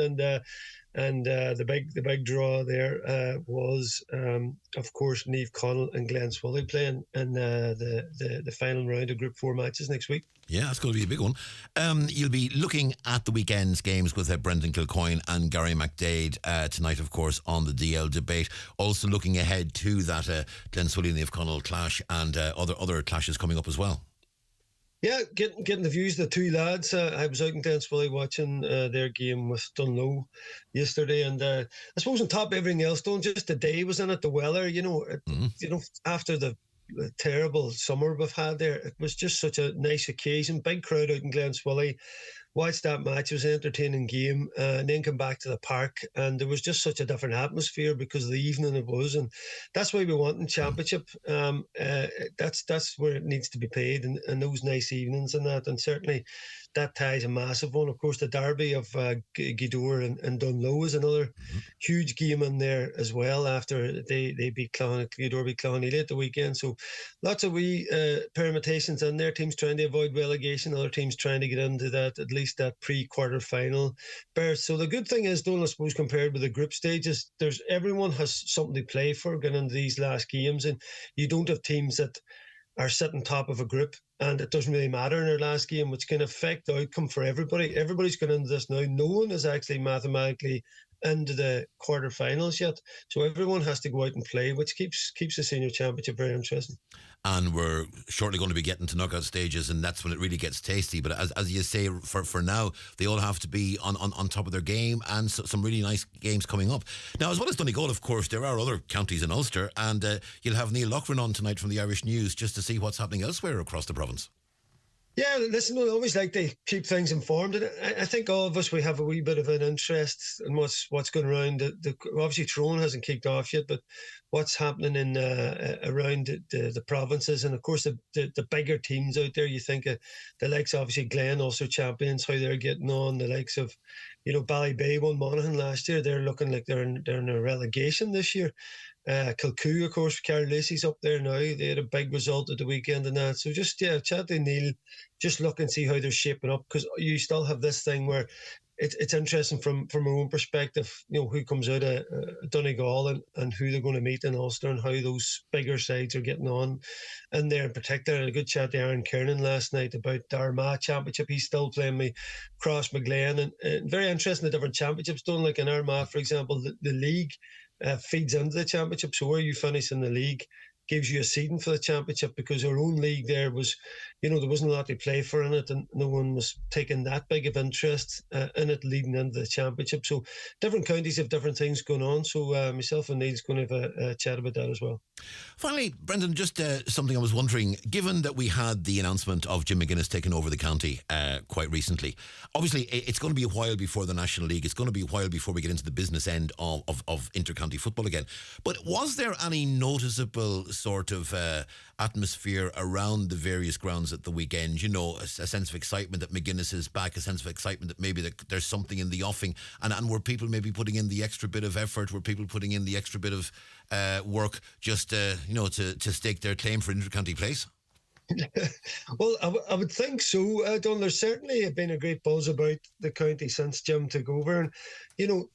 S16: and the big draw there was, of course, Niamh Connell and Glen Swilly playing in the final round of Group 4 matches next week.
S7: Yeah, it's going to be a big one. You'll be looking at the weekend's games with Brendan Kilcoyne and Gary McDade tonight, of course, on the DL debate. Also looking ahead to that Glen Swilly and Niamh Connell clash and other clashes coming up as well.
S16: Yeah, getting the views of the two lads. I was out in Glen Swilly watching their game with Donal yesterday, and I suppose on top of everything else, just the day was in it, the weather. After the terrible summer we've had there, it was just such a nice occasion. Big crowd out in Glen Swilly. Watched that match. It was an entertaining game, and then come back to the park, and there was just such a different atmosphere because of the evening it was, and that's why we want in Championship. That's where it needs to be played, and those nice evenings and that, and certainly that tie's a massive one. Of course, the derby of Gweedore and Dunlow is another huge game in there as well. After they beat Gweedore beat Clonheely at the weekend, so lots of wee permutations in there. Teams trying to avoid relegation, other teams trying to get into that, at least that pre-quarter final berth. So the good thing is, Donal, I suppose, compared with the group stages, everyone has something to play for going into these last games, and you don't have teams that are sitting top of a group and it doesn't really matter in their last game, which can affect the outcome for everybody. Everybody's going into this now. No one is actually mathematically into the quarterfinals yet, so everyone has to go out and play, which keeps the senior championship very interesting.
S7: And we're shortly going to be getting to knockout stages, and that's when it really gets tasty. But as you say, for now, they all have to be on top of their game, and some really nice games coming up. Now, as well as Donegal, of course, there are other counties in Ulster, and you'll have Neil Loughran on tonight from the Irish News just to see what's happening elsewhere across the province.
S16: Yeah, listen, I always like to keep things informed, and I think all of us, we have a wee bit of an interest in what's going around. Obviously, Tyrone hasn't kicked off yet, but what's happening in around the provinces, and of course the bigger teams out there. You think of the likes, obviously Glen, Ulster champions, how they're getting on. The likes of, Ballybay won Monaghan last year. They're looking like they're in a relegation this year. Kilcoo, of course, Carol Lacey's up there now. They had a big result at the weekend and that. So just, chat to Neil, just look and see how they're shaping up, because you still have this thing where it's interesting from our own perspective, who comes out of Donegal and who they're going to meet in Ulster and how those bigger sides are getting on. And there in particular, I had a good chat to Aaron Kiernan last night about the Armagh Championship. He's still playing me Cross McGlen, and very interesting the different championships done. Like in Armagh, for example, the league feeds into the championship, so where you finish in the league gives you a seeding for the championship, because our own league there was, there wasn't a lot to play for in it, and no one was taking that big of interest in it leading into the championship. So different counties have different things going on, so myself and Neil's going to have a chat about that as well.
S7: Finally, Brendan, just something I was wondering, given that we had the announcement of Jim McGuinness taking over the county quite recently, obviously it's going to be a while before the National League, it's going to be a while before we get into the business end of inter-county football again, but was there any noticeable sort of atmosphere around the various grounds at the weekend? A sense of excitement that McGuinness is back, a sense of excitement that maybe there's something in the offing, and were people maybe putting in the extra bit of effort, were people putting in the extra bit of work just to stake their claim for inter-county place?
S16: Well, I would think so, Don. There's certainly been a great buzz about the county since Jim took over, and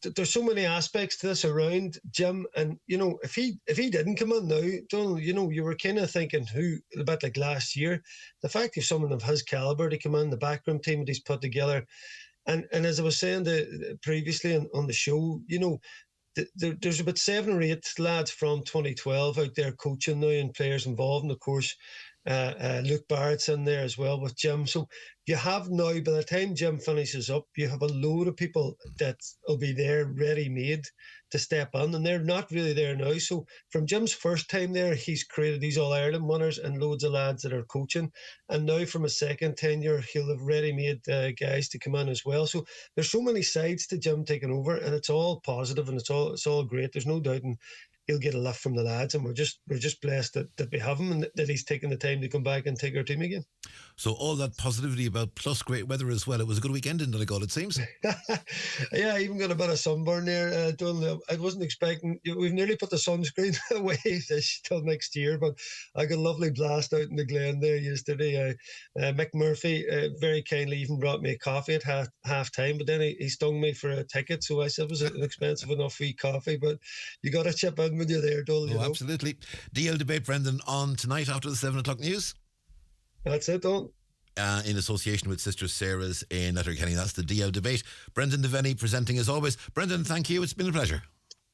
S16: there's so many aspects to this around Jim, and if he didn't come in now, Don, you were kind of thinking who, a bit like last year, the fact of someone of his calibre to come in, the backroom team that he's put together, and as I was saying previously on the show, there's about 7 or 8 lads from 2012 out there coaching now and players involved, and of course Luke Barrett's in there as well with Jim. So you have now, by the time Jim finishes up, you have a load of people that will be there ready-made to step in, and they're not really there now. So from Jim's first time there, he's created these All-Ireland winners and loads of lads that are coaching. And now from his second tenure, he'll have ready-made guys to come in as well. So there's so many sides to Jim taking over, and it's all positive and it's all great. There's no doubt he'll get a lift from the lads, and we're just blessed that we have him and that he's taking the time to come back and take our team again.
S7: So all that positivity about plus great weather as well. It was a good weekend in Donegal, it seems.
S16: Yeah, I even got a bit of sunburn there. I wasn't expecting. We've nearly put the sunscreen away till next year, but I got a lovely blast out in the Glen there yesterday. Mick Murphy very kindly even brought me a coffee at half time, but then he stung me for a ticket, so I said it was an expensive enough free coffee, but you got to chip in when you're there, Donal.
S7: Oh, absolutely. DL debate, Brendan, on tonight after the 7 o'clock news.
S16: That's it, Don.
S7: In association with Sister Sarah's in Letterkenny. That's the DL debate. Brendan Devaney presenting as always. Brendan, thank you. It's been a pleasure.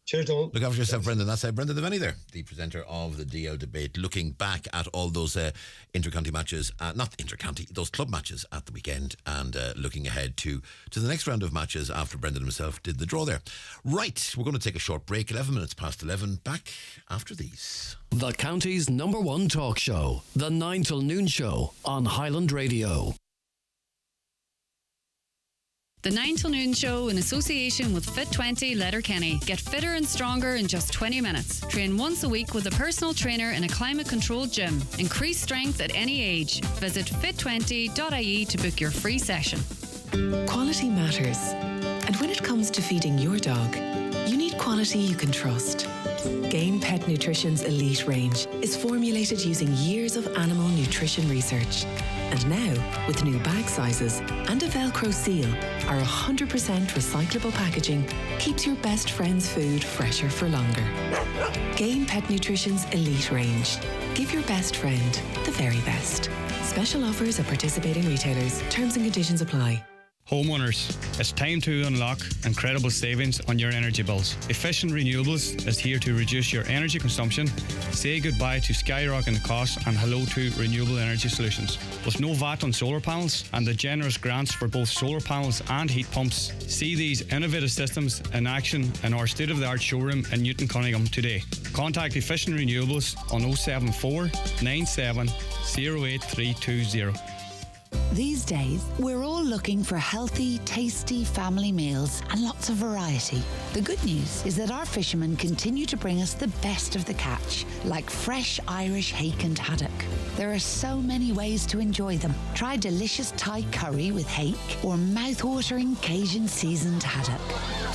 S16: Cheers, Don.
S7: Look after yourself, Brendan. That's Brendan Devaney there, the presenter of the DL debate, looking back at all those inter-county matches, not inter-county, those club matches at the weekend, and looking ahead to the next round of matches after Brendan himself did the draw there. Right, we're going to take a short break, 11 minutes past 11, back after these.
S6: The county's #1 talk show, The 9 till Noon Show on Highland Radio.
S9: The 9 till Noon Show in association with Fit20 Letterkenny. Get fitter and stronger in just 20 minutes. Train once a week with a personal trainer in a climate-controlled gym. Increase strength at any age. Visit fit20.ie to book your free session.
S11: Quality matters. And when it comes to feeding your dog, you need quality you can trust. Gain Pet Nutrition's Elite range is formulated using years of animal nutrition research. And now, with new bag sizes and a Velcro seal, our 100% recyclable packaging keeps your best friend's food fresher for longer. Gain Pet Nutrition's Elite range. Give your best friend the very best. Special offers at participating retailers. Terms and conditions apply.
S12: Homeowners, it's time to unlock incredible savings on your energy bills. Efficient Renewables is here to reduce your energy consumption, say goodbye to skyrocketing costs, and hello to renewable energy solutions. With no VAT on solar panels and the generous grants for both solar panels and heat pumps, see these innovative systems in action in our state-of-the-art showroom in Newton Cunningham today. Contact Efficient Renewables on 074 97 08320.
S21: These days, we're all looking for healthy, tasty family meals and lots of variety. The good news is that our fishermen continue to bring us the best of the catch, like fresh Irish hake and haddock. There are so many ways to enjoy them. Try delicious Thai curry with hake or mouth-watering Cajun seasoned haddock.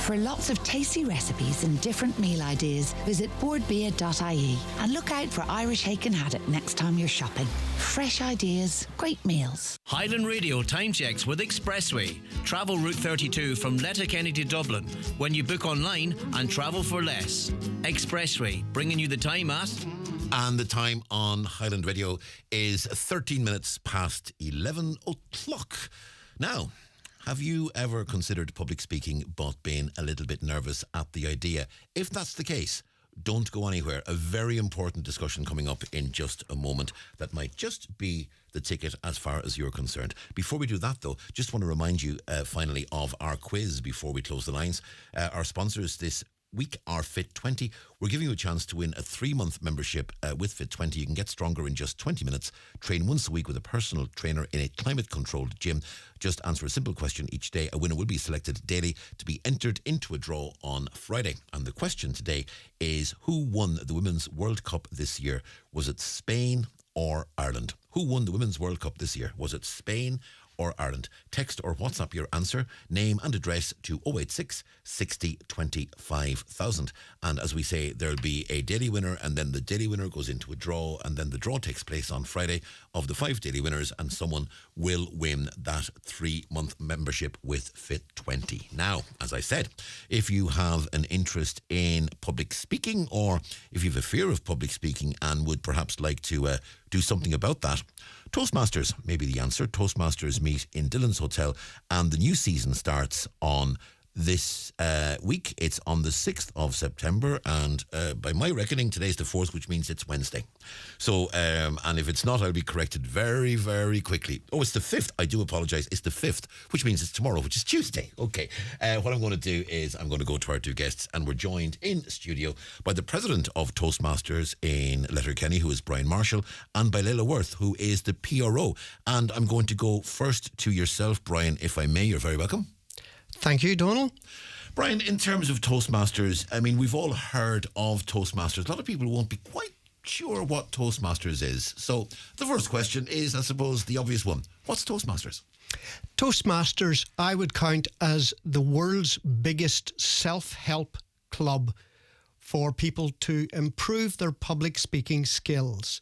S21: For lots of tasty recipes and different meal ideas, visit boardbeer.ie and look out for Irish hake and haddock next time you're shopping. Fresh ideas, great meals.
S3: Highland Radio time checks with Expressway. Travel Route 32 from Letterkenny to Dublin when you book online and travel for less. Expressway, bringing you the time at...
S7: And the time on Highland Radio is 13 minutes past 11 o'clock. Now, have you ever considered public speaking but been a little bit nervous at the idea? If that's the case, don't go anywhere. A very important discussion coming up in just a moment that might just be the ticket as far as you're concerned. Before we do that, though, just want to remind you finally of our quiz before we close the lines. Our sponsors this week are Fit20. We're giving you a chance to win a 3-month membership with Fit20. You can get stronger in just 20 minutes, train once a week with a personal trainer in a climate-controlled gym. Just answer a simple question each day. A winner will be selected daily to be entered into a draw on Friday. And the question today is, who won the Women's World Cup this year? Was it Spain or Ireland? Who won the Women's World Cup this year? Was it Spain or Ireland? Text or WhatsApp your answer, name and address to 086 60 25 000. And as we say, there'll be a daily winner, and then the daily winner goes into a draw, and then the draw takes place on Friday of the 5 daily winners, and someone will win that 3-month membership with Fit20. Now, as I said, if you have an interest in public speaking, or if you have a fear of public speaking and would perhaps like to do something about that, Toastmasters may be the answer. Toastmasters meet in Dillon's Hotel, and the new season starts on this week. It's on the 6th of September, and by my reckoning, today's the 4th, which means it's Wednesday. So, and if it's not, I'll be corrected very, very quickly. Oh, it's the 5th. I do apologise. It's the 5th, which means it's tomorrow, which is Tuesday. Okay. What I'm going to do is I'm going to go to our two guests, and we're joined in studio by the president of Toastmasters in Letterkenny, who is Brian Marshall, and by Leila Worth, who is the PRO. And I'm going to go first to yourself, Brian, if I may. You're very welcome.
S1: Thank you, Donal.
S7: Brian, in terms of Toastmasters, I mean, we've all heard of Toastmasters. A lot of people won't be quite sure what Toastmasters is. So the first question is, I suppose, the obvious one. What's Toastmasters?
S1: Toastmasters, I would count as the world's biggest self-help club for people to improve their public speaking skills.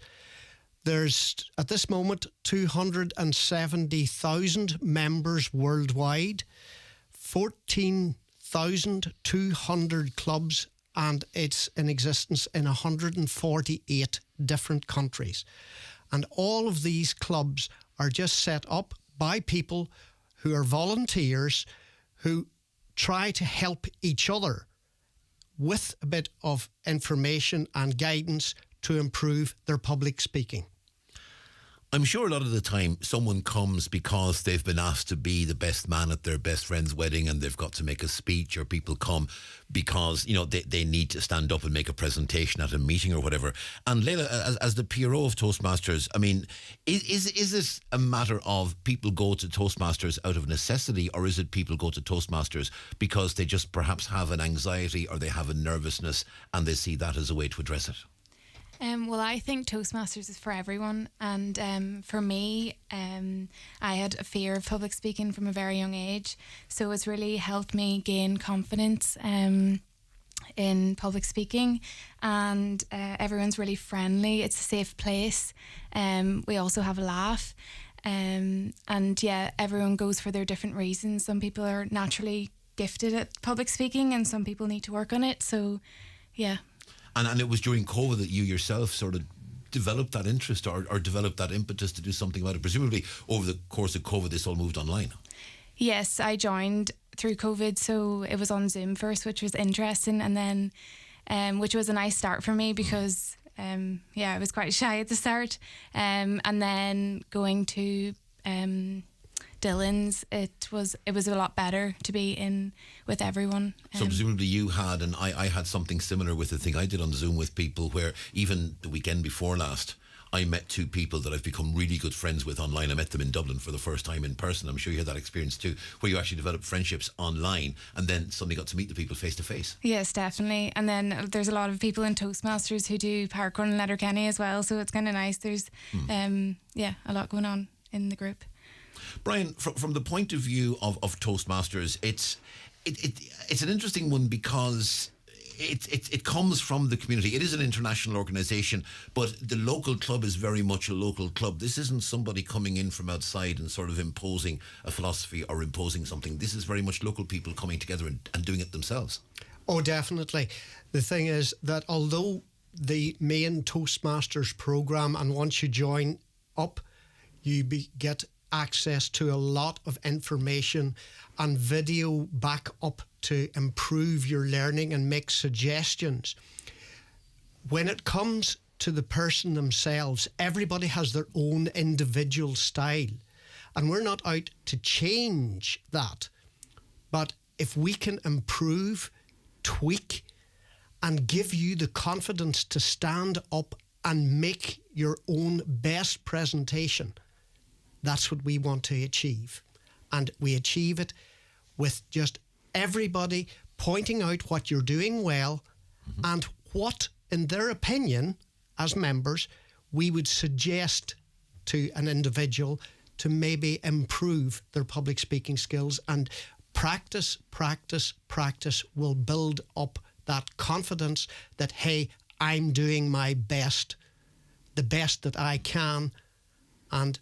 S1: There's, at this moment, 270,000 members worldwide, 14,200 clubs, and it's in existence in 148 different countries. And all of these clubs are just set up by people who are volunteers who try to help each other with a bit of information and guidance to improve their public speaking.
S7: I'm sure a lot of the time someone comes because they've been asked to be the best man at their best friend's wedding and they've got to make a speech, or people come because, you know, they need to stand up and make a presentation at a meeting or whatever. And Leila, as the PRO of Toastmasters, I mean, is this a matter of people go to Toastmasters out of necessity, or is it people go to Toastmasters because they just perhaps have an anxiety or they have a nervousness and they see that as a way to address it?
S13: Well, I think Toastmasters is for everyone, and for me, I had a fear of public speaking from a very young age, so it's really helped me gain confidence in public speaking, and everyone's really friendly. It's a safe place. We also have a laugh, and yeah, everyone goes for their different reasons. Some people are naturally gifted at public speaking, and some people need to work on it. So, yeah.
S7: And it was during COVID that you yourself sort of developed that interest or developed that impetus to do something about it. Presumably over the course of COVID, this all moved online.
S13: Yes, I joined through COVID, so it was on Zoom first, which was interesting, and then which was a nice start for me because I was quite shy at the start, and then going to Dylan's, it was a lot better to be in with everyone.
S7: So presumably you had, and I had something similar with the thing I did on Zoom with people, where even the weekend before last, I met two people that I've become really good friends with online. I met them in Dublin for the first time in person. I'm sure you had that experience too, where you actually develop friendships online and then suddenly got to meet the people face to face.
S13: Yes, definitely. And then there's a lot of people in Toastmasters who do parkrun in Letterkenny as well, so it's kind of nice. There's a lot going on in the group.
S7: Brian, from the point of view of Toastmasters, it's an interesting one because it comes from the community. It is an international organisation, but the local club is very much a local club. This isn't somebody coming in from outside and sort of imposing a philosophy or imposing something. This is very much local people coming together and doing it themselves.
S1: Oh, definitely. The thing is that although the main Toastmasters programme, and once you join up, you get access to a lot of information and video back up to improve your learning and make suggestions. When it comes to the person themselves, everybody has their own individual style, and we're not out to change that. But if we can improve, tweak, and give you the confidence to stand up and make your own best presentation, that's what we want to achieve. And we achieve it with just everybody pointing out what you're doing well and what, in their opinion, as members, we would suggest to an individual to maybe improve their public speaking skills. And practice will build up that confidence that, hey, I'm doing my best, the best that I can, and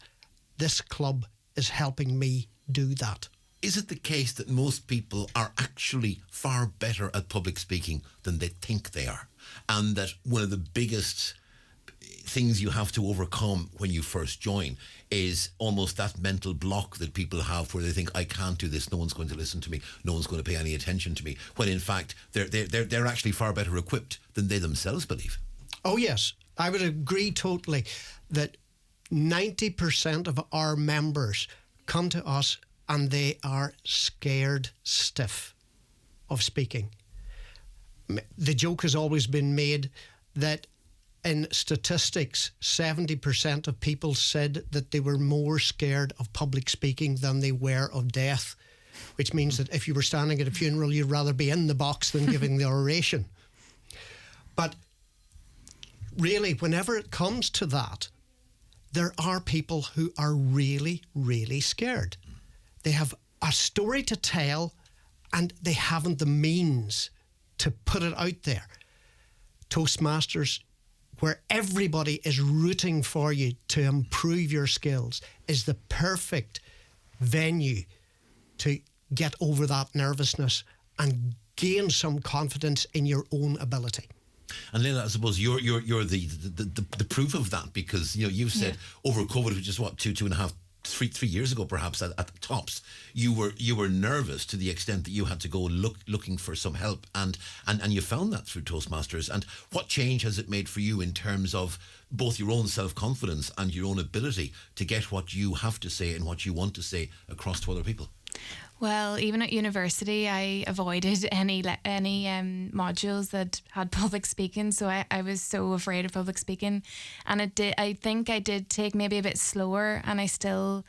S1: this club is helping me do that.
S7: Is it the case that most people are actually far better at public speaking than they think they are? And that one of the biggest things you have to overcome when you first join is almost that mental block that people have where they think, I can't do this, no one's going to listen to me, no one's going to pay any attention to me, when in fact they're actually far better equipped than they themselves believe.
S1: Oh yes, I would agree totally that 90% of our members come to us and they are scared stiff of speaking. The joke has always been made that in statistics, 70% of people said that they were more scared of public speaking than they were of death, which means that if you were standing at a funeral, you'd rather be in the box than giving the oration. But really, whenever it comes to that, there are people who are really, really scared. They have a story to tell and they haven't the means to put it out there. Toastmasters, where everybody is rooting for you to improve your skills, is the perfect venue to get over that nervousness and gain some confidence in your own ability.
S7: And Leila, I suppose you're the proof of that, because you've said over COVID, which is what, 3 years ago perhaps at the tops, you were nervous to the extent that you had to go looking for some help, and you found that through Toastmasters. And what change has it made for you in terms of both your own self-confidence and your own ability to get what you have to say and what you want to say across to other people?
S13: Well, even at university, I avoided any modules that had public speaking. So I was so afraid of public speaking, and I think I did take maybe a bit slower, and it's still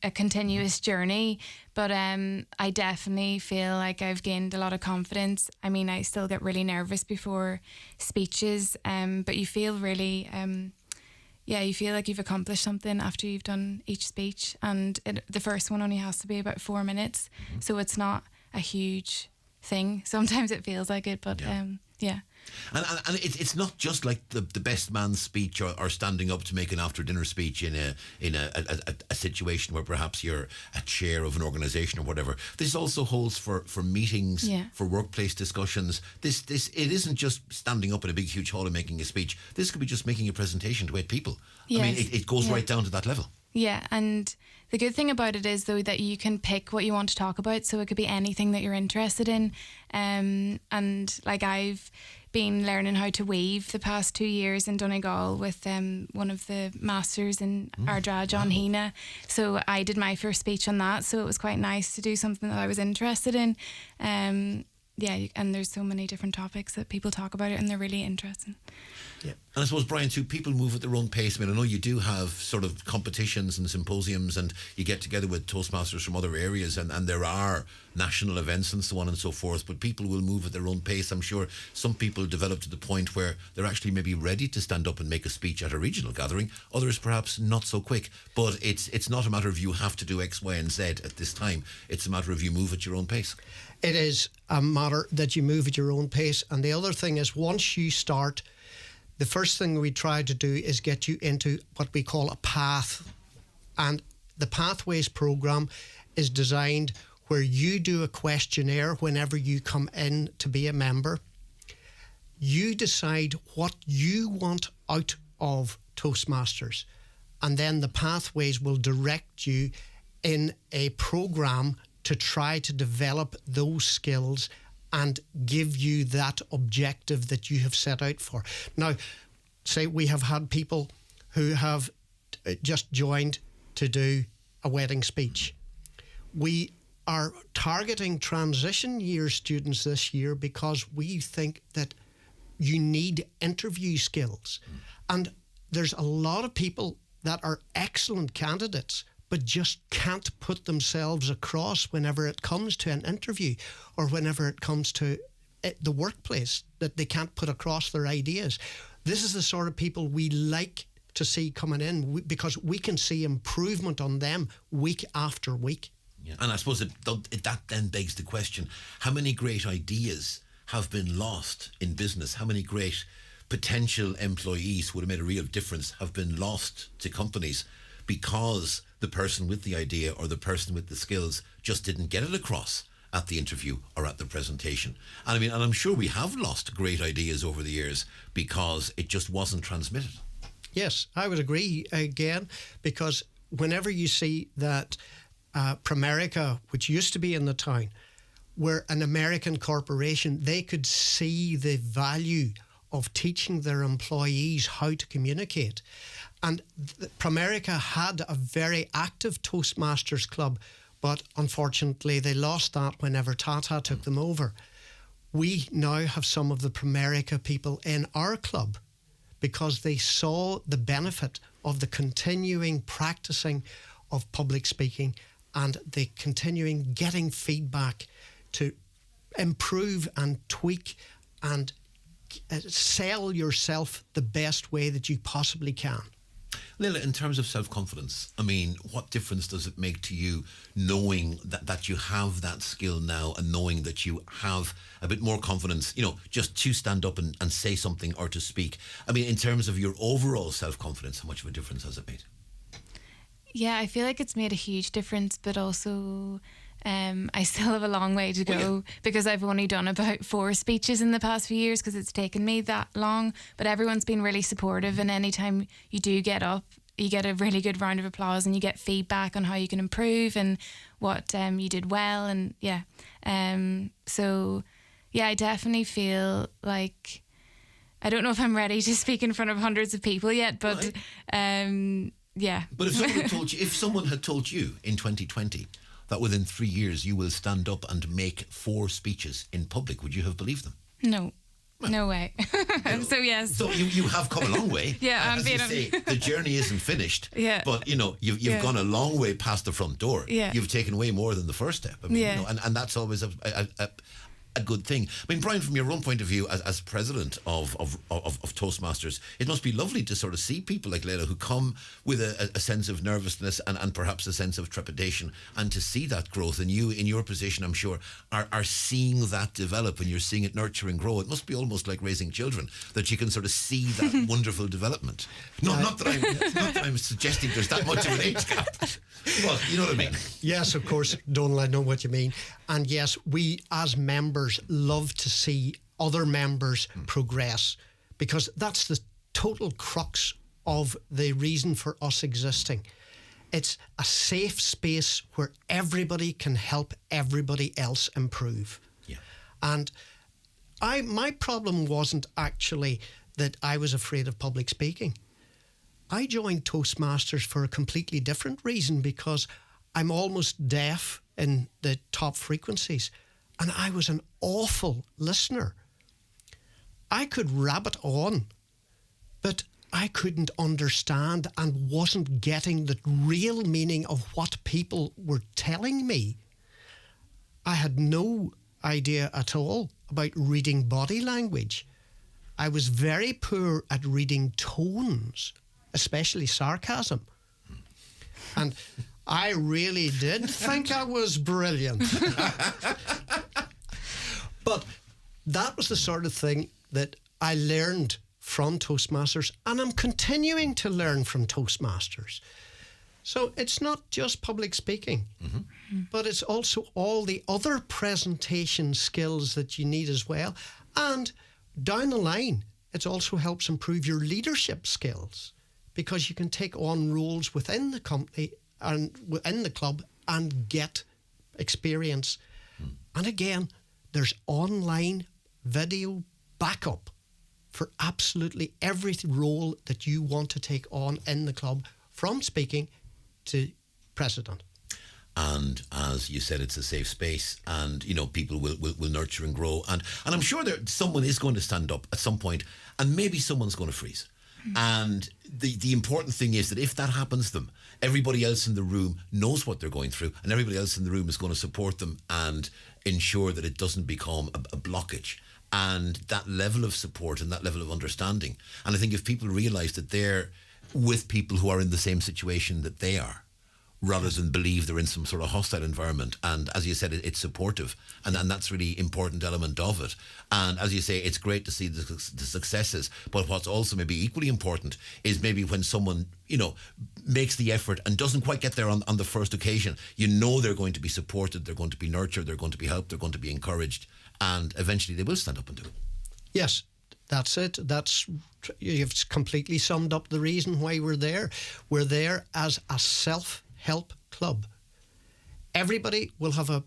S13: a continuous journey. But I definitely feel like I've gained a lot of confidence. I mean, I still get really nervous before speeches, but you feel really. You feel like you've accomplished something after you've done each speech, and the first one only has to be about 4 minutes, so it's not a huge thing. Sometimes it feels like it, but And it's not just like the best man's speech or standing up to make an after dinner speech in a situation where perhaps you're a chair of an organisation or whatever. This also holds for meetings, for workplace discussions. This it isn't just standing up in a big huge hall and making a speech. This could be just making a presentation to 8 people. Yes. I mean, it goes right down to that level. Yeah, and the good thing about it is, though, that you can pick what you want to talk about, so it could be anything that you're interested in. And like I've been learning how to weave the past 2 years in Donegal with one of the masters in Ardra, John Hina. So I did my first speech on that, so it was quite nice to do something that I was interested in. And there's so many different topics that people talk about it, and they're really interesting.
S7: Yeah. And I suppose, Brian, too, people move at their own pace. I mean, I know you do have sort of competitions and symposiums, and you get together with Toastmasters from other areas, and there are national events and so on and so forth, but people will move at their own pace. I'm sure some people develop to the point where they're actually maybe ready to stand up and make a speech at a regional gathering, others perhaps not so quick. But it's not a matter of you have to do X, Y and Z at this time. It's a matter of you move at your own pace.
S1: It is a matter that you move at your own pace. And the other thing is, once you start, the first thing we try to do is get you into what we call a path. And the Pathways program is designed where you do a questionnaire whenever you come in to be a member. You decide what you want out of Toastmasters, and then the Pathways will direct you in a program to try to develop those skills and give you that objective that you have set out for. Now, say we have had people who have just joined to do a wedding speech. We are targeting transition year students this year because we think that you need interview skills. And there's a lot of people that are excellent candidates but just can't put themselves across whenever it comes to an interview or whenever it comes to the workplace, that they can't put across their ideas. This is the sort of people we like to see coming in because we can see improvement on them week after week.
S7: Yeah. And I suppose that then begs the question, how many great ideas have been lost in business? How many great potential employees who would have made a real difference have been lost to companies because the person with the idea or the person with the skills just didn't get it across? at the interview or at the presentation. And I mean, and I'm sure we have lost great ideas over the years because it just wasn't transmitted.
S1: Yes, I would agree again, because whenever you see that Primerica, which used to be in the town, were an American corporation, they could see the value of teaching their employees how to communicate. And Primerica had a very active Toastmasters club, but unfortunately they lost that whenever Tata took them over. We now have some of the Primerica people in our club because they saw the benefit of the continuing practicing of public speaking and the continuing getting feedback to improve and tweak and sell yourself the best way that you possibly can.
S7: Lila, in terms of self-confidence, I mean, what difference does it make to you knowing that you have that skill now and knowing that you have a bit more confidence, you know, just to stand up and say something or to speak? I mean, in terms of your overall self-confidence, how much of a difference has it made?
S13: Yeah, I feel like it's made a huge difference, but also I still have a long way to go because I've only done about 4 speeches in the past few years because it's taken me that long. But everyone's been really supportive, and anytime you do get up, you get a really good round of applause and you get feedback on how you can improve and what you did well. And so I definitely feel like I don't know if I'm ready to speak in front of hundreds of people yet, but yeah.
S7: But if someone had told you in 2020 that within 3 years you will stand up and make 4 speeches in public, would you have believed them?
S13: No. No way. So yes.
S7: So you have come a long way.
S13: Yeah,
S7: as you say, the journey isn't finished.
S13: Yeah.
S7: But you know, you've gone a long way past the front door.
S13: Yeah.
S7: You've taken way more than the first step. I mean, you know, and that's always a good thing. I mean, Brian, from your own point of view as president of Toastmasters, it must be lovely to sort of see people like Leila who come with a sense of nervousness and perhaps a sense of trepidation, and to see that growth. And you, in your position, I'm sure, are seeing that develop and you're seeing it nurture and grow. It must be almost like raising children, that you can sort of see that wonderful development. No, not that I'm suggesting there's that much of an age gap. Well, you know what I mean.
S1: Yes, of course, Donal, I know what you mean. And yes, we as members love to see other members progress, because that's the total crux of the reason for us existing. It's a safe space where everybody can help everybody else improve.
S7: Yeah.
S1: And my problem wasn't actually that I was afraid of public speaking. I joined Toastmasters for a completely different reason, because I'm almost deaf in the top frequencies, and I was an awful listener. I could rabbit on, but I couldn't understand and wasn't getting the real meaning of what people were telling me. I had no idea at all about reading body language. I was very poor at reading tones, especially sarcasm. And I really did think I was brilliant. But that was the sort of thing that I learned from Toastmasters, and I'm continuing to learn from Toastmasters. So it's not just public speaking, but it's also all the other presentation skills that you need as well. And down the line, it also helps improve your leadership skills, because you can take on roles within the company and within the club and get experience. And again, there's online video backup for absolutely every role that you want to take on in the club, from speaking to president.
S7: And as you said, it's a safe space, and you know, people will nurture and grow, and I'm sure someone is going to stand up at some point, and maybe someone's going to freeze. And the important thing is that if that happens to them, everybody else in the room knows what they're going through, and everybody else in the room is going to support them and ensure that it doesn't become a blockage. And that level of support and that level of understanding. And I think if people realise that they're with people who are in the same situation that they are, rather than believe they're in some sort of hostile environment. And as you said, it's supportive, and that's really important element of it. And as you say, it's great to see the successes, but what's also maybe equally important is maybe when someone, you know, makes the effort and doesn't quite get there on the first occasion, you know they're going to be supported, they're going to be nurtured, they're going to be helped, they're going to be encouraged, and eventually they will stand up and do it.
S1: Yes, that's it. You've completely summed up the reason why we're there. We're there as a self-help club. Everybody will have a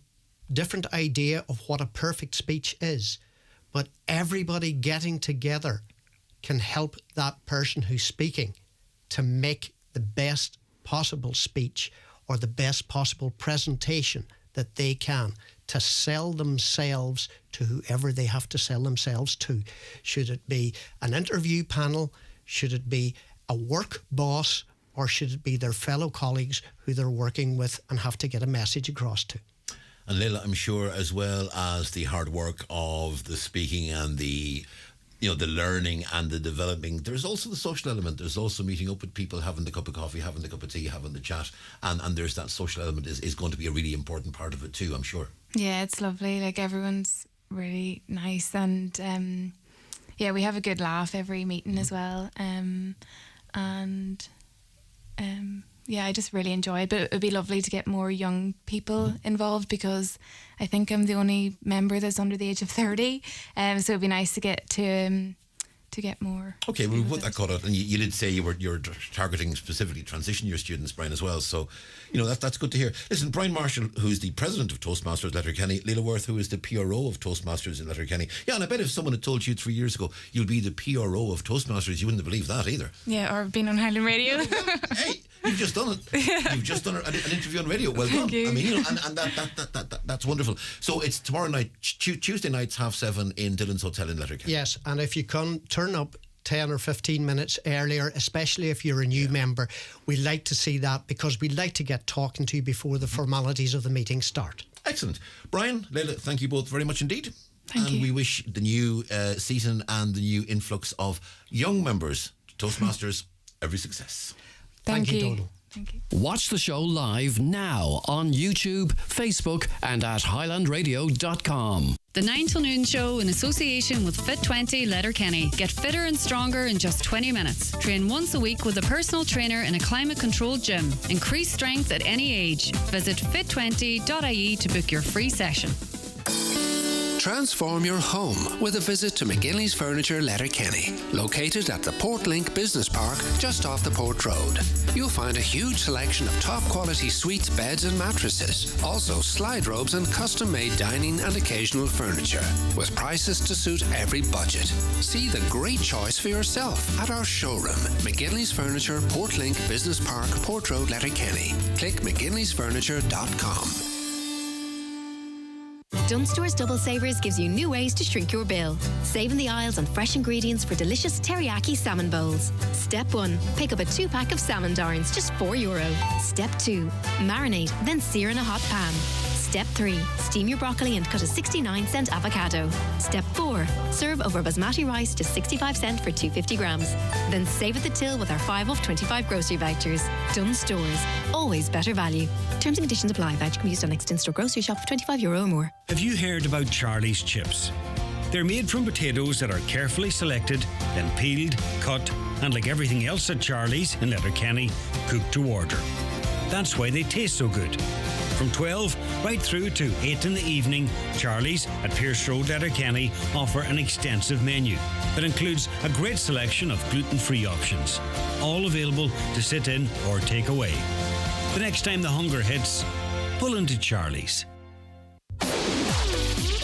S1: different idea of what a perfect speech is, but everybody getting together can help that person who's speaking to make the best possible speech or the best possible presentation that they can, to sell themselves to whoever they have to sell themselves to. Should it be an interview panel? Should it be a work boss? Or should it be their fellow colleagues who they're working with and have to get a message across to?
S7: And Leila, I'm sure, as well as the hard work of the speaking and the learning and the developing, there's also the social element. There's also meeting up with people, having the cup of coffee, having the cup of tea, having the chat, and there's that social element is going to be a really important part of it too, I'm sure.
S13: Yeah, it's lovely. Like, everyone's really nice, and we have a good laugh every meeting as well. I just really enjoy it. But it would be lovely to get more young people involved, because I think I'm the only member that's under the age of 30. So it'd be nice to get more.
S7: Okay, well, we'll put that cut out. And you did say you're targeting specifically transition year students, Brian, as well. So, you know, that's good to hear. Listen, Brian Marshall, who's the president of Toastmasters Letterkenny, Leila Worth, who is the PRO of Toastmasters in Letterkenny. Yeah, and I bet if someone had told you 3 years ago you'll be the PRO of Toastmasters, you wouldn't have believed that either.
S13: Yeah, or been on Highland Radio.
S7: Hey, you've just done it. You've just done an interview on radio. Well done. I mean, you know, and that's wonderful. So it's tomorrow night, Tuesday nights, 7:30 in Dillon's Hotel in Letterkenny.
S1: Yes, and if you can turn up 10 or 15 minutes earlier, especially if you're a new member, we like to see that, because we like to get talking to you before the formalities of the meeting start.
S7: Excellent. Brian, Leila, thank you both very much indeed.
S13: Thank you.
S7: We wish the new season and the new influx of young members to Toastmasters every success.
S1: Thank you, Donal.
S13: Thank you.
S6: Watch the show live now on YouTube, Facebook and at highlandradio.com.
S9: The 9 till noon show in association with Fit20 Letterkenny. Get fitter and stronger in just 20 minutes. Train once a week with a personal trainer in a climate-controlled gym. Increase strength at any age. Visit fit20.ie to book your free session.
S20: Transform your home with a visit to McGinley's Furniture Letterkenny, located at the Portlink Business Park just off the Port Road. You'll find a huge selection of top quality suites, beds and mattresses, also slide robes and custom-made dining and occasional furniture, with prices to suit every budget. See the great choice for yourself at our showroom, McGinley's Furniture, Portlink Business Park, Port Road, Letterkenny. Click mcginleysfurniture.com.
S2: Dunstore's Double Savers gives you new ways to shrink your bill. Save in the aisles on fresh ingredients for delicious teriyaki salmon bowls. Step 1. Pick up a 2-pack of salmon darns, just €4. Step 2. Marinate, then sear in a hot pan. Step 3. Steam your broccoli and cut a 69-cent avocado. Step 4. Serve over basmati rice, just 65 cents for 250 grams. Then save at the till with our 5 off 25 grocery vouchers. Dunnes Stores. Always better value. Terms and conditions apply. Voucher can be used on next in-store grocery shop for €25 or more.
S15: Have you heard about Charlie's chips? They're made from potatoes that are carefully selected, then peeled, cut, and like everything else at Charlie's in Letterkenny, cooked to order. That's why they taste so good. From 12 right through to 8 in the evening, Charlie's at Pierce Road, Letterkenny offer an extensive menu that includes a great selection of gluten-free options, all available to sit in or take away. The next time the hunger hits, pull into Charlie's.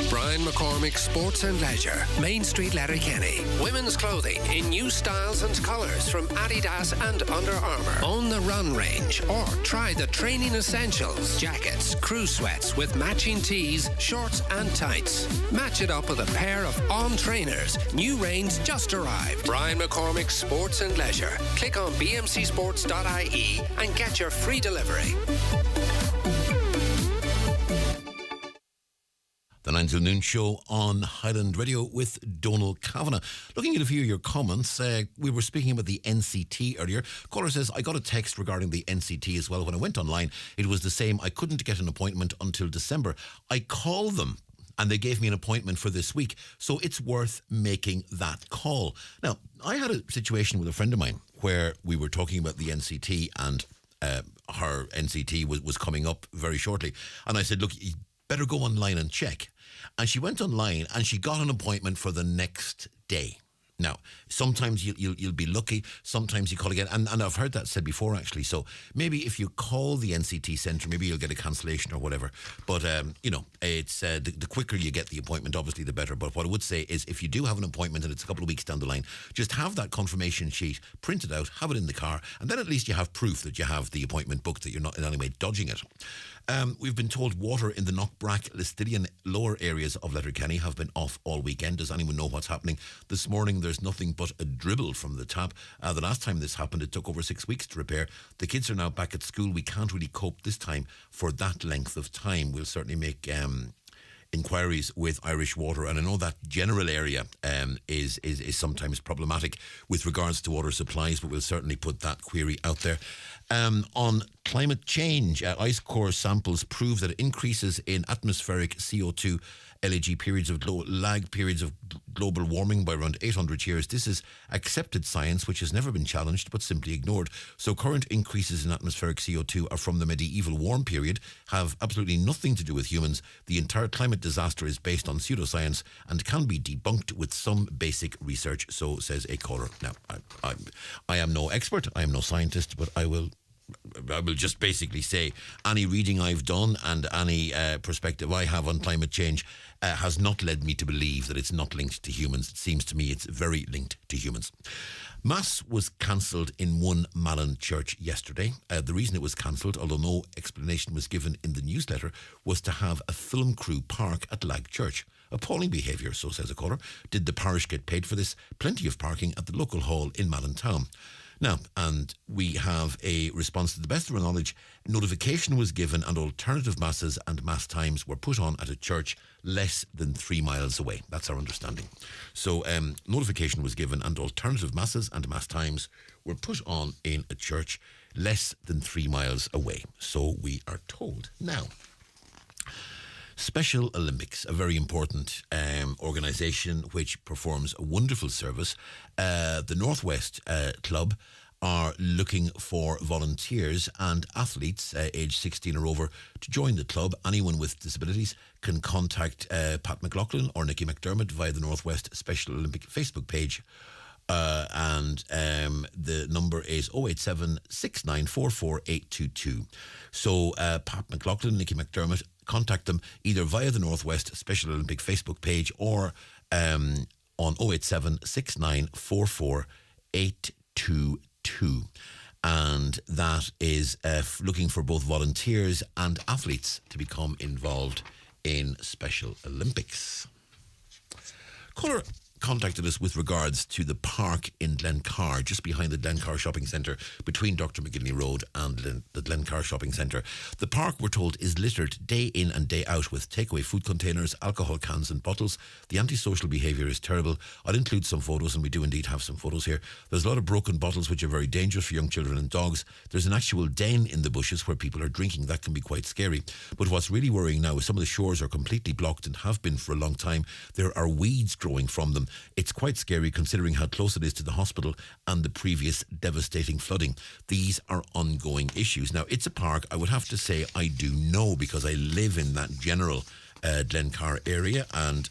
S20: Brian McCormick Sports and Leisure, Main Street, Letterkenny. Women's clothing in new styles and colours from Adidas and Under Armour. On the Run range, or try the training essentials, jackets, crew sweats with matching tees, shorts and tights. Match it up with a pair of On trainers. New range just arrived. Brian McCormick Sports and Leisure. Click on bmcsports.ie and get your free delivery.
S7: The 9 till noon show on Highland Radio with Donal Kavanagh. Looking at a few of your comments, we were speaking about the NCT earlier. Caller says, I got a text regarding the NCT as well. When I went online, it was the same. I couldn't get an appointment until December. I called them and they gave me an appointment for this week. So it's worth making that call. Now, I had a situation with a friend of mine where we were talking about the NCT and her NCT was coming up very shortly. And I said, look, you better go online and check. And she went online and she got an appointment for the next day. Now, sometimes you'll be lucky, sometimes you call again, and I've heard that said before actually, so maybe if you call the NCT centre, maybe you'll get a cancellation or whatever, but it's the quicker you get the appointment, obviously the better. But what I would say is if you do have an appointment and it's a couple of weeks down the line, just have that confirmation sheet printed out, have it in the car, and then at least you have proof that you have the appointment booked, that you're not in any way dodging it. We've been told water in the Knockbrack, Listidian lower areas of Letterkenny have been off all weekend. Does anyone know what's happening? This morning there's nothing but a dribble from the tap. The last time this happened it took over 6 weeks to repair. The kids are now back at school. We can't really cope this time for that length of time. We'll certainly make inquiries with Irish Water, and I know that general area is sometimes problematic with regards to water supplies, but we'll certainly put that query out there. On climate change, ice core samples prove that increases in atmospheric CO2 LAG periods of lag periods of global warming by around 800 years. This is accepted science which has never been challenged but simply ignored. So current increases in atmospheric CO2 are from the medieval warm period, have absolutely nothing to do with humans. The entire climate disaster is based on pseudoscience and can be debunked with some basic research, so says a caller. Now, I am no expert, I am no scientist, but I will just basically say any reading I've done and any perspective I have on climate change has not led me to believe that it's not linked to humans. It seems to me it's very linked to humans. Mass was cancelled in one Malin church yesterday. The reason it was cancelled, although no explanation was given in the newsletter, was to have a film crew park at Lag Church. Appalling behaviour, so says a caller. Did the parish get paid for this? Plenty of parking at the local hall in Malin town. Now, and we have a response. To the best of our knowledge, notification was given and alternative masses and mass times were put on at a church less than 3 miles away. That's our understanding. So notification was given and alternative masses and mass times were put on in a church less than 3 miles away. So we are told. Now, Special Olympics, a very important organisation which performs a wonderful service. The Northwest Club are looking for volunteers and athletes aged 16 or over to join the club. Anyone with disabilities can contact Pat McLaughlin or Nicky McDermott via the Northwest Special Olympic Facebook page. And the number is 087 6944 822. So Pat McLaughlin, Nicky McDermott, contact them either via the Northwest Special Olympic Facebook page or on 087 6944 822. And that is looking for both volunteers and athletes to become involved in Special Olympics. Caller contacted us with regards to the park in Glencar, just behind the Glencar Shopping Centre, between Dr. McGinley Road and the Glencar Shopping Centre. The park, we're told, is littered day in and day out with takeaway food containers, alcohol cans and bottles. The antisocial behaviour is terrible. I'll include some photos, and we do indeed have some photos here. There's a lot of broken bottles which are very dangerous for young children and dogs. There's an actual den in the bushes where people are drinking. That can be quite scary. But what's really worrying now is some of the shores are completely blocked and have been for a long time. There are weeds growing from them. It's quite scary considering how close it is to the hospital and the previous devastating flooding. These are ongoing issues. Now, it's a park, I would have to say I do know because I live in that general Glencar area, and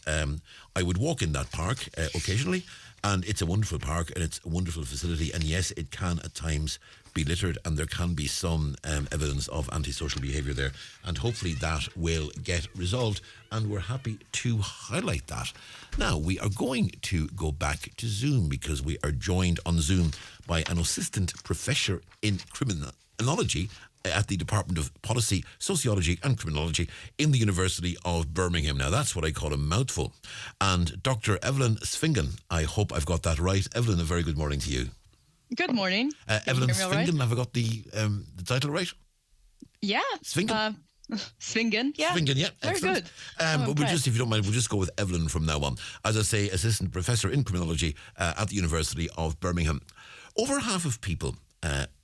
S7: I would walk in that park occasionally, and it's a wonderful park and it's a wonderful facility, and yes, it can at times be littered and there can be some evidence of antisocial behaviour there, and hopefully that will get resolved, and we're happy to highlight that. Now, we are going to go back to Zoom because we are joined on Zoom by an assistant professor in criminology at the Department of Policy, Sociology and Criminology in the University of Birmingham. Now, that's what I call a mouthful. And Dr. Evelyn Svingan, I hope I've got that right. Evelyn, a very good morning to you.
S4: Good morning.
S7: Evelyn Svingan, have I got the title right?
S4: Yeah.
S7: Svingan?
S4: Svingen, yeah.
S7: Svingen, yeah.
S4: Very
S7: Excellent.
S4: good.
S7: But we'll just, if you don't mind, we'll just go with Evelyn from now on. As I say, assistant professor in criminology at the University of Birmingham. Over half of people,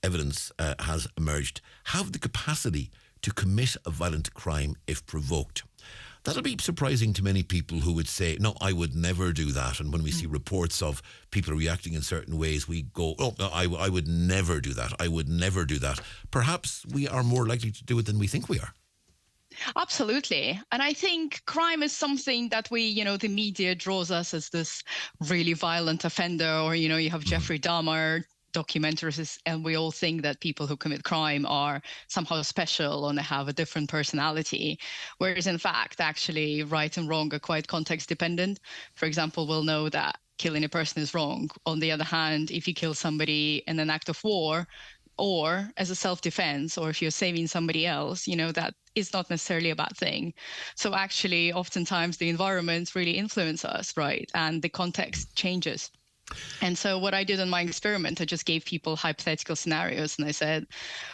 S7: evidence has emerged, have the capacity to commit a violent crime if provoked. That'll be surprising to many people who would say, no, I would never do that. And when we see reports of people reacting in certain ways, we go, oh, no, I would never do that. I would never do that. Perhaps we are more likely to do it than we think we are.
S4: Absolutely. And I think crime is something that the media draws us as this really violent offender, or, you have Jeffrey Dahmer documentaries, and we all think that people who commit crime are somehow special and they have a different personality. Whereas in fact, actually, right and wrong are quite context dependent. For example, we'll know that killing a person is wrong. On the other hand, if you kill somebody in an act of war or as a self-defense, or if you're saving somebody else, that is not necessarily a bad thing. So actually, oftentimes the environment really influence us, right? And the context changes. And so what I did in my experiment, I just gave people hypothetical scenarios, and I said,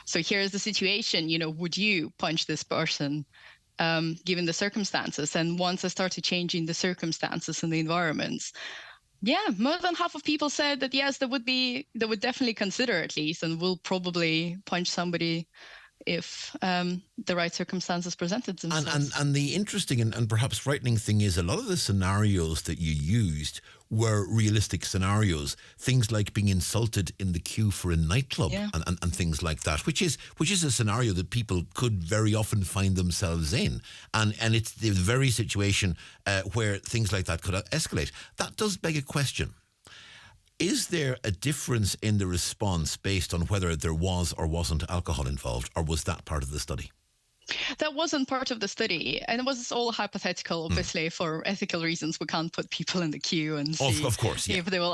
S4: so here's the situation, would you punch this person given the circumstances? And once I started changing the circumstances and the environments, more than half of people said that yes, they would definitely consider at least, and will probably punch somebody if the right circumstances presented themselves.
S7: And the interesting and perhaps frightening thing is a lot of the scenarios that you used were realistic scenarios. Things like being insulted in the queue for a nightclub and things like that, which is a scenario that people could very often find themselves in. And it's the very situation where things like that could escalate. That does beg a question. Is there a difference in the response based on whether there was or wasn't alcohol involved, or was that part of the study?
S4: That wasn't part of the study, and it was all hypothetical. Obviously, for ethical reasons, we can't put people in the queue and see
S7: of course,
S4: if they will